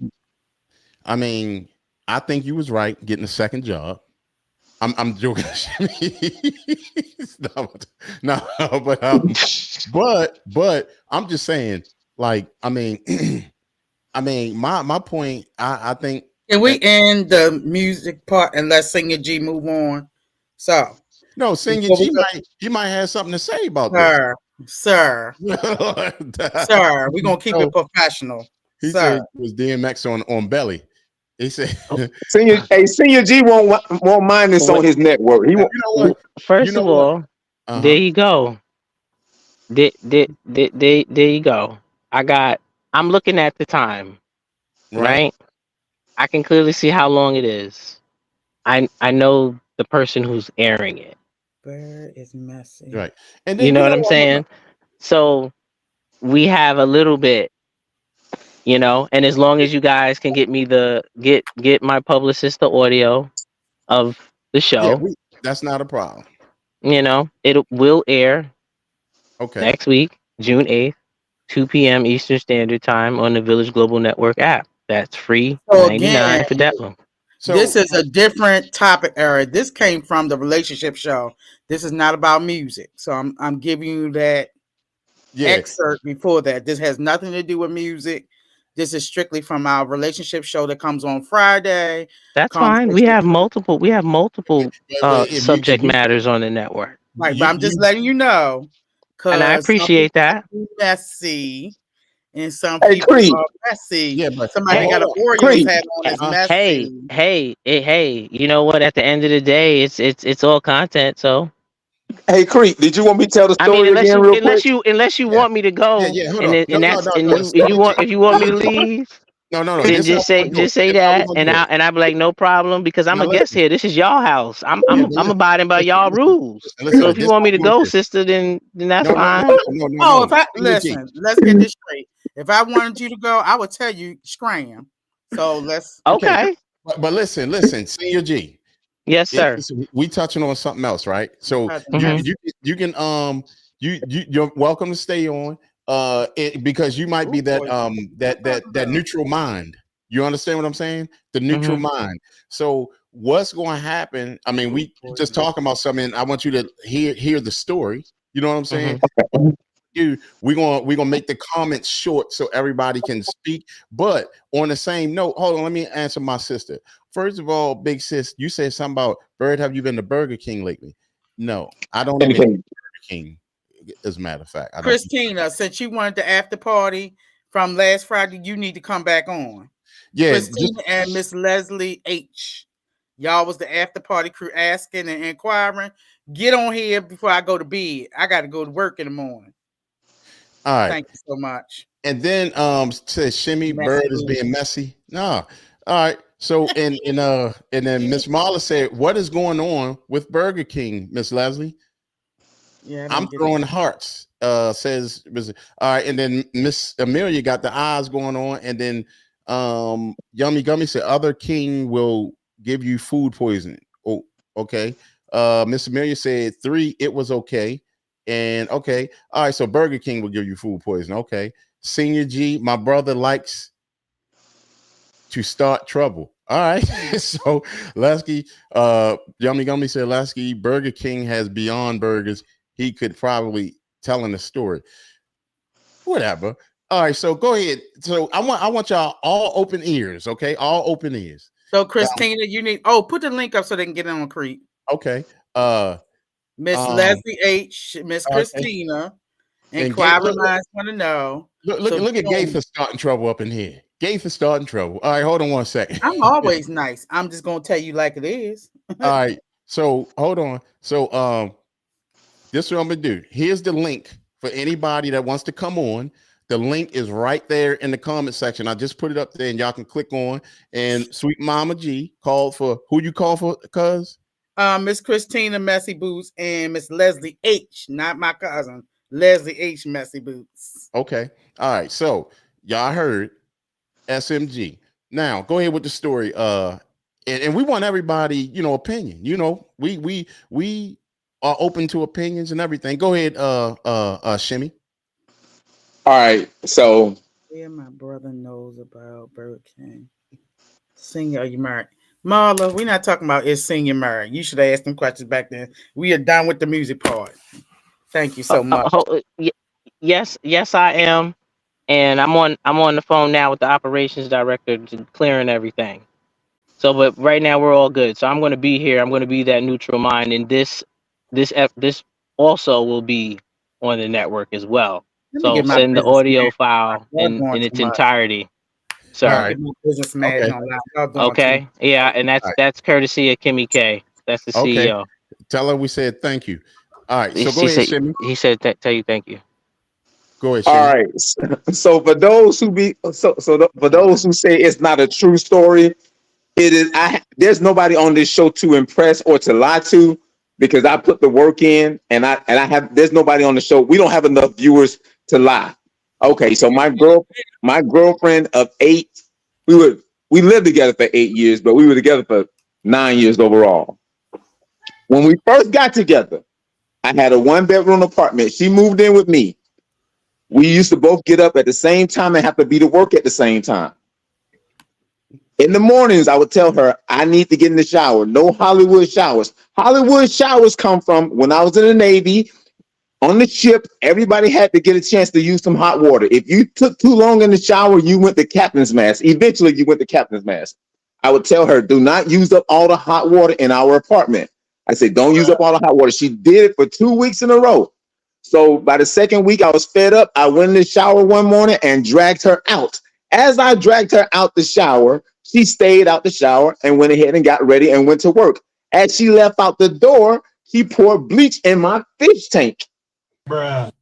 I mean, I think you was right getting a second job. I'm joking. no, but I'm just saying, like, I mean, my point, I think. Can we end the music part and let Senior G move on? So no, Senior G might have something to say about this. Sir, we're gonna keep it professional. He said it was DMX on Belly. He said, Senior G won't mind this on his network. He won't. First of all, there you go. There you go. I'm looking at the time, right? I can clearly see how long it is. I know the person who's airing it. Where is messy? Right. And then, you know what I'm saying? So we have a little bit. And as long as you guys can get me get my publicist the audio of the show, that's not a problem. It will air next week, June 8th, 2 p.m. Eastern Standard Time on the Village Global Network app. That's free, $99 for that one. So this is a different topic area. This came from the relationship show. This is not about music. So I'm giving you that excerpt before that. This has nothing to do with music. This is strictly from our relationship show that comes on Friday. That's fine. We have multiple subject matters on the network. Right, but I'm just letting you know. And I appreciate that. Messy. And some people are messy. Yeah, but somebody got a Oreo hat on that's messy. Hey, you know what? At the end of the day, it's all content, so. Hey, Creep, did you want me to tell the story again real quick? Unless you want me to go, if you want me to leave, then just say that, and I'll be like, no problem, because I'm a guest here. This is y'all house. I'm abiding by y'all rules. So if you want me to go, sister, then that's fine. Listen, let's get this straight. If I wanted you to go, I would tell you scram. So let's okay. But listen, Senior G. Yes, sir. We touching on something else, right? So you can you're welcome to stay on because you might be that neutral mind. You understand what I'm saying? The neutral mind. So what's going to happen? I mean, we just talking about something. I want you to hear the story. You know what I'm saying? do, we're gonna make the comments short so everybody can speak. But on the same note, hold on, let me answer my sister. First of all, big sis, you said something about Bird. Have you been to Burger King lately? No, I don't even eat Burger King. As a matter of fact, Christina, since you wanted the after party from last Friday, you need to come back on. Yeah, Christina and Miss Leslie H. Y'all was the after party crew asking and inquiring. Get on here before I go to bed. I got to go to work in the morning. All right. Thank you so much. And then says Shimmy Bird is being messy. No. All right. So and then Miss Marla said, what is going on with Burger King, Miss Leslie? Yeah, I'm throwing hearts. Says all right, and then Miss Amelia got the eyes going on, and then Yummy Gummy said other king will give you food poisoning. Oh, okay. Miss Amelia said 3, it was okay. And okay, all right, so Burger King will give you food poisoning. Okay. Senior G, my brother likes to start trouble. All right. So Lasky, Yummy Gummy said Lasky, Burger King has Beyond Burgers. He could probably tell in the story. Whatever. All right, so go ahead. So I want y'all all open ears, okay? All open ears. So Christina, you need put the link up so they can get it on Creep. Okay. Miss Leslie H, Miss Christina, inquiring minds want to know. Look at Gay for starting trouble up in here. Gay for starting trouble. All right, hold on one second. I'm always nice. I'm just gonna tell you like it is. All right, so hold on. So this is what I'm gonna do. Here's the link for anybody that wants to come on. The link is right there in the comment section. I just put it up there, and y'all can click on. And Sweet Mama G called for who you call for, cuz? Miss Christina Messy Boots and Miss Leslie H, not my cousin. Leslie H Messy Boots. Okay. All right. So y'all heard SMG. Now go ahead with the story. And we want everybody, opinion. We are open to opinions and everything. Go ahead, Shimmy. All right, so yeah, my brother knows about Burger King. Senior, are you married? Marla, we're not talking about is senior married. You should have asked them questions back then. We are done with the music part. Thank you so much. Yes, I am, and I'm on the phone now with the operations director clearing everything. So, but right now we're all good. So I'm going to be here. I'm going to be that neutral mind, and this also will be on the network as well. So send the audio file in its entirety. Sorry. Right. Okay. Yeah, and that's courtesy of Kimmy K. That's the CEO. Okay. Tell her we said thank you. All right. So go ahead, Shimmy. He said tell you thank you. Go ahead, Shimmy. All right. So for those who for those who say it's not a true story, it is. There's nobody on this show to impress or to lie to, because I put the work in, and there's nobody on the show. We don't have enough viewers to lie. Okay, so my girlfriend of 8, we lived together for 8 years, but we were together for 9 years overall. When we first got together, I had a 1-bedroom apartment. She moved in with me. We used to both get up at the same time and have to be to work at the same time. In the mornings, I would tell her, I need to get in the shower. No Hollywood showers. Hollywood showers come from when I was in the Navy. On the ship, everybody had to get a chance to use some hot water. If you took too long in the shower, you went to captain's mast. Eventually, you went to captain's mast. I would tell her, do not use up all the hot water in our apartment. I said, don't use up all the hot water. She did it for 2 weeks in a row. So by the second week, I was fed up. I went in the shower one morning and dragged her out. As I dragged her out the shower, she stayed out the shower and went ahead and got ready and went to work. As she left out the door, she poured bleach in my fish tank. Bruh.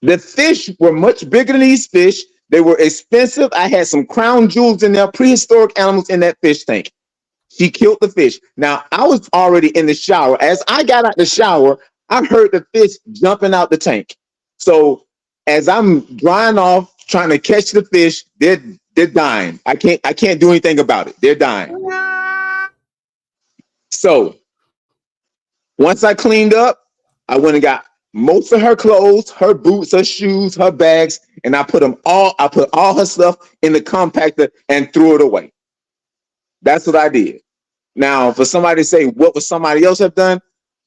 The fish were much bigger than these fish. They were expensive. I had some crown jewels in there, prehistoric animals in that fish tank. She killed the fish. Now, I was already in the shower. As I got out the shower, I heard the fish jumping out the tank. So as I'm drying off, trying to catch the fish, they're dying. I can't do anything about it. They're dying. So once I cleaned up, I went and got most of her clothes, her boots, her shoes, her bags, and I put all her stuff in the compactor and threw it away. That's what I did. Now, for somebody to say, what would somebody else have done?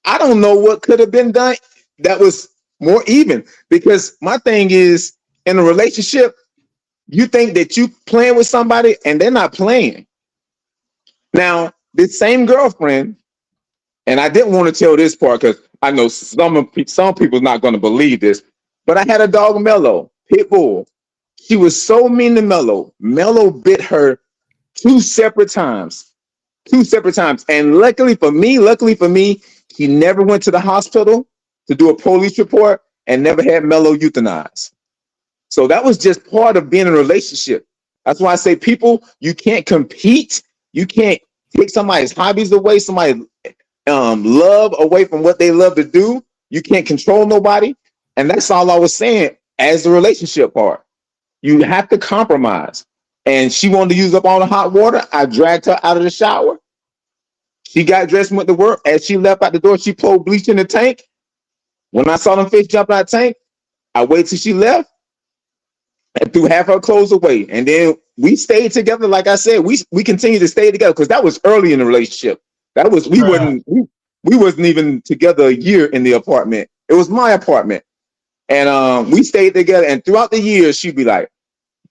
I don't know what could have been done that was more even. Because my thing is, in a relationship, you think that you playing with somebody and they're not playing. Now, this same girlfriend, and I didn't want to tell this part because I know some people not going to believe this, but I had a dog, Mello, pit bull. She was so mean to Mello. Mello bit her two separate times. And luckily for me, he never went to the hospital to do a police report and never had Mello euthanized. So that was just part of being in a relationship. That's why I say, people, you can't compete. You can't take somebody's hobbies away, somebody's love away from what they love to do. You can't control nobody. And that's all I was saying as the relationship part. You have to compromise. And she wanted to use up all the hot water. I dragged her out of the shower. She got dressed and went to work. As she left out the door, she poured bleach in the tank. When I saw them fish jump out of the tank, I waited till she left and threw half her clothes away. And then we stayed together. Like I said, we continued to stay together because that was early in the relationship. That was we wasn't even together a year in the apartment. It was my apartment. And we stayed together. And throughout the years, she'd be like,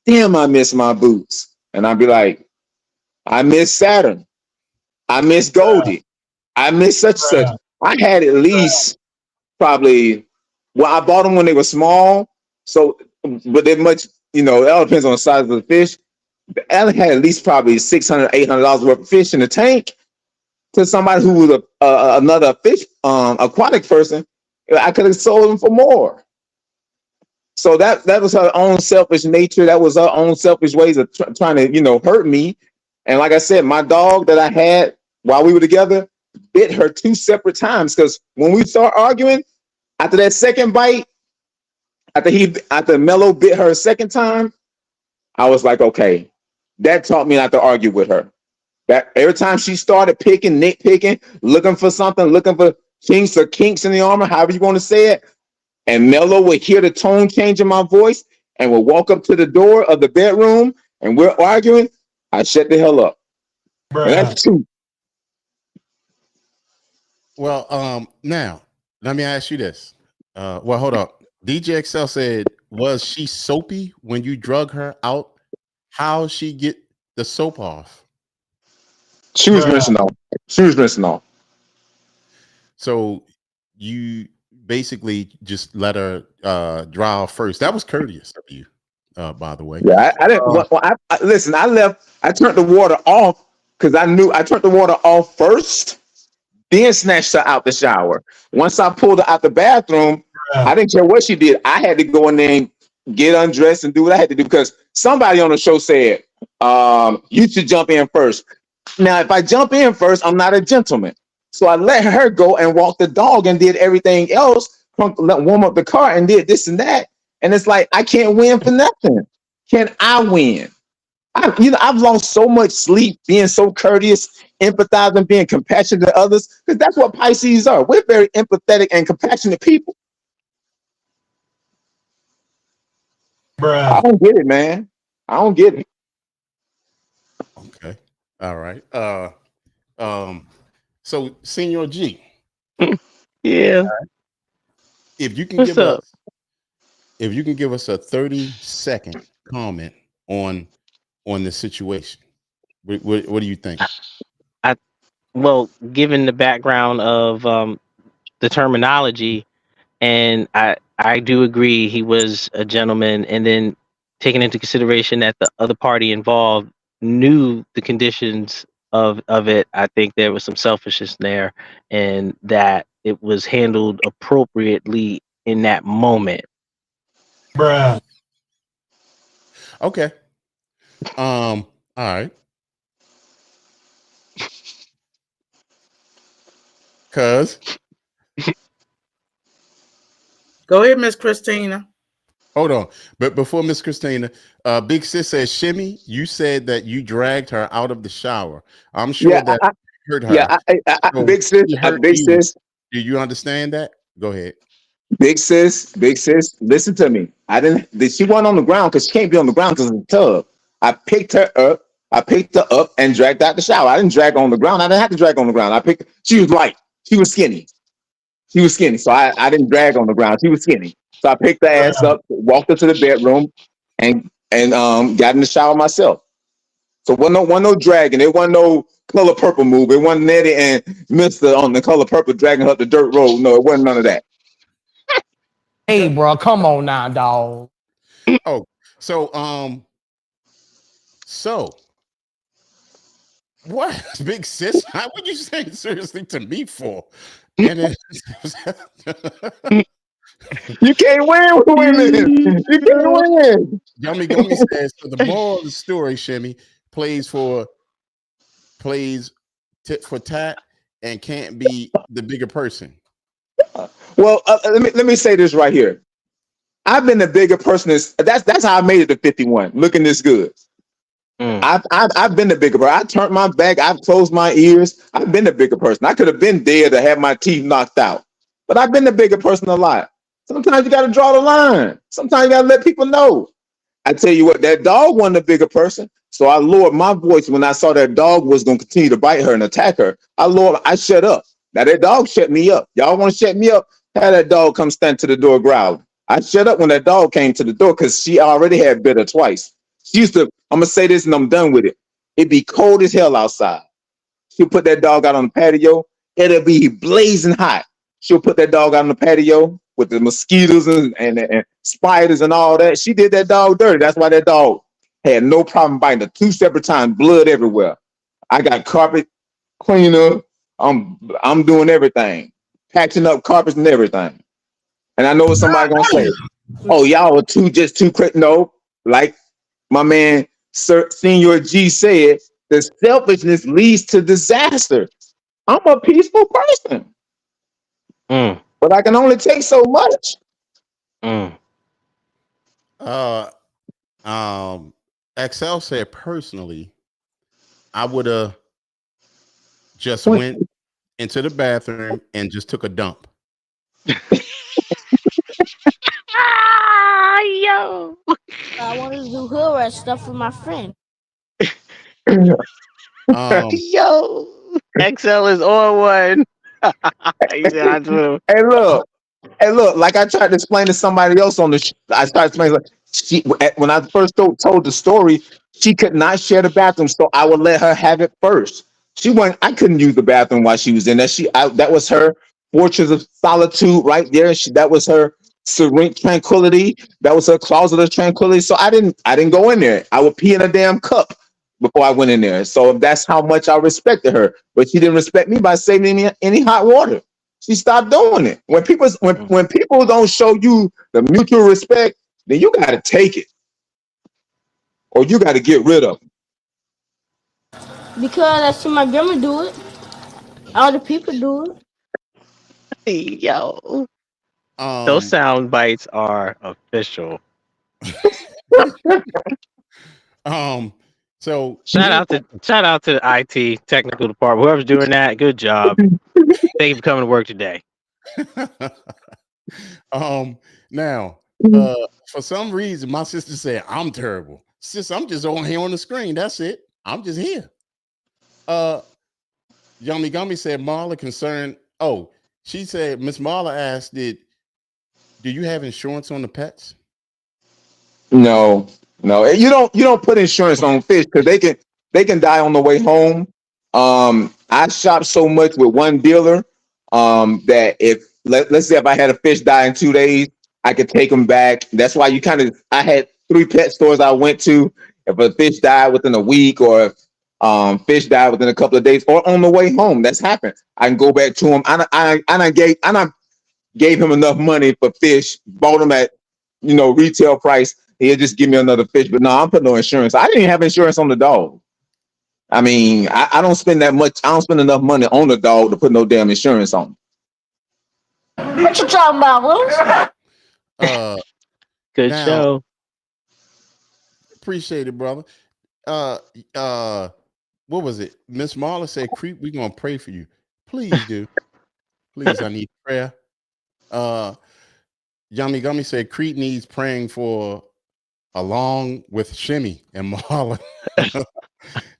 damn, I miss my boots. And I'd be like, I miss Saturn. I miss Goldie. I miss such and such. I had at least probably, well, I bought them when they were small. So, but they're much, it all depends on the size of the fish. I had at least probably $600, $800 worth of fish in the tank. To somebody who was another fish, aquatic person, I could have sold them for more. So that was her own selfish nature. That was her own selfish ways of trying to, hurt me. And like I said, my dog that I had while we were together bit her two separate times. Because when we start arguing, after that second bite, after Mello bit her a second time, I was like, okay, that taught me not to argue with her. That every time she started nitpicking, looking for something, looking for kinks or kinks in the armor, however you want to say it, and Mello would hear the tone change in my voice and would walk up to the door of the bedroom and we're arguing, I shut the hell up. And that's true. Well, now let me ask you this. Hold up. DJ XL said, was she soapy when you drug her out? How she get the soap off? She was rinsing off. So you basically just let her dry off first. That was courteous of you, by the way. Yeah, I didn't. Listen, I left. I turned the water off because I knew I turned the water off first, then snatched her out the shower. Once I pulled her out the bathroom, I didn't care what she did. I had to go in there and get undressed and do what I had to do because somebody on the show said, you should jump in first. Now, if I jump in first, I'm not a gentleman. So I let her go and walk the dog and did everything else, warm up the car and did this and that. And it's like, I can't win for nothing. Can I win? I've lost so much sleep being so courteous, empathizing, being compassionate to others, because that's what Pisces are. We're very empathetic and compassionate people. I don't get it, man. I don't get it. Okay. All right. So Senior G. Yeah. If you can give us a 30-second comment on the situation, what do you think? Well, given the background of the terminology, and I do agree he was a gentleman, and then taking into consideration that the other party involved knew the conditions of it, I think there was some selfishness there, and that it was handled appropriately in that moment. Okay. All right. Cuz. Go ahead, Miss Christina. Hold on. But before Miss Christina, Big Sis says, Shimmy, you said that you dragged her out of the shower. I'm sure that hurt her. Yeah, Big Sis. Do you understand that? Go ahead. Big sis, listen to me. She wasn't on the ground because she can't be on the ground because of the tub. I picked her up and dragged out the shower. I didn't drag her on the ground. I didn't have to drag her on the ground. She was light. She was skinny. She was skinny, so I didn't drag on the ground. She was skinny, so I picked the ass up, walked her to the bedroom, and got in the shower myself. So wasn't no dragging. It wasn't no Color Purple move. It wasn't Nettie and Mister on the Color Purple dragging her up the dirt road. No, it wasn't none of that. Hey, bro, come on now, dog. Oh, so what, big sis? What you saying seriously to me for? And then, you can't win with women. You can't win. Gummy says, so the moral of the story, Shimmy, plays for tit for tat and can't be the bigger person. Well, let me say this right here. I've been the bigger person. That's how I made it to 51, looking this good. I've been the bigger person. I turned my back. I've closed my ears. I've been the bigger person. I could have been dead to have my teeth knocked out, but I've been the bigger person a lot. Sometimes you got to draw the line. Sometimes you got to let people know. I tell you what, that dog wasn't a bigger person. So I lowered my voice when I saw that dog was going to continue to bite her and attack her. I shut up. Now that dog shut me up. Y'all want to shut me up? Have that dog come stand to the door growling. I shut up when that dog came to the door because she already had bit her twice. She used to, I'm going to say this and I'm done with it. It'd be cold as hell outside. She'll put that dog out on the patio. It'll be blazing hot. She'll put that dog out on the patio with the mosquitoes and spiders and all that. She did that dog dirty. That's why that dog had no problem biting her 2 separate times, blood everywhere. I got carpet cleaner. I'm doing everything, patching up carpets and everything. And I know what somebody gonna say. Oh, y'all are too crazy. No, like my man Senior G said, the selfishness leads to disaster. I'm a peaceful person, but I can only take so much. XL said personally, I would have just went into the bathroom and just took a dump. Yo, I want to do hood rat stuff with my friend. Yo, XL is on one. Hey, look, like I tried to explain to somebody else on the I started explaining, when I first told the story, she could not share the bathroom, so I would let her have it first. I couldn't use the bathroom while she was in there. That was her fortress of solitude right there. That was her serene tranquility. That was her closet of tranquility. So I didn't go in there. I would pee in a damn cup before I went in there. So that's how much I respected her. But she didn't respect me by saving me any hot water. She stopped doing it. When people don't show you the mutual respect, then you got to take it, or you got to get rid of them. Because I see my grandma do it. All the people do it. Yo. Those sound bites are official. So shout out to the IT technical department. Whoever's doing that, good job. Thank you for coming to work today. Now, for some reason, my sister said I'm terrible. Sis, I'm just on here on the screen. That's it. I'm just here. Yummy Gummy said Marla concerned. Oh, she said Miss Marla asked, do you have insurance on the pets? No. You don't put insurance on fish because they can die on the way home. I shop so much with one dealer that let's say if I had a fish die in 2 days, I could take them back. That's why I had 3 pet stores I went to. If a fish died within a week or fish died within a couple of days or on the way home, that's happened. I can go back to him. I gave him enough money for fish, bought him at retail price. He'll just give me another fish. But no, I'm putting no insurance. I didn't have insurance on the dog. I mean, I don't spend that much. I don't spend enough money on the dog to put no damn insurance on. What you talking about, Willis? Good show. Appreciate it, brother. What was it? Miss Marla said, "Creep, we're gonna pray for you. Please do. Please, I need prayer." Yummy Gummy said, "Creep needs praying for." Along with Shimmy and Marla.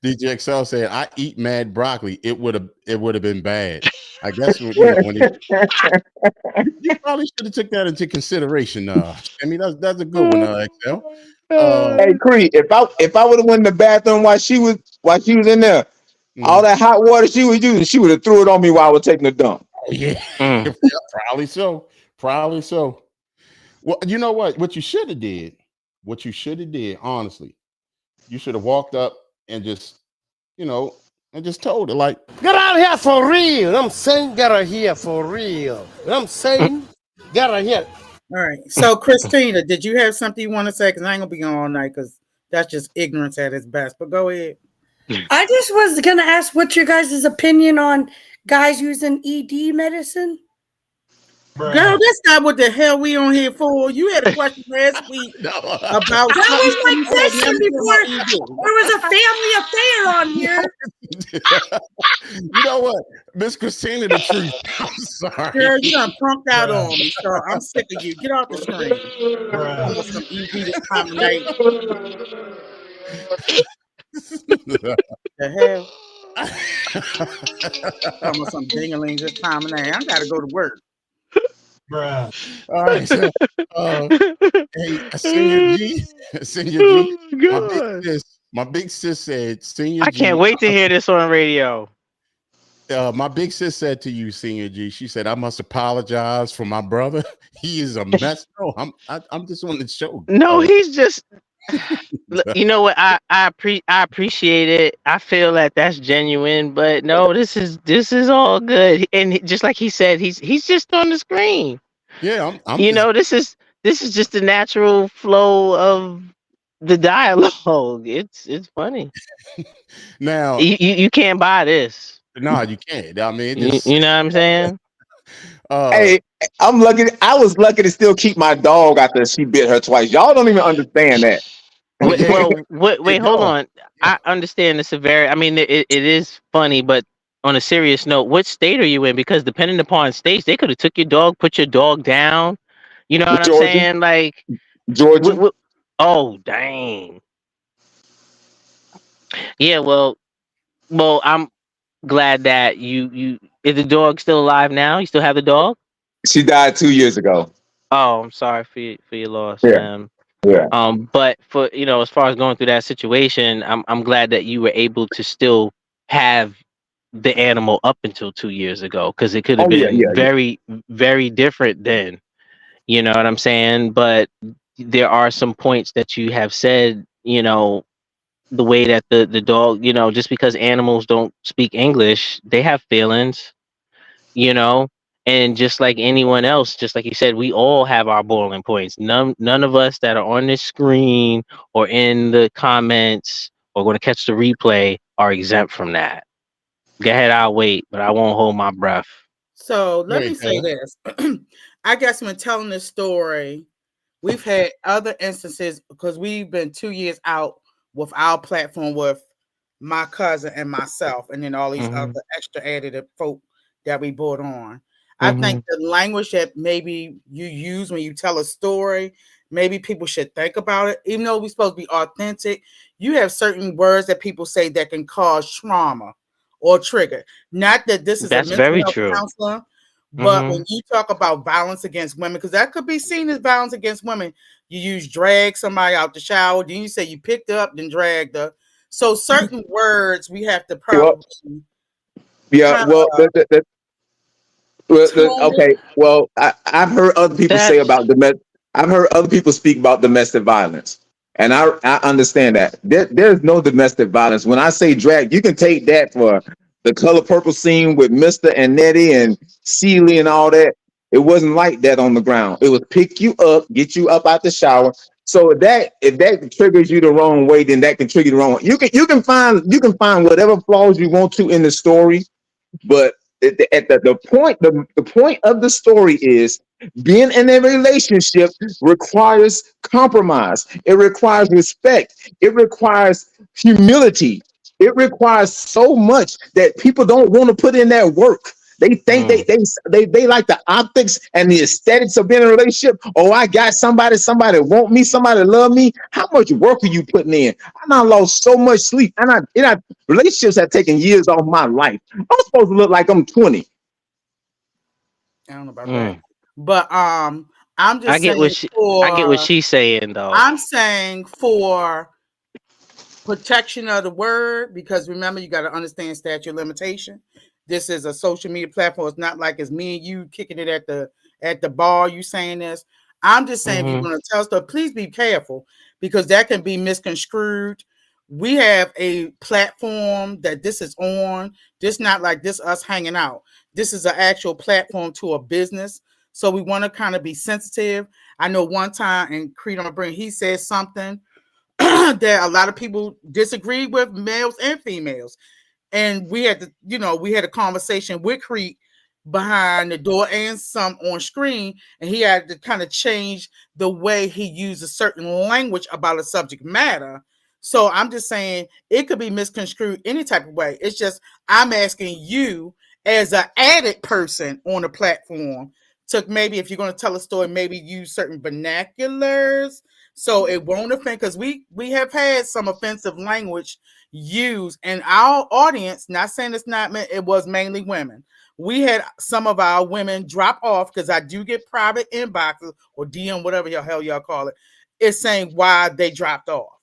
DJ XL said, I eat mad broccoli. It would have been bad. I guess when you probably should have took that into consideration. I mean, that's a good one, XL. Hey, Cree, if I would have went in the bathroom while she was in there, all that hot water she was using, she would have threw it on me while I was taking a dump. Yeah, probably so. Probably so. Well, you know what? What you should have did, honestly, you should have walked up and just, and just told her, like, get out of here for real. I'm saying, get out of here for real. I'm saying, get out of here. All right. So, Christina, did you have something you want to say? Because I ain't gonna be on all night because that's just ignorance at its best. But go ahead. I just was gonna ask what your guys' opinion on guys using ED medicine. Girl, that's not what the hell we on here for. You had a question last week about that was my question before. There was a family affair on here. You know what, Miss Christina, the truth. I'm sorry. Girl, you done punked out on me, so I'm sick of you. Get off the screen. I want some ED this time of night. The hell? I want some ding-a-ling this time of night. I gotta go to work. Bruh. All right. So, hey, Senior G. My big sis said, Senior G. I can't wait to hear this on radio. My big sis said to you, Senior G, she said, I must apologize for my brother. He is a mess. No, I'm just on the show. No, he's just. You know what? I appreciate it. I feel that that's genuine, but no, this is all good. And just like he said, he's just on the screen. Yeah, this is just the natural flow of the dialogue. It's funny. Now you can't buy this. No, you can't. I mean, you know what I'm saying? Hey, I'm lucky. I was lucky to still keep my dog after she bit her twice. Y'all don't even understand that. Wait, hold on. I understand the severity. I mean, it is funny, but on a serious note, what state are you in? Because depending upon states, they could have took your dog, put your dog down. You know what Georgia. I'm saying? Like Georgia. Oh, dang. Yeah, well, I'm glad that you is the dog still alive now? You still have the dog? She died 2 years ago. Oh, I'm sorry for your loss. Yeah. Yeah. But for as far as going through that situation, I'm glad that you were able to still have the animal up until 2 years ago, because it could have been very, very different then. You know what I'm saying? But there are some points that you have said, the way that the dog, just because animals don't speak English, they have feelings, and just like anyone else, just like you said, we all have our boiling points. None of us that are on this screen or in the comments or going to catch the replay are exempt from that. Go ahead, I'll wait, but I won't hold my breath. So let me say this. I guess when telling this story, we've had other instances because we've been 2 years out with our platform with my cousin and myself, and then all these other extra added folk that we brought on. I think the language that maybe you use when you tell a story, maybe people should think about it. Even though we're supposed to be authentic, you have certain words that people say that can cause trauma or trigger. Not that this is That's a mental very health true. counselor, but when you talk about violence against women, because that could be seen as violence against women, you use drag somebody out the shower, then you say you picked her up, then dragged her. So certain words we have to probably. Okay. Well, I've heard other people say about I've heard other people speak about domestic violence, and I understand that there's no domestic violence. When I say drag, you can take that for the Color Purple scene with Mr. and Nettie and Celie and all that. It wasn't like that on the ground. It was pick you up, get you up out the shower. So if that triggers you the wrong way, then that can trigger you the wrong way. You can find whatever flaws you want to in the story, but the point of the story is being in a relationship requires compromise. It requires respect. It requires humility. It requires so much that people don't want to put in that work. They think they like the optics and the aesthetics of being in a relationship. Oh, I got somebody want me, somebody love me. How much work are you putting in? I lost so much sleep, and relationships have taken years off my life. I'm supposed to look like I'm 20. I don't know about that. But I'm just I get what she's saying though. I'm saying for protection of the word, because remember, you got to understand statute of limitation. This is a social media platform. It's not like it's me and you kicking it at the bar. You saying this. I'm just saying, if you're going to tell stuff, please be careful, because that can be misconstrued. We have a platform that this is on. This not like this us hanging out. This is an actual platform to a business. So we want to kind of be sensitive. I know one time, and Creed on the Brink, he said something that a lot of people disagree with, males and females. And we had to, we had a conversation with Creed behind the door and some on screen, and he had to kind of change the way he used a certain language about a subject matter. So I'm just saying it could be misconstrued any type of way. It's just I'm asking you as an added person on the platform to maybe, if you're going to tell a story, maybe use certain vernaculars so it won't offend, because we have had some offensive language used, and our audience, not saying it's not meant, it was mainly women. We had some of our women drop off, because I do get private inboxes or DM, whatever the hell y'all call it. It's saying why they dropped off.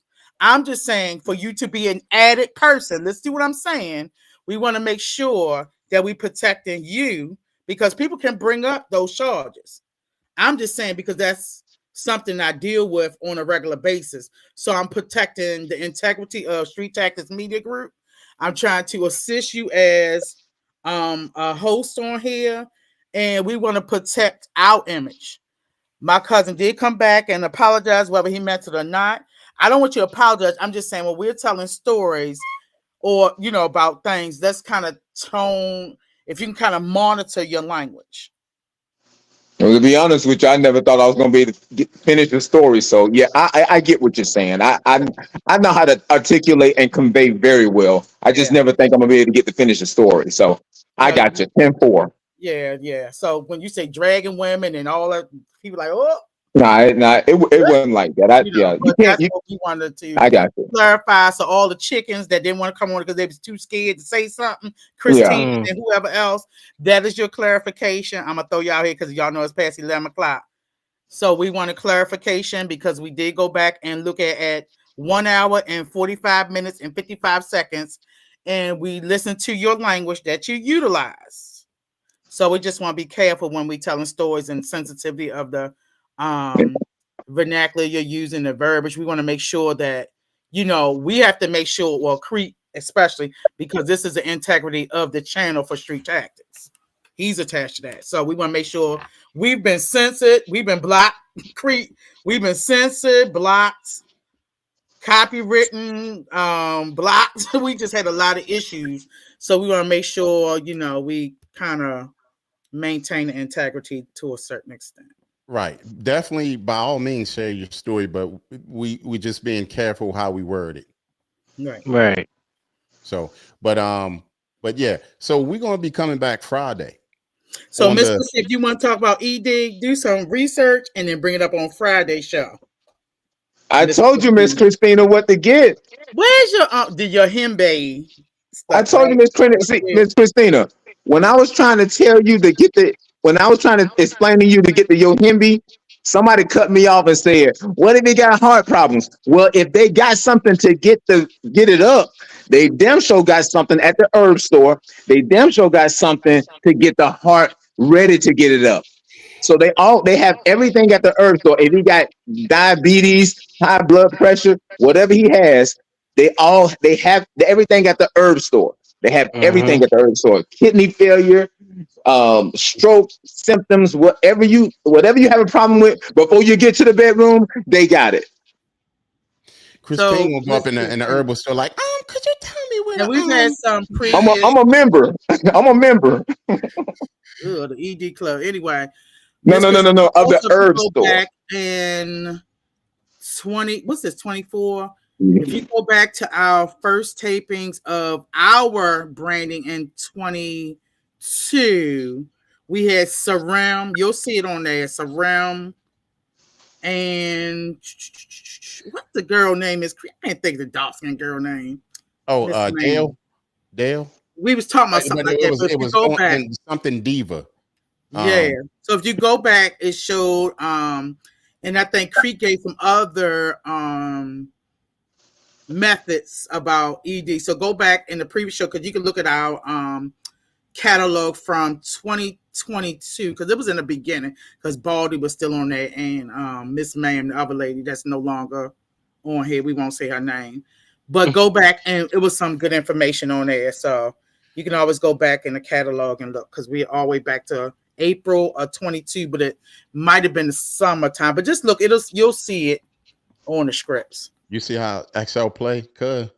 I'm just saying, for you to be an added person, let's see what I'm saying. We want to make sure that we protecting you, because people can bring up those charges. I'm just saying, because that's something I deal with on a regular basis. So I'm protecting the integrity of Street Tactics Media Group. I'm trying to assist you as a host on here, and we want to protect our image. My cousin did come back and apologize, whether he meant it or not. I don't want you to apologize. I'm just saying, when we're telling stories or, about things, that's kind of tone, if you can kind of monitor your language. Well, to be honest with you, I never thought I was going to be able to finish the story. So, yeah, I get what you're saying. I know how to articulate and convey very well. I just never think I'm going to be able to get to finish the story. So, I got you. 10-4. Yeah. So, when you say dragging women and all that, people like, oh. It wasn't like that. We wanted to I got you. clarify. So all the chickens that didn't want to come on because they was too scared to say something, Christine and whoever else, that is your clarification. I'm gonna throw y'all here because y'all know it's past 11 o'clock. So we want a clarification, because we did go back and look at 1 hour and 45 minutes and 55 seconds, and we listened to your language that you utilize. So we just want to be careful when we telling stories and sensitivity of the vernacular you're using, the verbiage. We want to make sure that, we have to make sure, well, Creek especially, because this is the integrity of the channel for Street Tactics. He's attached to that. So we want to make sure we've been censored, we've been blocked, Creek, we've been censored, blocked, copywritten, blocked. We just had a lot of issues. So we want to make sure, we kind of maintain the integrity to a certain extent. Right. Definitely, by all means, share your story, but we just being careful how we word it. Right. So, but yeah. So we're gonna be coming back Friday. So, Mr. If you want to talk about ED, do some research and then bring it up on Friday's show. I told you, Miss Christina, what to get. Where's your himbe? I told you, Miss Christina, when I was trying to tell you to get when I was trying to explain to you to get the Yohimbe, somebody cut me off and said, what if they got heart problems? Well, if they got something to get it up, they damn sure got something at the herb store. They damn sure got something to get the heart ready to get it up. So they have everything at the herb store. If he got diabetes, high blood pressure, whatever he has, they have everything at the herb store. They have everything at the herb store. Kidney failure, stroke symptoms, whatever you have a problem with, before you get to the bedroom, they got it. Christine will go up in the herbal store like, could you tell me where? We've had some I'm a member. I'm a member. The ED club. Anyway. No. Of the herb store. Back in 24. If you go back to our first tapings of our branding in 22, we had Surround. You'll see it on there. Surround. And what the girl name is? I can't think of the dark skin girl name. Oh, Dale. We was talking about something like that. It was something diva. Yeah. So if you go back, it showed and I think Creek gave some other methods about ED. So go back in the previous show because you can look at our catalog from 2022 because it was in the beginning because Baldy was still on there and Miss Ma'am, the other lady that's no longer on here. We won't say her name, but go back and it was some good information on there. So you can always go back in the catalog and look because we're all the way back to April of 22, but it might have been the summertime. But just look, you'll see it on the scripts. You see how XL play? Cuz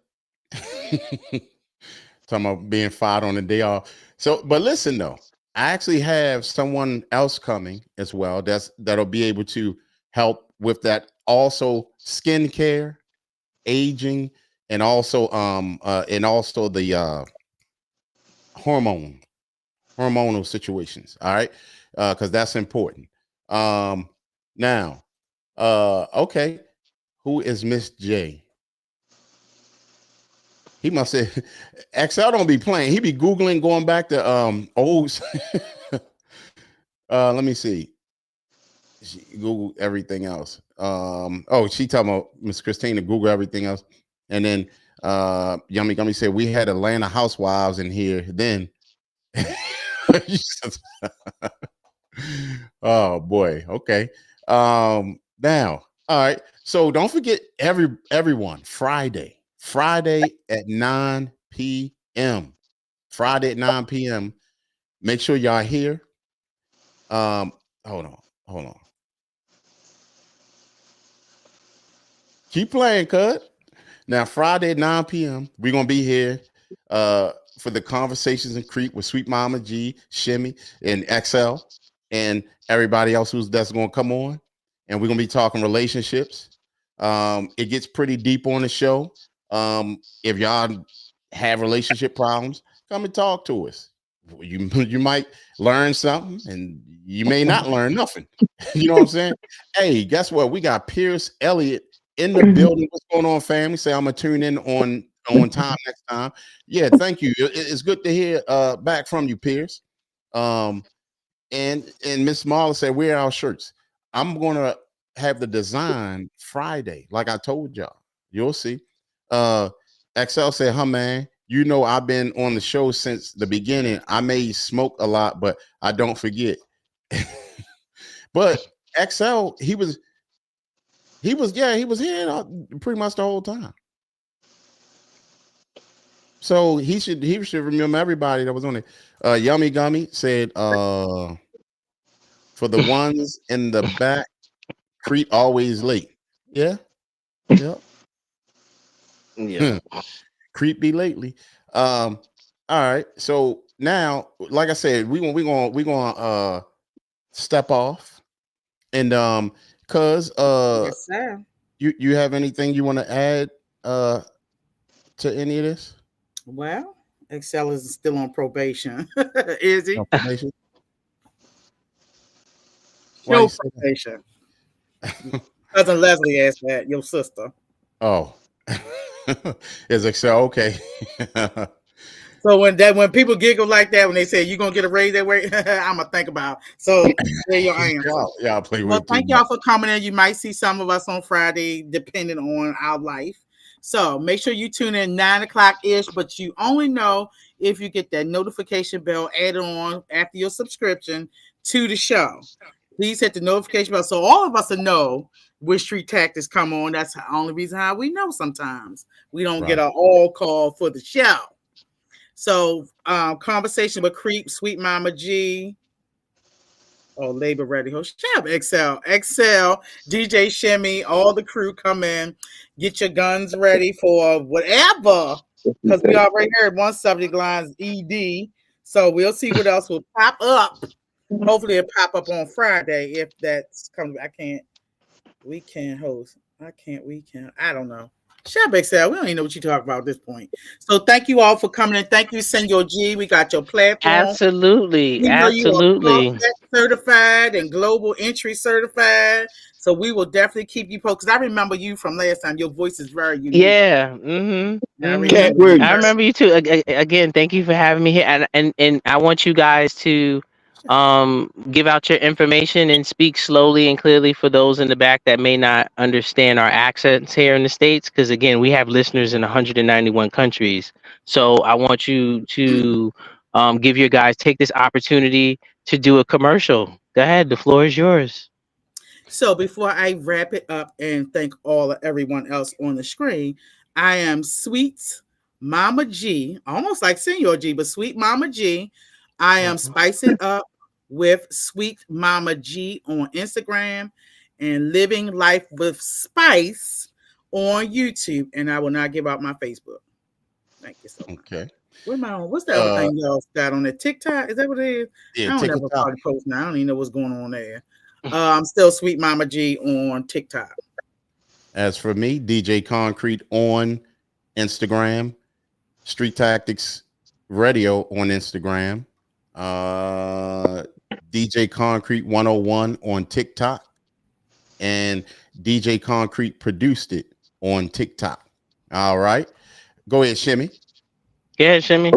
talking about being fired on the day off. So, but listen though, I actually have someone else coming as well. That'll be able to help with that. Also, skincare, aging, and also the hormonal situations. All right, because that's important. Now, okay, who is Miss J? He must say XL don't be playing. He be Googling, going back to old. Let me see. She Google everything else. She talking about Miss Christina Google everything else. And then Yummy Gummy said we had Atlanta housewives in here then. Oh boy. Okay. Now, all right. So don't forget everyone, Friday at 9 p.m. Friday at 9 p.m. Make sure y'all here. Hold on. Keep playing, cuz. Now, Friday at 9 p.m., we're gonna be here for the Conversations in Creek with Sweet Mama G, Shimmy, and XL, and everybody else that's gonna come on. And we're gonna be talking relationships. It gets pretty deep on the show. If y'all have relationship problems, come and talk to us. You might learn something, and you may not learn nothing. You know what I'm saying? Hey, guess what? We got Pierce Elliott in the building. What's going on, family? Say I'm gonna tune in on time next time. Yeah, thank you. It's good to hear back from you, Pierce. And Miss Marla said, "Wear our shirts." I'm gonna have the design Friday, like I told y'all. You'll see. XL said, "Huh, man, you know I've been on the show since the beginning. I may smoke a lot, but I don't forget." But XL, he was here pretty much the whole time. So he should remember everybody that was on it. Yummy Gummy said, for the ones in the back, Crete always late. Yeah. Creepy lately. All right. So now, like I said, we gonna step off, and cuz yes, sir. You have anything you want to add to any of this? Well, XL is still on probation. Is he? On probation? No probation. Cousin Leslie asked that, your sister. Oh. Is XL okay? So when people giggle like that, when they say you're gonna get a raise that way, I'm gonna think about it. So there your answer. Y'all play with. Well, thank y'all for coming in. You might see some of us on Friday, depending on our life. So make sure you tune in 9:00 ish, but you only know if you get that notification bell added on after your subscription to the show. Please hit the notification bell so all of us will know which Street Tactics come on. That's the only reason how we know sometimes. We don't get an all call for the show. So Conversation with Creep, Sweet Mama G. Oh, Labor Ready. Oh, shut up, XL, DJ Shimmy, all the crew come in. Get your guns ready for whatever. Because we already heard one subject line's ED. So we'll see what else will pop up. Hopefully it'll pop up on Friday if that's coming. We can't host. I don't know. Shut up, XL. We don't even know what you talk about at this point. So thank you all for coming in. Thank you, Senor G. We got your platform. Absolutely. You are certified and global entry certified. So we will definitely keep you posted. Because I remember you from last time. Your voice is very unique. Yeah. I remember you too. Again, thank you for having me here. And I want you guys to Give out your information and speak slowly and clearly for those in the back that may not understand our accents here in the States. Because again, we have listeners in 191 countries. So I want you to give your guys, take this opportunity to do a commercial. Go ahead. The floor is yours. So before I wrap it up and thank everyone else on the screen, I am Sweet Mama G, almost like Senior G, but Sweet Mama G. I am Spice It Up with Sweet Mama G on Instagram and Living Life with Spice on YouTube. And I will not give out my Facebook. Thank you so much. Okay. What's the other thing y'all got on there? TikTok? Is that what it is? Yeah, I don't ever start post now. I don't even know what's going on there. I'm still Sweet Mama G on TikTok. As for me, DJ Concrete on Instagram, Street Tactics Radio on Instagram, DJ Concrete 101 on TikTok, and DJ Concrete Produced It on TikTok. All right. Go ahead, Shimmy. Yeah, Shimmy.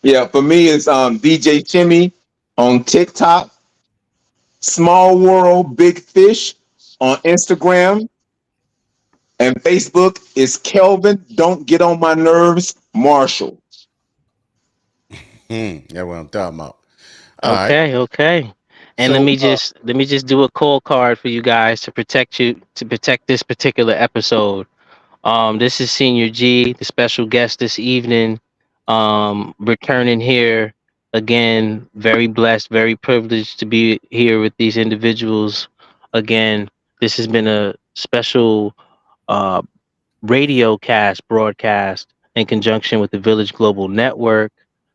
Yeah, for me it's DJ Shimmy on TikTok, Small World Big Fish on Instagram, and Facebook is Kelvin Don't Get on My Nerves Marshall. That's what I'm talking about. Okay. And So, let me just do a call card for you guys to protect this particular episode. This is Senior G, the special guest this evening, returning here again. Very blessed, very privileged to be here with these individuals. Again, this has been a special broadcast in conjunction with the Village Global Network,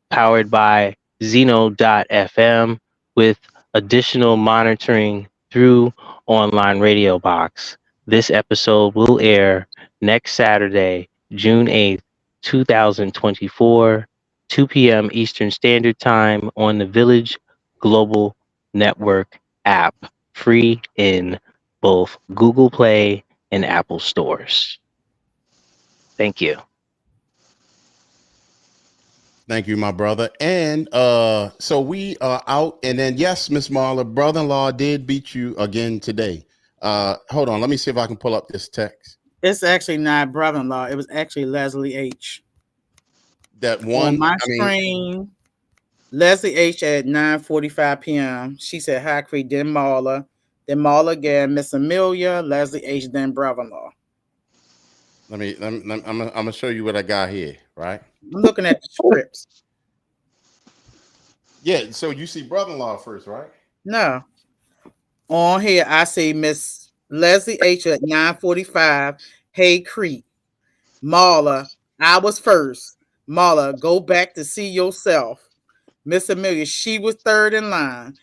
powered by Zeno.fm, with additional monitoring through online radio box. This episode will air next Saturday, June 8th, 2024, 2 p.m. Eastern Standard Time on the Village Global Network app, free in both Google Play and Apple stores. Thank you. Thank you, my brother. And so we are out. And then, yes, Miss Marla, brother-in-law did beat you again today. Hold on. Let me see if I can pull up this text. It's actually not brother-in-law. It was actually Leslie H. That one on my screen. Leslie H at 9:45 p.m. She said, "Hi, Creed." Then Marla again. Miss Amelia, Leslie H. Then brother-in-law. I'm gonna show you what I got here. Right. I'm looking at the scripts. Yeah. So you see brother-in-law first, right? No. On here, I see Miss Leslie H at 9:45. Hey, Creed. Marla, I was first. Marla, go back to see yourself. Miss Amelia, she was third in line.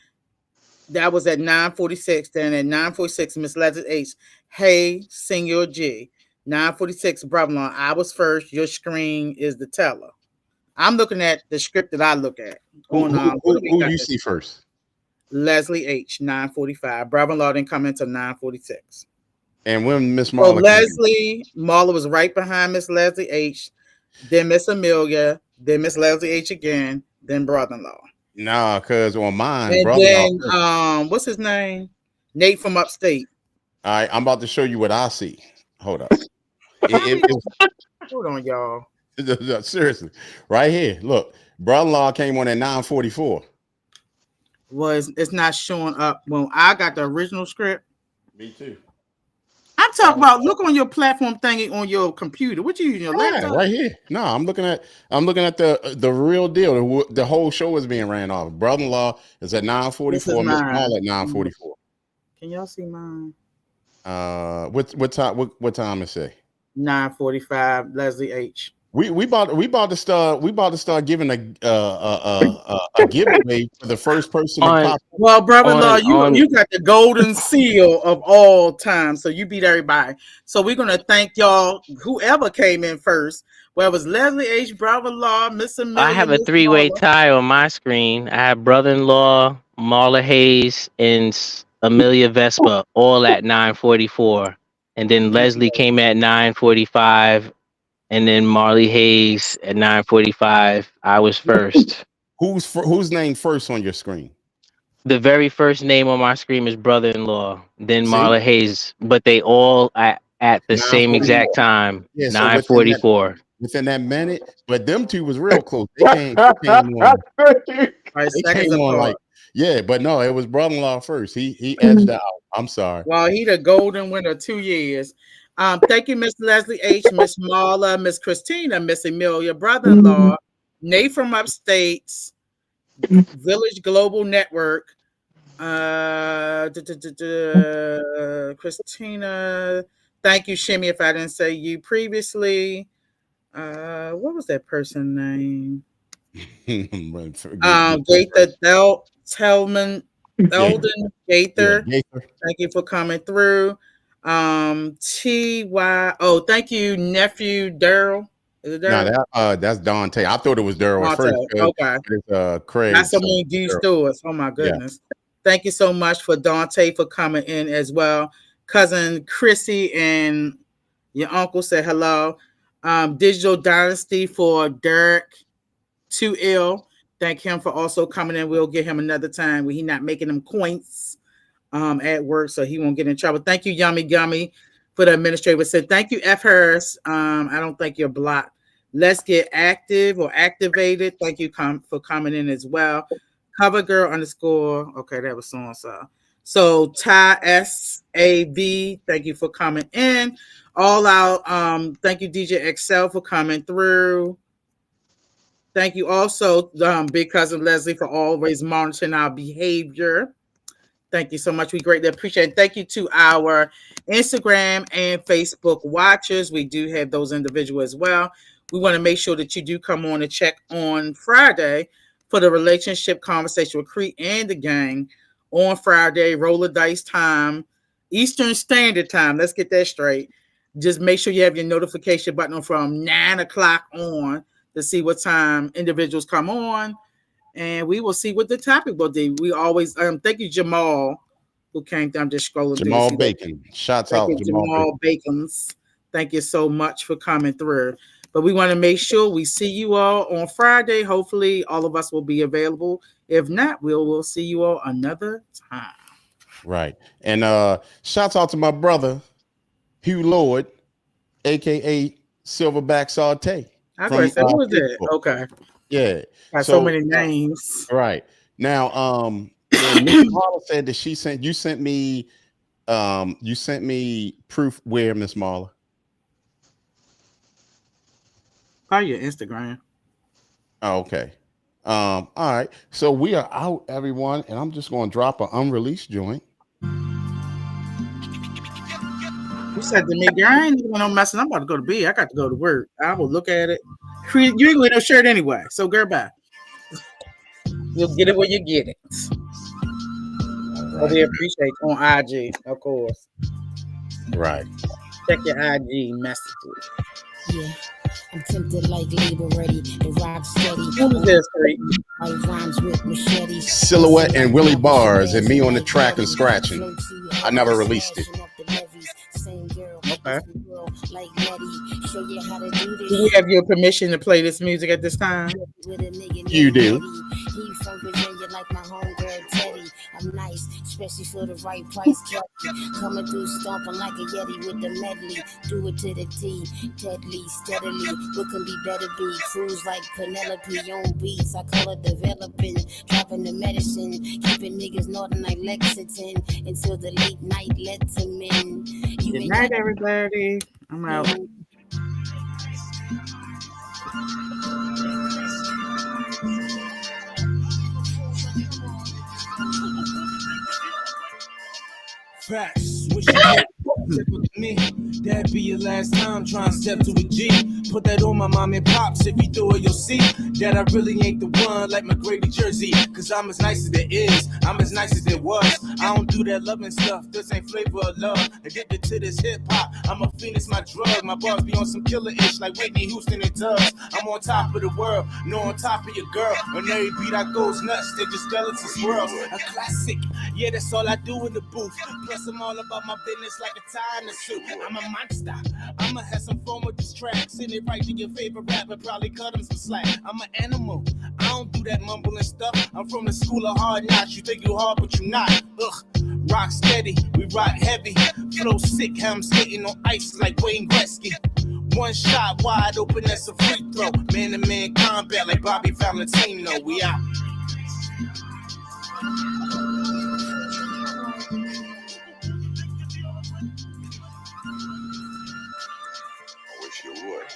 That was at 9:46. Then at 9:46, Miss Leslie H. Hey, Senior G. 9:46, brother-in-law, I was first. Your screen is the teller. I'm looking at the script that I look at. Who you see first? Leslie H. 9:45. Brother-in-law didn't come until 9:46. And when Miss Marla, Marla was right behind Miss Leslie H. Then Miss Amelia. Then Miss Leslie H. again. Then brother-in-law. Nah, cause on mine, and brother-in-law. Then what's his name? Nate from upstate. All right, I'm about to show you what I see. Hold up. Hold on, y'all. Seriously, right here. Look, brother-in-law came on at 9:44. Was it's not showing up when I got the original script? Me too. I'm talking about look on your platform thingy on your computer. What you using your laptop? Right here. No, I'm looking at the real deal. The whole show is being ran off. Brother-in-law is at 9:44. Miss Marla at 9:44. Can y'all see mine? What time is it? 9:45. Leslie H. We about to start giving a giveaway for the first person to pop. Well, brother-in-law, you got the golden seal of all time, so you beat everybody. So we're gonna thank y'all, whoever came in first. Well, it was Leslie H, brother-in-law, Miss Amelia. I have a three-way tie on my screen. I have brother-in-law, Marla Hayes, and Amelia Vespa, all at 9:44, and then Leslie came at 9:45. And then Marley Hayes at 9:45. I was first. Who's named first on your screen? The very first name on my screen is brother-in-law, then See? Marla Hayes, but they all at the same 9:44. exact time, Yeah, so 9:44. within that minute, but them two was real close. They came on. They seconds came on apart. like, yeah, but no, it was brother-in-law first. He edged out. I'm sorry. Well, he the golden winner 2 years. Thank you, Miss Leslie H, Miss Marla, Miss Christina, Miss Amelia, brother-in-law, Nate from Upstates, Village Global Network, Christina. Thank you, Shimmy, if I didn't say you previously. What was that person name? Gaither Telman, Eldon Gaither. Thank you for coming through. T.Y. Oh, thank you, nephew Daryl. Is it Daryl? No, that's Dante. I thought it was Daryl at first. Okay. It's Craig. Not so many D Stewarts. Oh my goodness. Yeah. Thank you so much for Dante for coming in as well. Cousin Chrissy and your uncle said hello. Digital Dynasty for Derek 2L. Thank him for also coming in. We'll get him another time when he's not making them coins at work, so he won't get in trouble. Thank you, Yummy Gummy, for the administrator. Said thank you, F. Harris. I don't think you're blocked. Let's get active or activated. Thank you for coming in as well. Cover girl _ okay, that was so and so. So Ty SAB, thank you for coming in. All out. Thank you, DJ Excel, for coming through. Thank you also, Big Cousin Leslie, for always monitoring our behavior. Thank you so much. We greatly appreciate it. Thank you to our Instagram and Facebook watchers. We do have those individuals as well. We want to make sure that you do come on and check on Friday for the relationship conversation with Crete and the gang on Friday, roll the dice time, Eastern Standard Time. Let's get that straight. Just make sure you have your notification button from 9 o'clock on to see what time individuals come on. And we will see what the topic will be. We always thank you, Jamal, who came down. I'm just scrolling. Jamal Bacon. Shouts out Jamal Bacons. Thank you so much for coming through. But we want to make sure we see you all on Friday. Hopefully, all of us will be available. If not, we'll see you all another time. Right. And shouts out to my brother, Hugh Lord, aka Silverback Saute. I was say, who was that? Okay. Yeah. Got so many names. Right. Now, Miss Marla said that you sent me proof where, Miss Marla? Probably your Instagram. Oh, okay. All right. So we are out, everyone, and I'm just going to drop an unreleased joint. You said to me, girl, I ain't doing no messing. I'm about to go to bed. I got to go to work. I will look at it. You ain't with no shirt anyway. So, girl, bye. You'll get it when you get it. Right. We appreciate on IG, of course. Right. Check your IG messages. Yeah. I'm tempted like labor ready, the rock steady. Who's this, rhymes with machetes. Silhouette and Willie Bars and me on the track and scratching. I never released it. Okay. Do we have your permission to play this music at this time? You do. I'm nice, especially for the right price. Coming through stomping like a Yeti with the medley. Do it to the T, deadly, steadily. What can be better be? Cruise like Penelope on beats. I call it developing, dropping the medicine, keeping niggas northern like Lexington until the late night lets them in. Good night, everybody. I'm out. Facts. Wish you had step with me. That'd be your last time trying to step to a G. Put that on my mom and pops. If you do it, you'll see that I really ain't the one like McGrady Jersey. Cause I'm as nice as it is. I'm as nice as it was. I don't do that loving stuff. This ain't flavor of love. Addicted to this hip hop. I'm a fiend, it's my drug. My bars be on some killer ish like Whitney Houston and Doves. I'm on top of the world. No, on top of your girl. When every beat I goes nuts, they just skeleton swirls. A classic. Yeah, that's all I do in the booth. Plus, I'm all about my business like a tie in a suit. I'm a monster. I'ma have some fun with this track. Send it right to your favorite rapper. Probably cut him some slack. flat. I'm an animal. I don't do that mumbling stuff. I'm from the school of hard knocks. You think you hard, but you not. Ugh. Rock steady, we rock heavy. Flow sick, how I'm skating on ice like Wayne Gretzky. One shot wide open, that's a free throw. Man to man combat like Bobby Valentino. We out. I wish you would.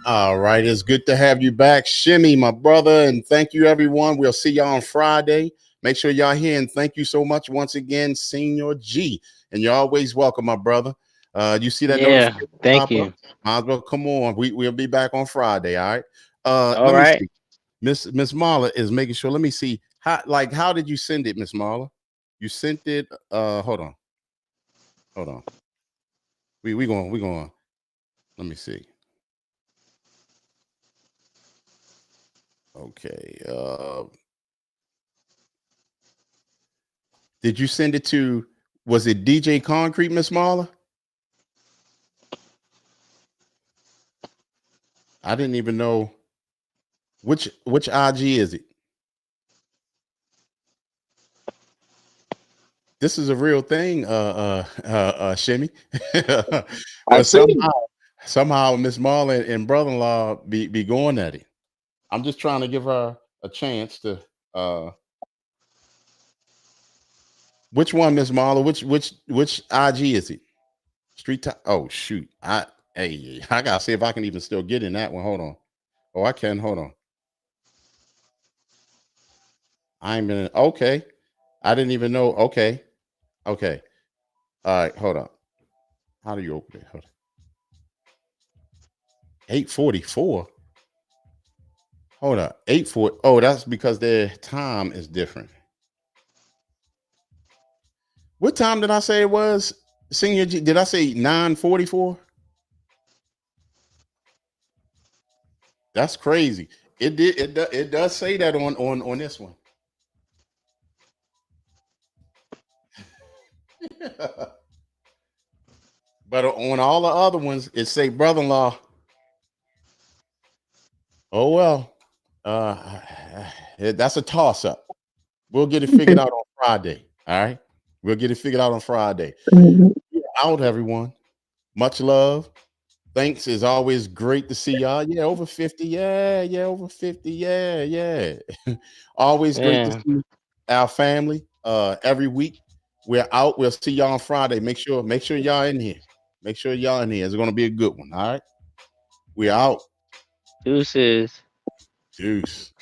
All right, it's good to have you back, Shimmy, my brother, and thank you, everyone. We'll see y'all on Friday. Make sure y'all here, and thank you so much once again, Senior G. And you're always welcome, my brother. You see that? Yeah, thank you. Might as well come on. We'll be back on Friday. All right. All right. Miss Marla is making sure. Let me see. How did you send it, Miss Marla? You sent it. Hold on. We going. Let me see. Okay. Did you send it to? Was it DJ Concrete, Miss Marla? I didn't even know which IG is it. This is a real thing, Shimmy. But somehow Miss Marla and brother-in-law be going at it. I'm just trying to give her a chance to. Which one, Miss Marla? Which IG is it? Street Talk. Oh shoot! I gotta see if I can even still get in that one. Hold on. Oh, I can. Hold on. I'm in. Okay. I didn't even know. Okay. All right. Hold on. How do you open it? Hold on. 8:44. Hold on. 8:40. Oh, that's because their time is different. What time did I say it was? Senior G, did I say 9:44? That's crazy. It does say that on this one. But on all the other ones, it say brother-in-law. Oh well. That's a toss-up. We'll get it figured out on Friday. All right. We'll get it figured out on Friday. Out, everyone. Much love. Thanks. It's always great to see y'all. Yeah, over 50. Yeah, over 50. Yeah. Always great to see our family. Every week we're out. We'll see y'all on Friday. Make sure y'all in here. Make sure y'all in here. It's going to be a good one. All right. We're out. Deuces. Deuce.